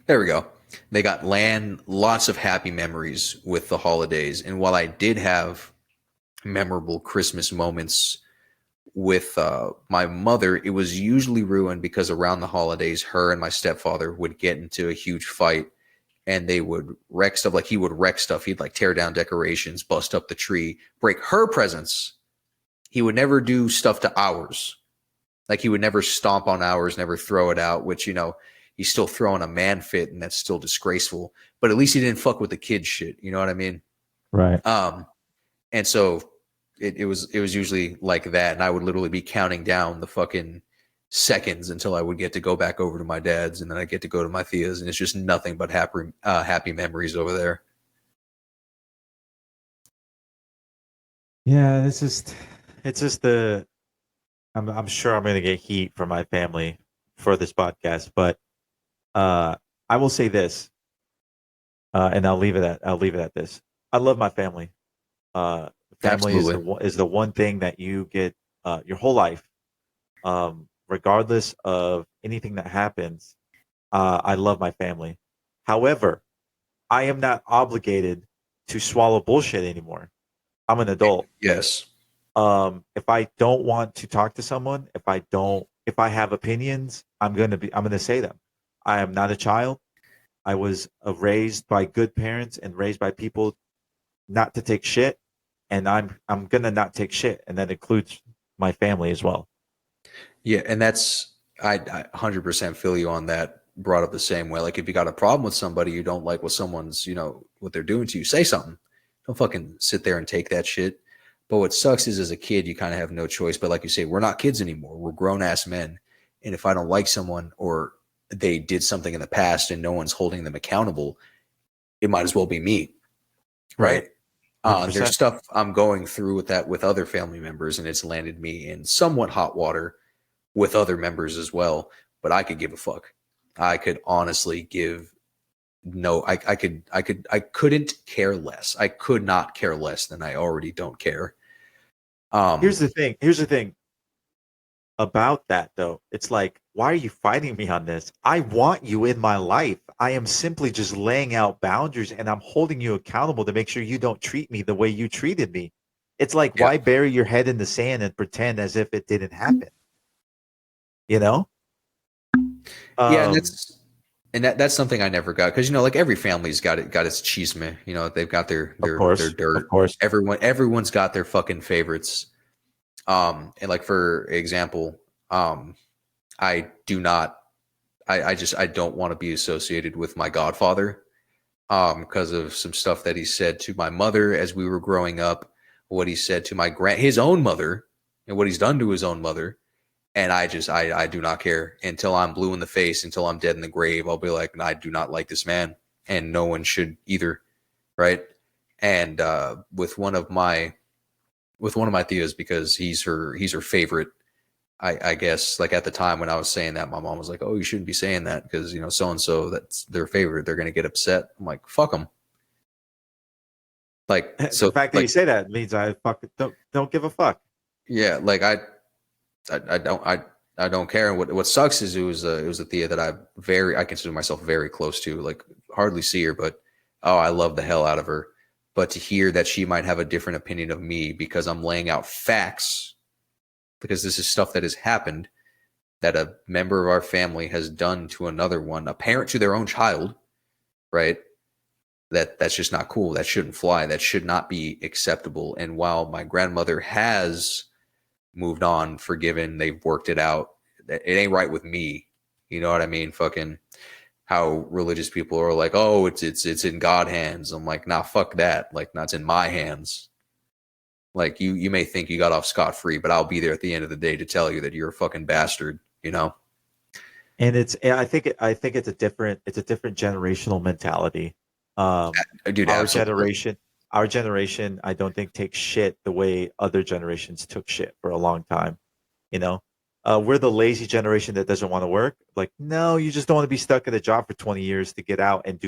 There we go. They got land, lots of happy memories with the holidays. And while I did have memorable Christmas moments with my mother, it was usually ruined because around the holidays, her and my stepfather would get into a huge fight, and they would wreck stuff. Like, he would wreck stuff. He'd like tear down decorations, bust up the tree, break her presents. He would never do stuff to ours. Like, he would never stomp on ours, never throw it out, which, he's still throwing a man fit, and that's still disgraceful. But at least he didn't fuck with the kid shit. You know what I mean? Right. Um, and so it was usually like that, and I would literally be counting down the fucking seconds until I would get to go back over to my dad's, and then I get to go to my Thea's, and it's just nothing but happy memories over there. Yeah, it's just the I'm sure I'm gonna get heat from my family for this podcast, but uh I will say this, and I'll leave it at this. I love my family. Family is Absolutely. is the one thing that you get your whole life, regardless of anything that happens. I love my family. However, I am not obligated to swallow bullshit anymore. I'm an adult. Yes. If I don't want to talk to someone, if I have opinions, I'm gonna say them. I am not a child. I was raised by good parents and raised by people not to take shit, and I'm gonna not take shit, and that includes my family as well. Yeah, and that's I 100% feel you on that. Brought up the same way. Like if you got a problem with somebody, you don't like what someone's, what they're doing to you, say something. Don't fucking sit there and take that shit. But what sucks is as a kid, you kind of have no choice. But like you say, we're not kids anymore. We're grown ass men. And if I don't like someone or they did something in the past and no one's holding them accountable, it might as well be me. Right. Right. There's 100%. stuff I'm going through with that with other family members, and it's landed me in somewhat hot water with other members as well. But I could give a fuck. I could honestly give no. I couldn't care less. I could not care less than I already don't care. Here's the thing. Here's the thing about that, though. It's like, why are you fighting me on this? I want you in my life. I am simply just laying out boundaries, and I'm holding you accountable to make sure you don't treat me the way you treated me. It's like, Yeah, why bury your head in the sand and pretend as if it didn't happen? You know? yeah, Um, and that's something I never got because like every family's got its chisme. They've got their of dirt. course. Everyone's got their fucking favorites. And like for example, I do not. I don't want to be associated with my godfather because of some stuff that he said to my mother as we were growing up, what he said to his own mother, and what he's done to his own mother. And I do not care until I'm blue in the face, until I'm dead in the grave. I'll be like, I do not like this man, and no one should either, right? And with one of my tias, because he's her favorite. I guess like at the time when I was saying that, my mom was like, "Oh, you shouldn't be saying that because so and so that's their favorite. They're gonna get upset." I'm like, "Fuck them." Like The so, fact that you like say that means I fucking don't give a fuck. yeah, like I don't care. And what sucks is it was a Thea that I consider myself very close to. Like hardly see her, but oh, I love the hell out of her. But to hear that she might have a different opinion of me because I'm laying out facts, because this is stuff that has happened that a member of our family has done to another one, a parent to their own child, right? That's just not cool. That shouldn't fly. That should not be acceptable. And while my grandmother has moved on, forgiven, they've worked it out, it ain't right with me. You know what I mean? Fucking how religious people are like, oh, it's in God hands. I'm like, nah, fuck that. Like, nah, it's in my hands. Like you may think you got off scot free, but I'll be there at the end of the day to tell you that you're a fucking bastard. And I think it's a different generational mentality. Dude, Our absolutely. generation, our generation, I don't think takes shit the way other generations took shit for a long time. You know, we're the lazy generation that doesn't want to work. Like, no, you just don't want to be stuck at a job for 20 years to get out and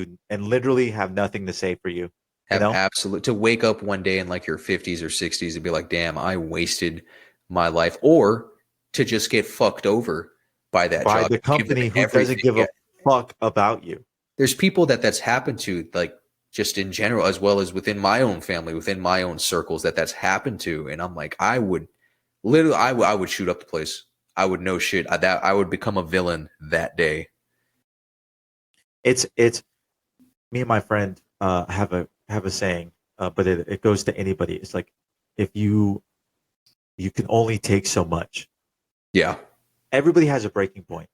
literally have nothing to say for you. You Have know, absolute to wake up one day in like your 50s or 60s and be like, damn, I wasted my life, or to just get fucked over by that by job. the Give them company who doesn't everything. give Yeah. a fuck about you. There's people that's happened to, like just in general, as well as within my own family, within my own circles that's happened to. And I'm like, I would literally, I would shoot up the place. I would know shit. I would become a villain that day. It's me and my friend have a saying, but it goes to anybody. It's like if you can only take so much. Yeah. Everybody has a breaking point.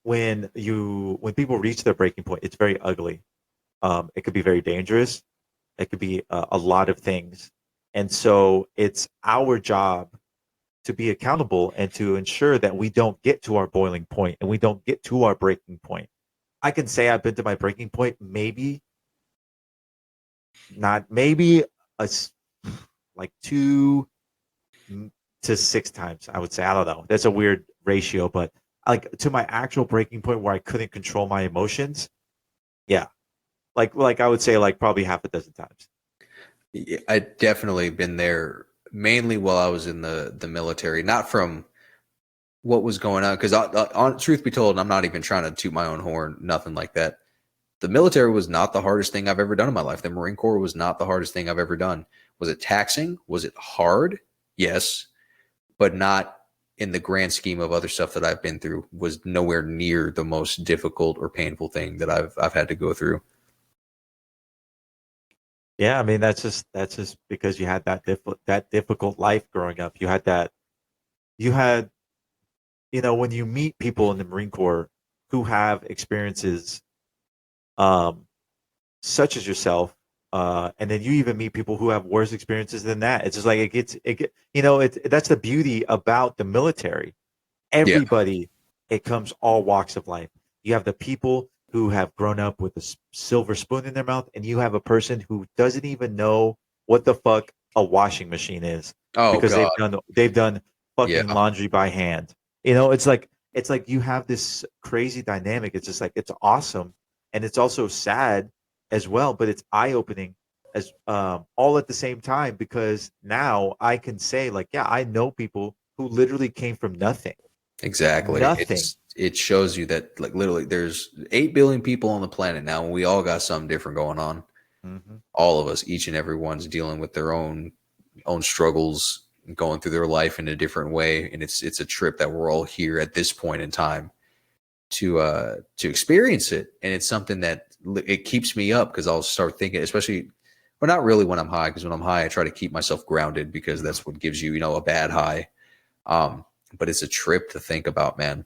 When people reach their breaking point, it's very ugly. It could be very dangerous. It could be a lot of things, and so it's our job to be accountable and to ensure that we don't get to our boiling point and we don't get to our breaking point. I can say I've been to my breaking point, maybe not, maybe a like 2 to 6 times. I would say, I don't know. That's a weird ratio, but like to my actual breaking point where I couldn't control my emotions. Yeah, like I would say like probably half a dozen times. Yeah, I definitely been there mainly while I was in the military, not from what was going on. Because on truth be told, I'm not even trying to toot my own horn, nothing like that. The military was not the hardest thing I've ever done in my life. The Marine Corps was not the hardest thing I've ever done. Was it taxing? Was it hard? Yes, but not in the grand scheme of other stuff that I've been through. Was nowhere near the most difficult or painful thing that I've had to go through. Yeah, I mean that's just because you had that difficult life growing up. You had when you meet people in the Marine Corps who have experiences um such as yourself, and then you even meet people who have worse experiences than that. It's just like that's the beauty about the military. Yeah. Everybody, it comes all walks of life. You have the people who have grown up with a silver spoon in their mouth, and you have a person who doesn't even know what the fuck a washing machine is Oh because God. they've done Yeah. fucking laundry by hand. It's like you have this crazy dynamic. It's just like it's awesome, and it's also sad as well, but it's eye opening as all at the same time because now I can say like, yeah, I know people who literally came from nothing. Exactly. Nothing. It shows you that like literally there's 8 billion people on the planet now, and we all got something different going on. Mhm. All of us, each and every one's dealing with their own struggles, going through their life in a different way, and it's a trip that we're all here at this point in time to experience it, and it's something that it keeps me up because I'll start thinking, especially, well, not really when I'm high, because when I'm high, I try to keep myself grounded because that's what gives you, a bad high. Um, but it's a trip to think about, man.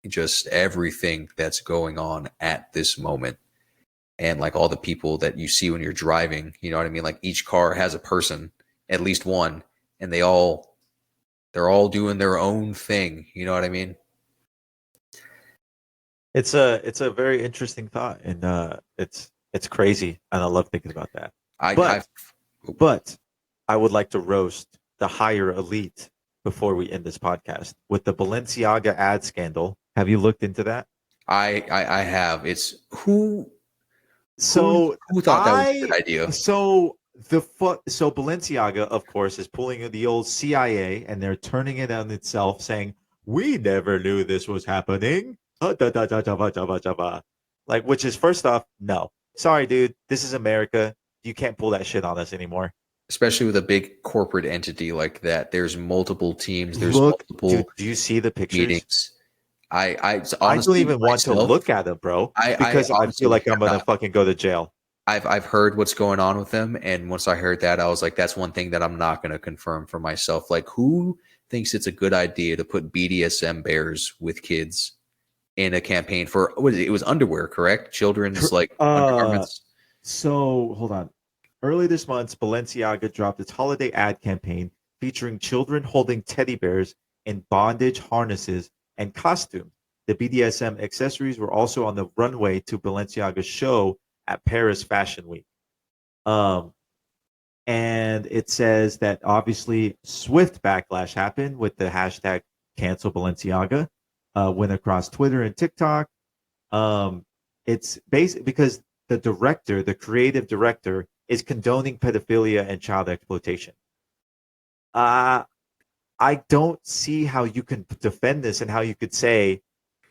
Just everything that's going on at this moment, and like all the people that you see when you're driving. You know what I mean? Like each car has a person, at least one, and they're all doing their own thing. You know what I mean? It's a very interesting thought, and it's crazy, and I love thinking about that. I But but I would like to roast the higher elite before we end this podcast with the Balenciaga ad scandal. Have you looked into that? I have. It's who So who thought that was a good I idea? so Balenciaga, of course, is pulling the old CIA, and they're turning it on itself, saying we never knew this was happening. Like, which is first off, no, sorry, dude, this is America. You can't pull that shit on us anymore. Especially with a big corporate entity like that. There's multiple teams. There's Look, dude, multiple do you see the pictures? meetings. I I don't honestly even want to myself, look at them, bro, I because I feel honestly like I'm have gonna not. fucking go to jail. I've heard what's going on with them, and once I heard that, I was like, that's one thing that I'm not going to confirm for myself. Like, who thinks it's a good idea to put BDSM bears with kids in a campaign for what is it? It was underwear, correct? Children's like Uh, undergarments. so hold on. Early this month, Balenciaga dropped its holiday ad campaign featuring children holding teddy bears in bondage harnesses and costumes. The BDSM accessories were also on the runway to Balenciaga's show at Paris Fashion Week. Um, and it says that obviously swift backlash happened with the hashtag cancel Balenciaga, went across Twitter and TikTok. Um, it's basically because the creative director, is condoning pedophilia and child exploitation. Uh, I don't see how you can defend this and how you could say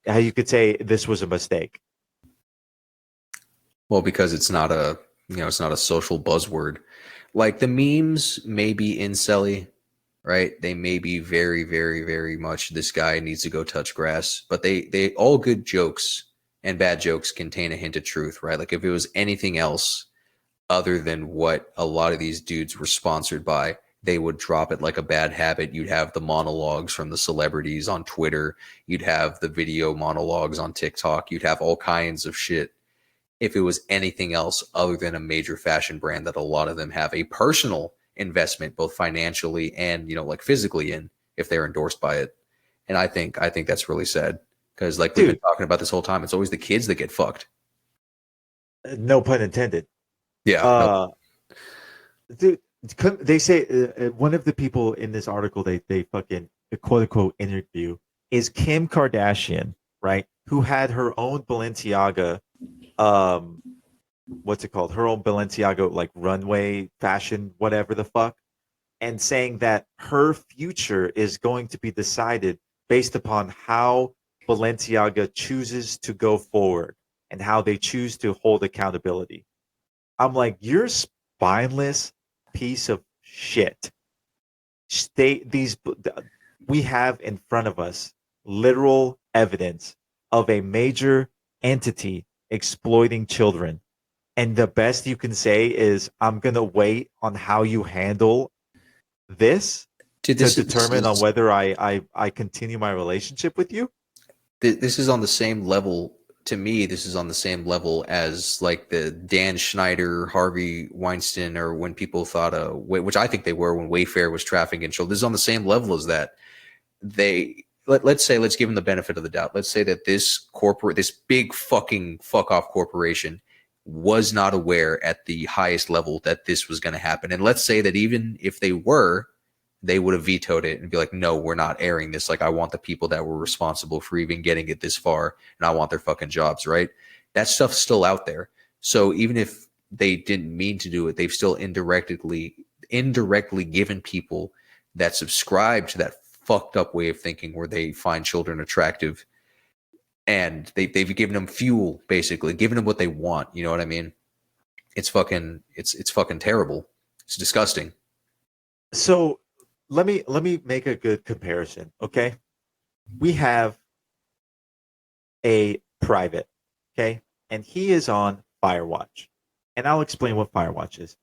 this was a mistake. Well, because it's not a social buzzword. Like the memes may be incelly, right? They may be very, very, very much this guy needs to go touch grass, but they all good jokes and bad jokes contain a hint of truth, right? Like if it was anything else other than what a lot of these dudes were sponsored by, they would drop it like a bad habit. You'd have the monologues from the celebrities on Twitter, you'd have the video monologues on TikTok, you'd have all kinds of shit if it was anything else other than a major fashion brand that a lot of them have a personal investment both financially and like physically in if they're endorsed by it. And I think that's really sad because like we've been Dude, talking about this whole time, it's always the kids that get fucked. no pun intended. Yeah, no. Uh, dude, they say one of the people in this article they fucking quote unquote interview is Kim Kardashian, right? Who had her own Balenciaga, um, what's it called? Her own Balenciaga like runway fashion, whatever the fuck, and saying that her future is going to be decided based upon how Balenciaga chooses to go forward. and how they choose to hold accountability. I'm like, you're spineless piece of shit. We have in front of us literal evidence of a major entity exploiting children. And the best you can say is, I'm going to wait on how you handle this Dude, to this determine on is whether I continue my relationship with you. this is on the same level to me. This is on the same level as like the Dan Schneider, Harvey Weinstein, or when people thought, which I think they were when Wayfair was trafficking children. This is on the same level as that. Let's say, let's give them the benefit of the doubt. Let's say that this big fucking fuck off corporation was not aware at the highest level that this was going to happen. And let's say that even if they were, they would have vetoed it and be like, no, we're not airing this. Like, I want the people that were responsible for even getting it this far, and I want their fucking jobs, right? That stuff's still out there. So even if they didn't mean to do it, they've still indirectly given people that subscribe to that fucked up way of thinking where they find children attractive, and they've given them fuel, basically given them what they want. You know what I mean? It's fucking terrible. It's disgusting. So let me make a good comparison. Okay, we have a private, okay, and he is on Firewatch, and I'll explain what Firewatch is.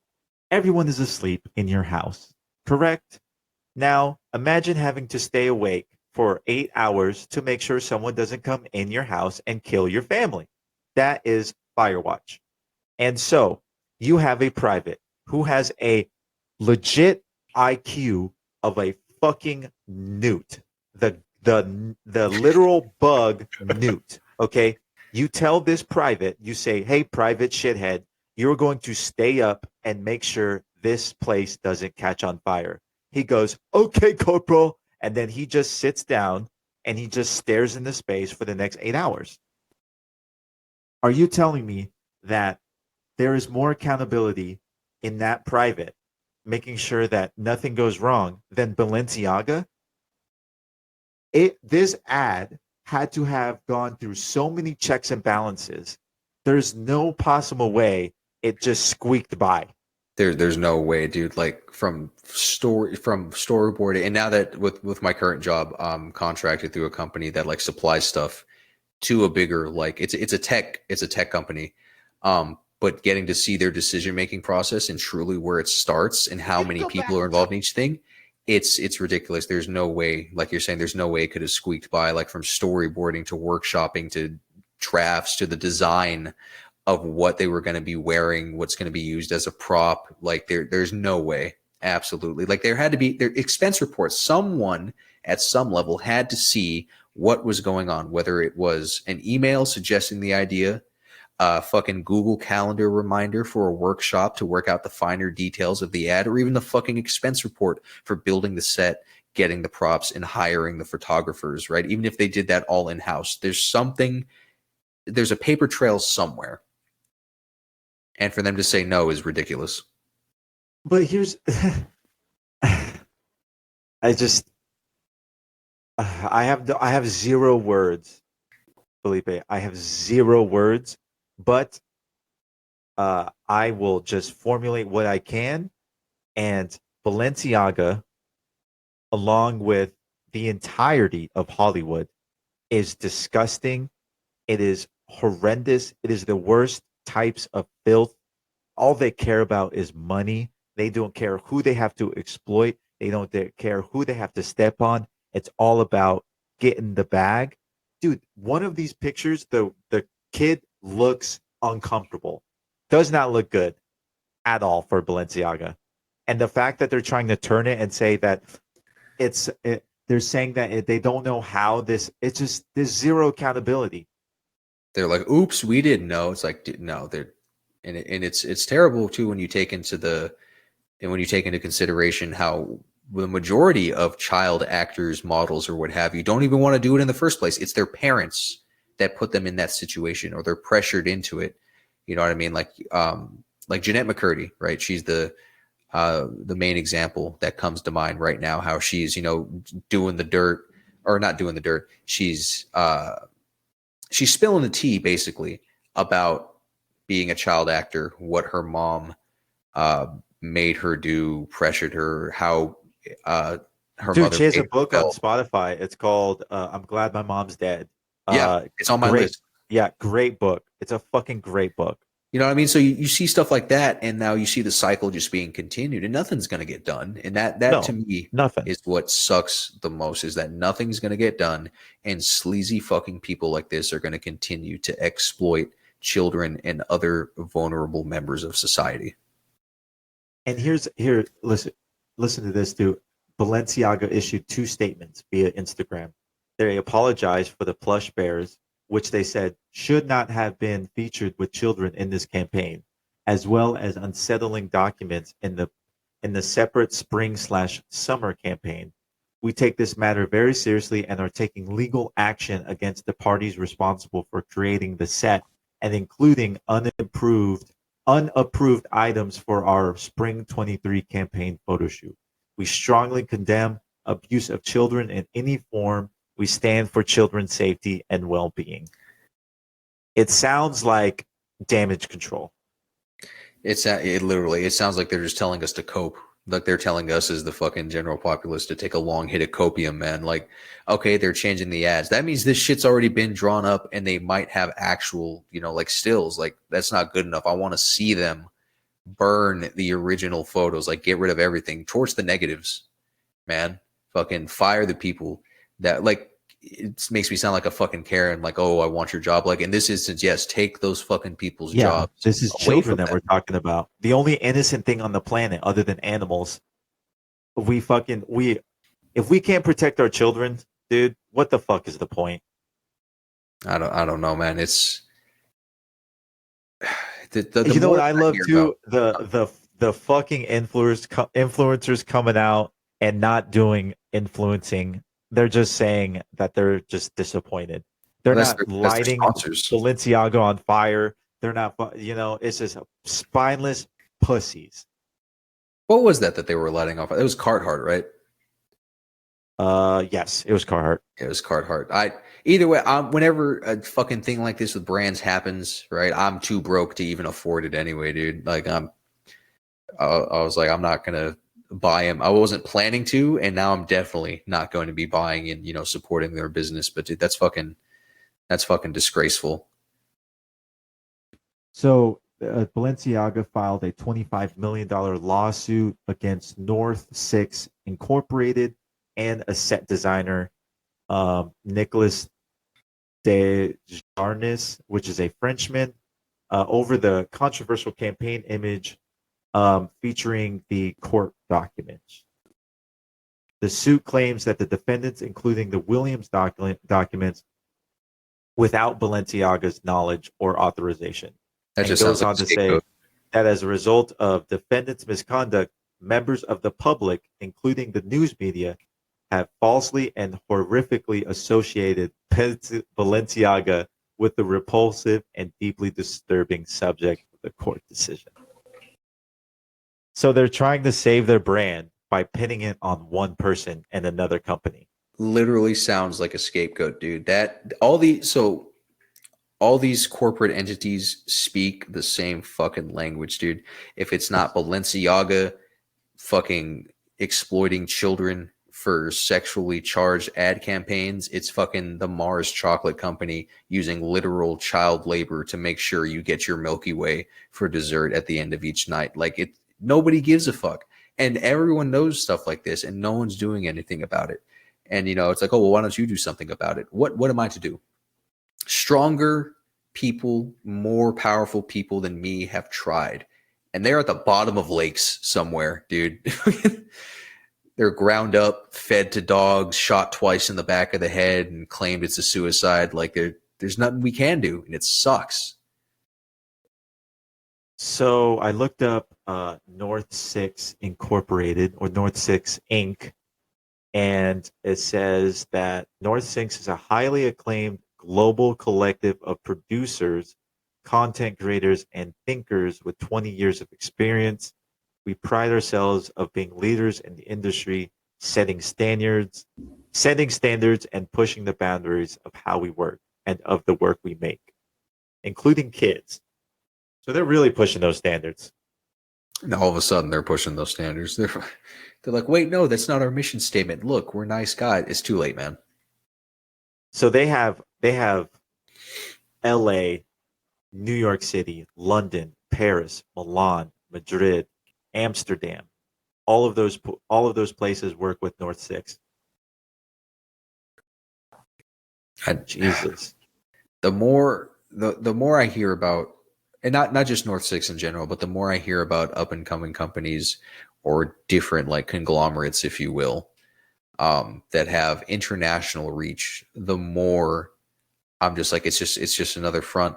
Everyone is asleep in your house, correct? Now imagine having to stay awake for 8 hours to make sure someone doesn't come in your house and kill your family. That is Firewatch. And so you have a private who has a legit IQ of a fucking newt. The literal bug newt. Okay. You tell this private, you say, hey, private shithead, you're going to stay up and make sure this place doesn't catch on fire. He goes, okay, corporal. And then he just sits down and he just stares into space for the next 8 hours. Are you telling me that there is more accountability in that private, making sure that nothing goes wrong, than Balenciaga? This ad had to have gone through so many checks and balances. There's no possible way it just squeaked by. There's no way, dude. Like from storyboard, and now that with my current job, I'm contracted through a company that like supplies stuff to a bigger, like it's a tech company. But getting to see their decision making process and truly where it starts and how many people are involved in each thing, it's ridiculous. There's no way, like you're saying, there's no way it could have squeaked by, like from storyboarding to workshopping to drafts to the design of what they were going to be wearing, what's going to be used as a prop. Like there's no way. Absolutely. Like there had to be their expense reports. Someone at some level had to see what was going on, whether it was an email suggesting the idea, a fucking Google Calendar reminder for a workshop to work out the finer details of the ad, or even the fucking expense report for building the set, getting the props, and hiring the photographers, right? Even if they did that all in-house, there's a paper trail somewhere. And for them to say no is ridiculous. But here's, I just, I have zero words, Felipe. I have zero words, but I will just formulate what I can. And Balenciaga, along with the entirety of Hollywood, is disgusting. It is horrendous. It is the worst types of filth. All they care about is money. They don't care who they have to exploit. They don't care who they have to step on. It's all about getting the bag. Dude, one of these pictures, the kid looks uncomfortable. Does not look good at all for Balenciaga. And the fact that they're trying to turn it and say that they're saying that they don't know how this, it's just, there's zero accountability. They're like, oops, we didn't know. It's like, no, it's terrible too when you take into consideration how the majority of child actors, models, or what have you don't even want to do it in the first place. It's their parents that put them in that situation, or they're pressured into it. You know what I mean? Like Jeanette McCurdy, right? She's the main example that comes to mind right now. How she's, doing the dirt, or not doing the dirt. She's spilling the tea basically about being a child actor, what her mom uh, made her do, pressured her, how uh, her Dude, mother she has made a her book on felt. Spotify. It's called "I'm Glad My Mom's Dead." Yeah, it's on my Great, list. yeah, great book. It's a fucking great book. You know what I mean? So you see stuff like that, and now you see the cycle just being continued, and nothing's going to get done. And that to No, me nothing. is what sucks the most, is that nothing's going to get done, and sleazy fucking people like this are going to continue to exploit children and other vulnerable members of society. And here, listen to this, dude. Balenciaga issued two statements via Instagram. They apologized for the plush bears, which they said should not have been featured with children in this campaign, as well as unsettling documents in the separate spring/summer campaign. We take this matter very seriously and are taking legal action against the parties responsible for creating the set and including unapproved items for our Spring 23 campaign photo shoot. We strongly condemn abuse of children in any form. We stand for children's safety and well being. It sounds like damage control. It literally, it sounds like they're just telling us to cope. Like they're telling us as the fucking general populace to take a long hit of copium, man. Like, okay, they're changing the ads. That means this shit's already been drawn up and they might have actual, like stills. Like, that's not good enough. I want to see them burn the original photos, like get rid of everything, torch the negatives, man. Fucking fire the people that, like, it makes me sound like a fucking Karen, like, oh, I want your job. Like in this instance, yes, take those fucking people's Yeah, jobs this is away children from that them. we're talking about. The only innocent thing on the planet other than animals. We if we can't protect our children, dude, what the fuck is the point? I don't know, man. It's the You know what more I that I love hear about. too? The fucking influencers coming out and not doing influencing. They're just saying that they're just disappointed. They're Well, not that's their lighting sponsors. Balenciaga on fire. They're not, it's just spineless pussies. What was that they were letting off? It was Carhartt, right? Yes, it was Carhartt. It was Carhartt. Either way, whenever a fucking thing like this with brands happens, right? I'm too broke to even afford it anyway, dude. Like I was like, I'm not gonna buy him. I wasn't planning to, and now I'm definitely not going to be buying and supporting their business. But dude, that's fucking disgraceful. So Balenciaga filed a $25 million lawsuit against North Six Incorporated and a set designer, Nicholas Desjarnes, which is a Frenchman, over the controversial campaign image featuring the court documents. The suit claims that the defendants, including the Williams documents, without Balenciaga's knowledge or authorization, That and just sounds goes like on a to say scapegoat. that as a result of defendants' misconduct, members of the public, including the news media, have falsely and horrifically associated Balenciaga with the repulsive and deeply disturbing subject of the court decision. So they're trying to save their brand by pinning it on one person and another company. Literally sounds like a scapegoat, dude. All these corporate entities speak the same fucking language, dude. If it's not Balenciaga fucking exploiting children for sexually charged ad campaigns, it's fucking the Mars Chocolate Company using literal child labor to make sure you get your Milky Way for dessert at the end of each night. Like, nobody gives a fuck. And everyone knows stuff like this and no one's doing anything about it. And it's like, oh, well, why don't you do something about it? What am I to do? Stronger people, more powerful people than me have tried. And they're at the bottom of lakes somewhere, dude. They're ground up, fed to dogs, shot twice in the back of the head, and claimed it's a suicide. Like there's nothing we can do, and it sucks. So I looked up North Six Incorporated or North Six Inc. And it says that North Six is a highly acclaimed global collective of producers, content creators, and thinkers with 20 years of experience. We pride ourselves of being leaders in the industry, setting standards and pushing the boundaries of how we work and of the work we make. including kids. So they're really pushing those standards. And all of a sudden, they're pushing those standards. They're like, wait, no, that's not our mission statement. Look, we're nice guys. It's too late, man. So they have L.A., New York City, London, Paris, Milan, Madrid, Amsterdam. All of those places work with North Six. Jesus. The more I hear about, and not just North Six in general, but the more I hear about up and coming companies or different like conglomerates, if you will, that have international reach, the more I'm just like, it's just another front.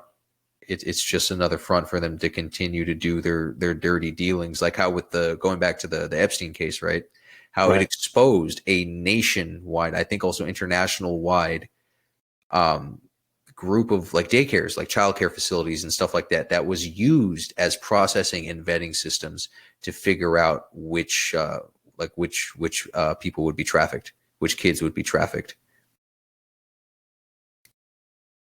It's just another front for them to continue to do their dirty dealings. Like how with going back to the Epstein case, right? How it exposed a nationwide, I think also international wide, group of like daycares, like childcare facilities and stuff like that was used as processing and vetting systems to figure out which people would be trafficked, which kids would be trafficked.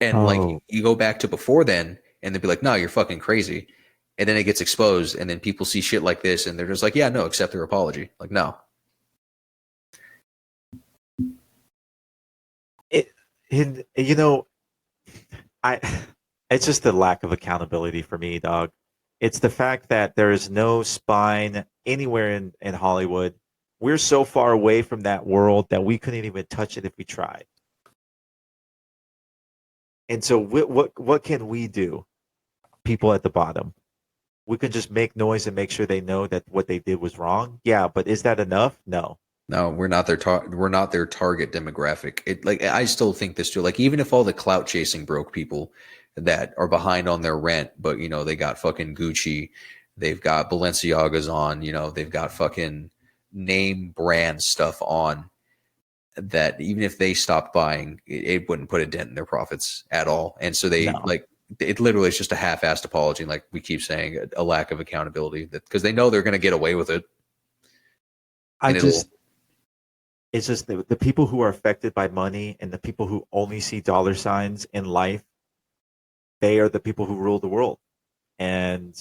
And like you go back to before then and they'd be like, no, you're fucking crazy. And then it gets exposed and then people see shit like this and they're just like, yeah, no, accept their apology. Like, no. It's just the lack of accountability for me, dog. It's the fact that there is no spine anywhere in Hollywood. We're so far away from that world that we couldn't even touch it if we tried. And so what can we do? People at the bottom. We can just make noise and make sure they know that what they did was wrong. Yeah, but is that enough? No. No, we're not their we're not their target demographic. It like I still think this too. Like even if all the clout chasing broke people that are behind on their rent, but you know, they got fucking Gucci, they've got Balenciagas on, you know, they've got fucking name brand stuff on, that even if they stopped buying, it wouldn't put a dent in their profits at all. And so they like it literally is just a half-assed apology. Like we keep saying, a lack of accountability because they know they're going to get away with it. It's just the people who are affected by money and the people who only see dollar signs in life, they are the people who rule the world. And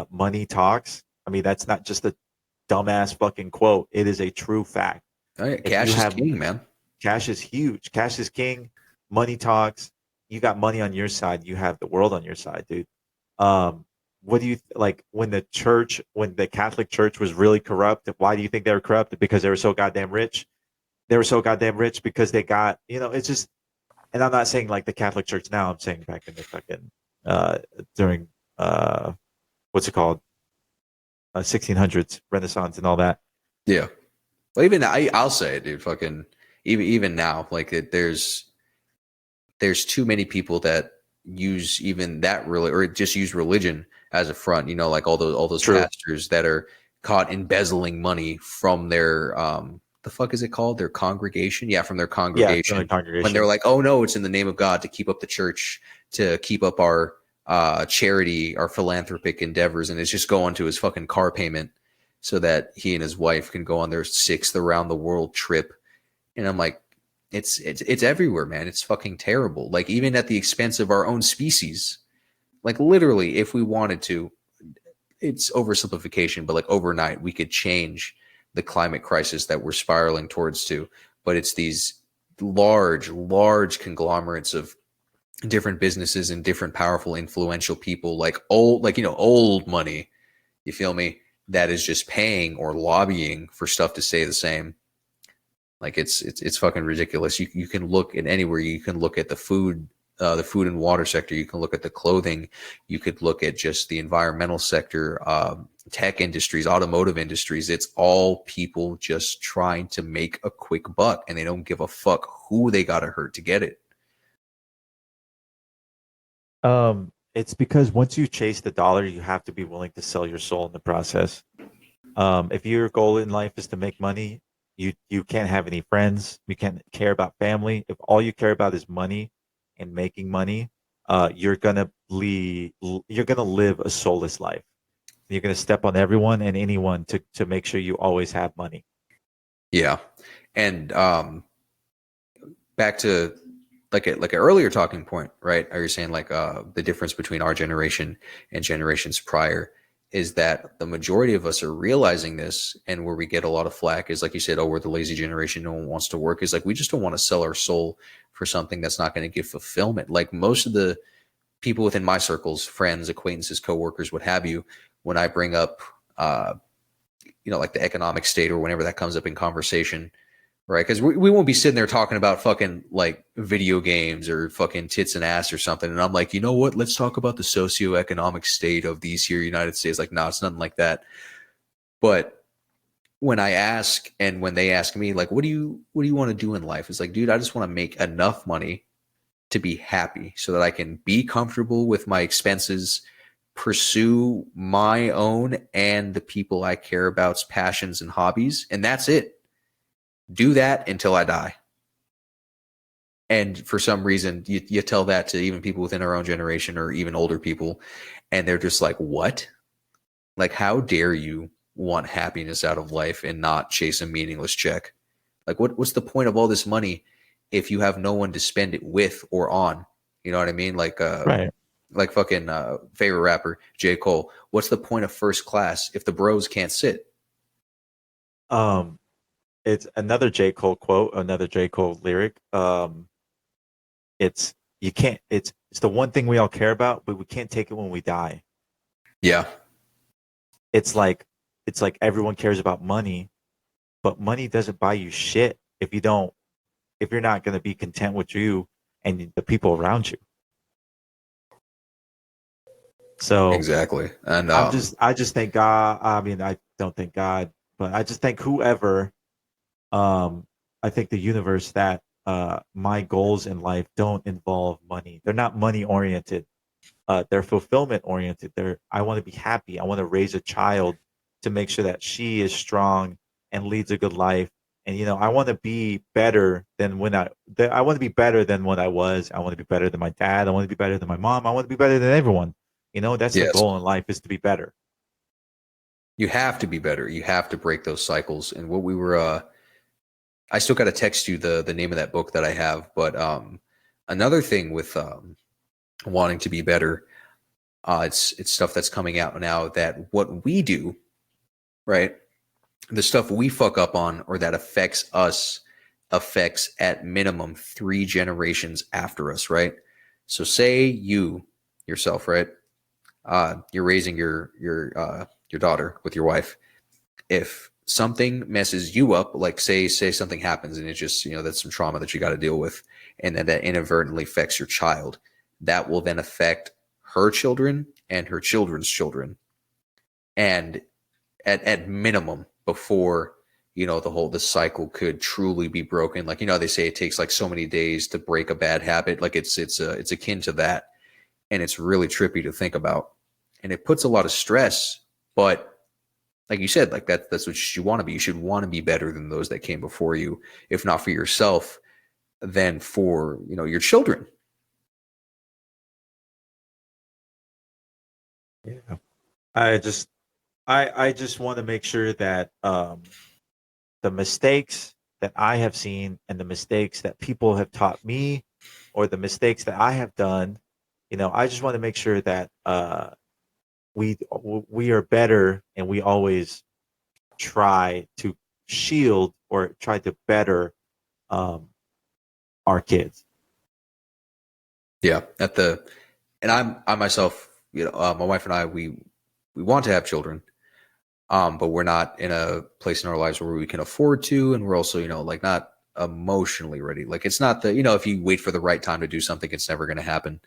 money talks. I mean, that's not just a dumbass fucking quote. It is a true fact. Oh, yeah. Cash is king, man. Cash is huge. Cash is king. Money talks. You got money on your side. You have the world on your side, dude. What do you like when the Catholic Church was really corrupt? Why do you think they were corrupt? Because they were so goddamn rich. They were so goddamn rich because they got, it's just, and I'm not saying like the Catholic Church now. I'm saying back in the fucking during what's it called, 1600s Renaissance and all that. Yeah. Well, even I'll say it, dude. Fucking even now, like there's too many people that use even that really, or just use religion as a front. You know, like all those pastors that are caught embezzling money from their the fuck is it called? Their congregation? Yeah, from their congregation. Yeah, congregation. When they're like, oh no, it's in the name of God to keep up the church, to keep up our charity, our philanthropic endeavors, and it's just going to his fucking car payment so that he and his wife can go on their 6th around the world trip. And I'm like, it's everywhere, man. It's fucking terrible. Like even at the expense of our own species. Like literally, if we wanted to, it's oversimplification, but like overnight we could change the climate crisis that we're spiraling towards to. But it's these large conglomerates of different businesses and different powerful, influential people, like old money. You feel me? That is just paying or lobbying for stuff to stay the same. Like it's fucking ridiculous. You can look at anywhere. You can look at the food and water sector. You can look at the clothing. You could look at just the environmental sector, tech industries, automotive industries. It's all people just trying to make a quick buck, and they don't give a fuck who they got to hurt to get it. It's because once you chase the dollar, you have to be willing to sell your soul in the process. If your goal in life is to make money, you can't have any friends. You can't care about family. If all you care about is money and making money, you're gonna live a soulless life. You're gonna step on everyone and anyone to make sure you always have money. Yeah, and back to like an earlier talking point, right? Are you saying like the difference between our generation and generations prior is that the majority of us are realizing this, and where we get a lot of flack is like you said, oh, we're the lazy generation, no one wants to work. Is like we just don't want to sell our soul for something that's not going to give fulfillment. Like most of the people within my circles, friends, acquaintances, coworkers, what have you, when I bring up like the economic state or whenever that comes up in conversation, right? Because we won't be sitting there talking about fucking like video games or fucking tits and ass or something. And I'm like, you know what? Let's talk about the socioeconomic state of these here United States. Like, no, it's nothing like that. But when I ask and when they ask me, like, what do you want to do in life? It's like, dude, I just want to make enough money to be happy so that I can be comfortable with my expenses, pursue my own and the people I care about's passions and hobbies. And that's it. Do that until I die. And for some reason, you tell that to even people within our own generation or even older people, and they're just like, what? Like, how dare you want happiness out of life and not chase a meaningless check? Like, what's the point of all this money if you have no one to spend it with or on? You know what I mean? Right. Like fucking favorite rapper, J. Cole. What's the point of first class if the bros can't sit? Um, it's another J. Cole quote, another J. Cole lyric. It's you can't. It's the one thing we all care about, but we can't take it when we die. Yeah. It's like everyone cares about money, but money doesn't buy you shit if you're not going to be content with you and the people around you. So Exactly. And I just thank God. I mean, I don't thank God, but I just thank whoever. I think the universe that my goals in life don't involve money. They're not money oriented. They're fulfillment oriented. I want to be happy. I want to raise a child to make sure that she is strong and leads a good life. And I want to be better than I want to be better than what I was. I want to be better than my dad. I want to be better than my mom. I want to be better than everyone. That's the yes, goal in life, is to be better. you have to be better. You have to break those cycles. And what we were, I still got to text you the name of that book that I have. But another thing with wanting to be better, it's stuff that's coming out now that what we do, right? The stuff we fuck up on or that affects us affects at minimum 3 generations after us, right? So say you yourself, right? You're raising your daughter with your wife. If something messes you up, like say something happens and it's just that's some trauma that you got to deal with, and then that inadvertently affects your child, that will then affect her children and her children's children, and at minimum before the cycle could truly be broken. Like they say it takes like so many days to break a bad habit. Like it's akin to that, and it's really trippy to think about, and it puts a lot of stress. But like you said, like that's what you want to be. You should want to be better than those that came before you, if not for yourself, then for your children. Yeah. I just want to make sure that the mistakes that I have seen and the mistakes that people have taught me, or the mistakes that I have done, I just want to make sure that we are better, and we always try to shield or try to better um, our kids. Yeah, and I myself, my wife and I, we want to have children, but we're not in a place in our lives where we can afford to, and we're also, like not emotionally ready. Like it's not if you wait for the right time to do something, it's never going to happen.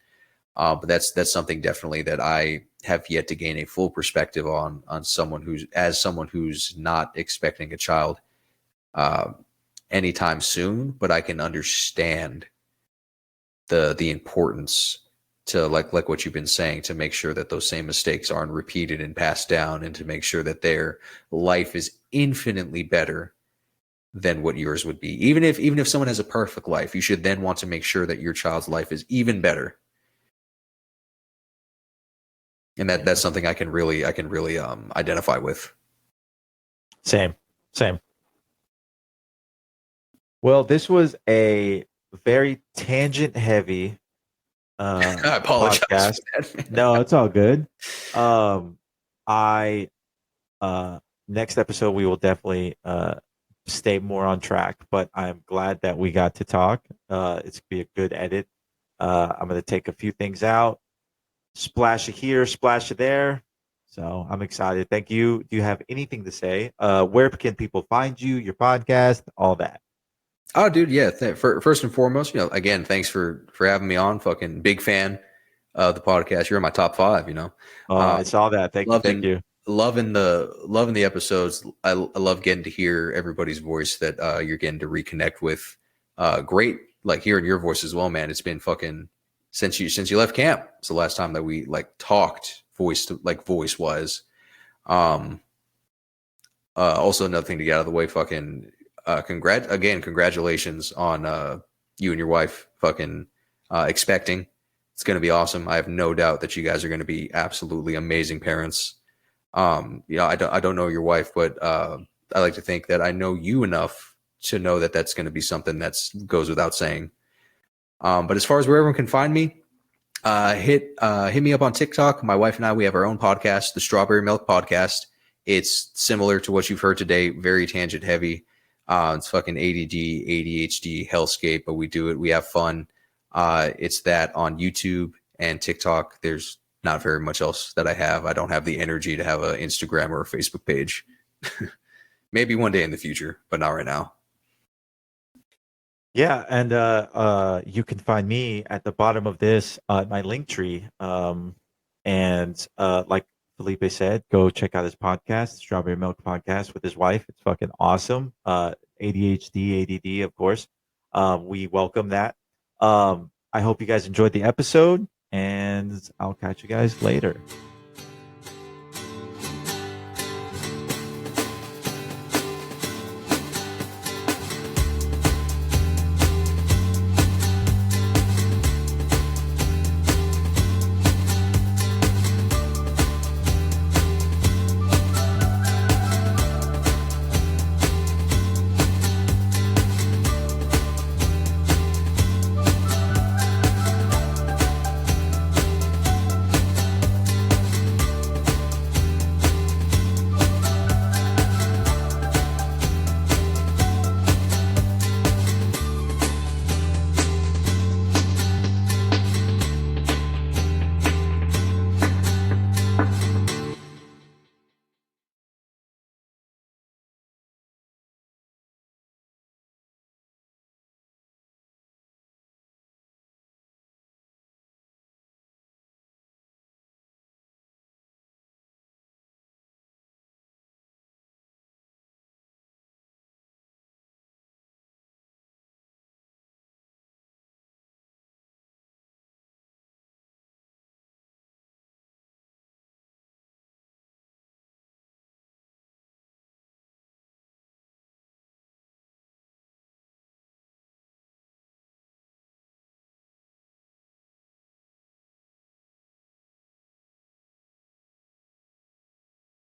But that's something definitely that I have yet to gain a full perspective on someone who's not expecting a child uh, anytime soon. But I can understand the importance to like what you've been saying, to make sure that those same mistakes aren't repeated and passed down, and to make sure that their life is infinitely better than what yours would be. Even if someone has a perfect life, you should then want to make sure that your child's life is even better. And that's something I can really identify with. Same. Well, this was a very tangent heavy I apologize podcast. for that. No, it's all good. I next episode we will definitely stay more on track, but I'm glad that we got to talk. It's gonna be a good edit. I'm gonna take a few things out, splash it here, splash it there. So I'm excited. Thank you. Do you have anything to say? Where can people find you, your podcast, all that? Oh, dude, yeah. First and foremost, again, thanks for having me on. Fucking big fan of the podcast. You're in my top 5. I Um, saw that. Thank you. Thank loving you. loving the episodes. I love getting to hear everybody's voice that you're getting to reconnect with. Great, like hearing your voice as well, man. It's been fucking since you left camp. It's the last time that we like talked voice to like voice wise. Um, Also, another thing to get out of the way, fucking congratulations on you and your wife fucking expecting. It's going to be awesome. I have no doubt that you guys are going to be absolutely amazing parents. I don't know your wife, but I like to think that I know you enough to know that that's going to be something that goes without saying. But as far as where everyone can find me, hit me up on TikTok. My wife and I, we have our own podcast, the Strawberry Milk Podcast. It's similar to what you've heard today, very tangent heavy. It's fucking ADD, ADHD, hellscape, but we do it. We have fun. It's that on YouTube and TikTok. There's not very much else that I have. I don't have the energy to have an Instagram or a Facebook page. Maybe one day in the future, but not right now. Yeah, and you can find me at the bottom of this, my link tree. And like Felipe said, go check out his podcast, Strawberry Milk Podcast, with his wife. It's fucking awesome. ADHD, ADD, of course. We welcome that. I hope you guys enjoyed the episode, and I'll catch you guys later.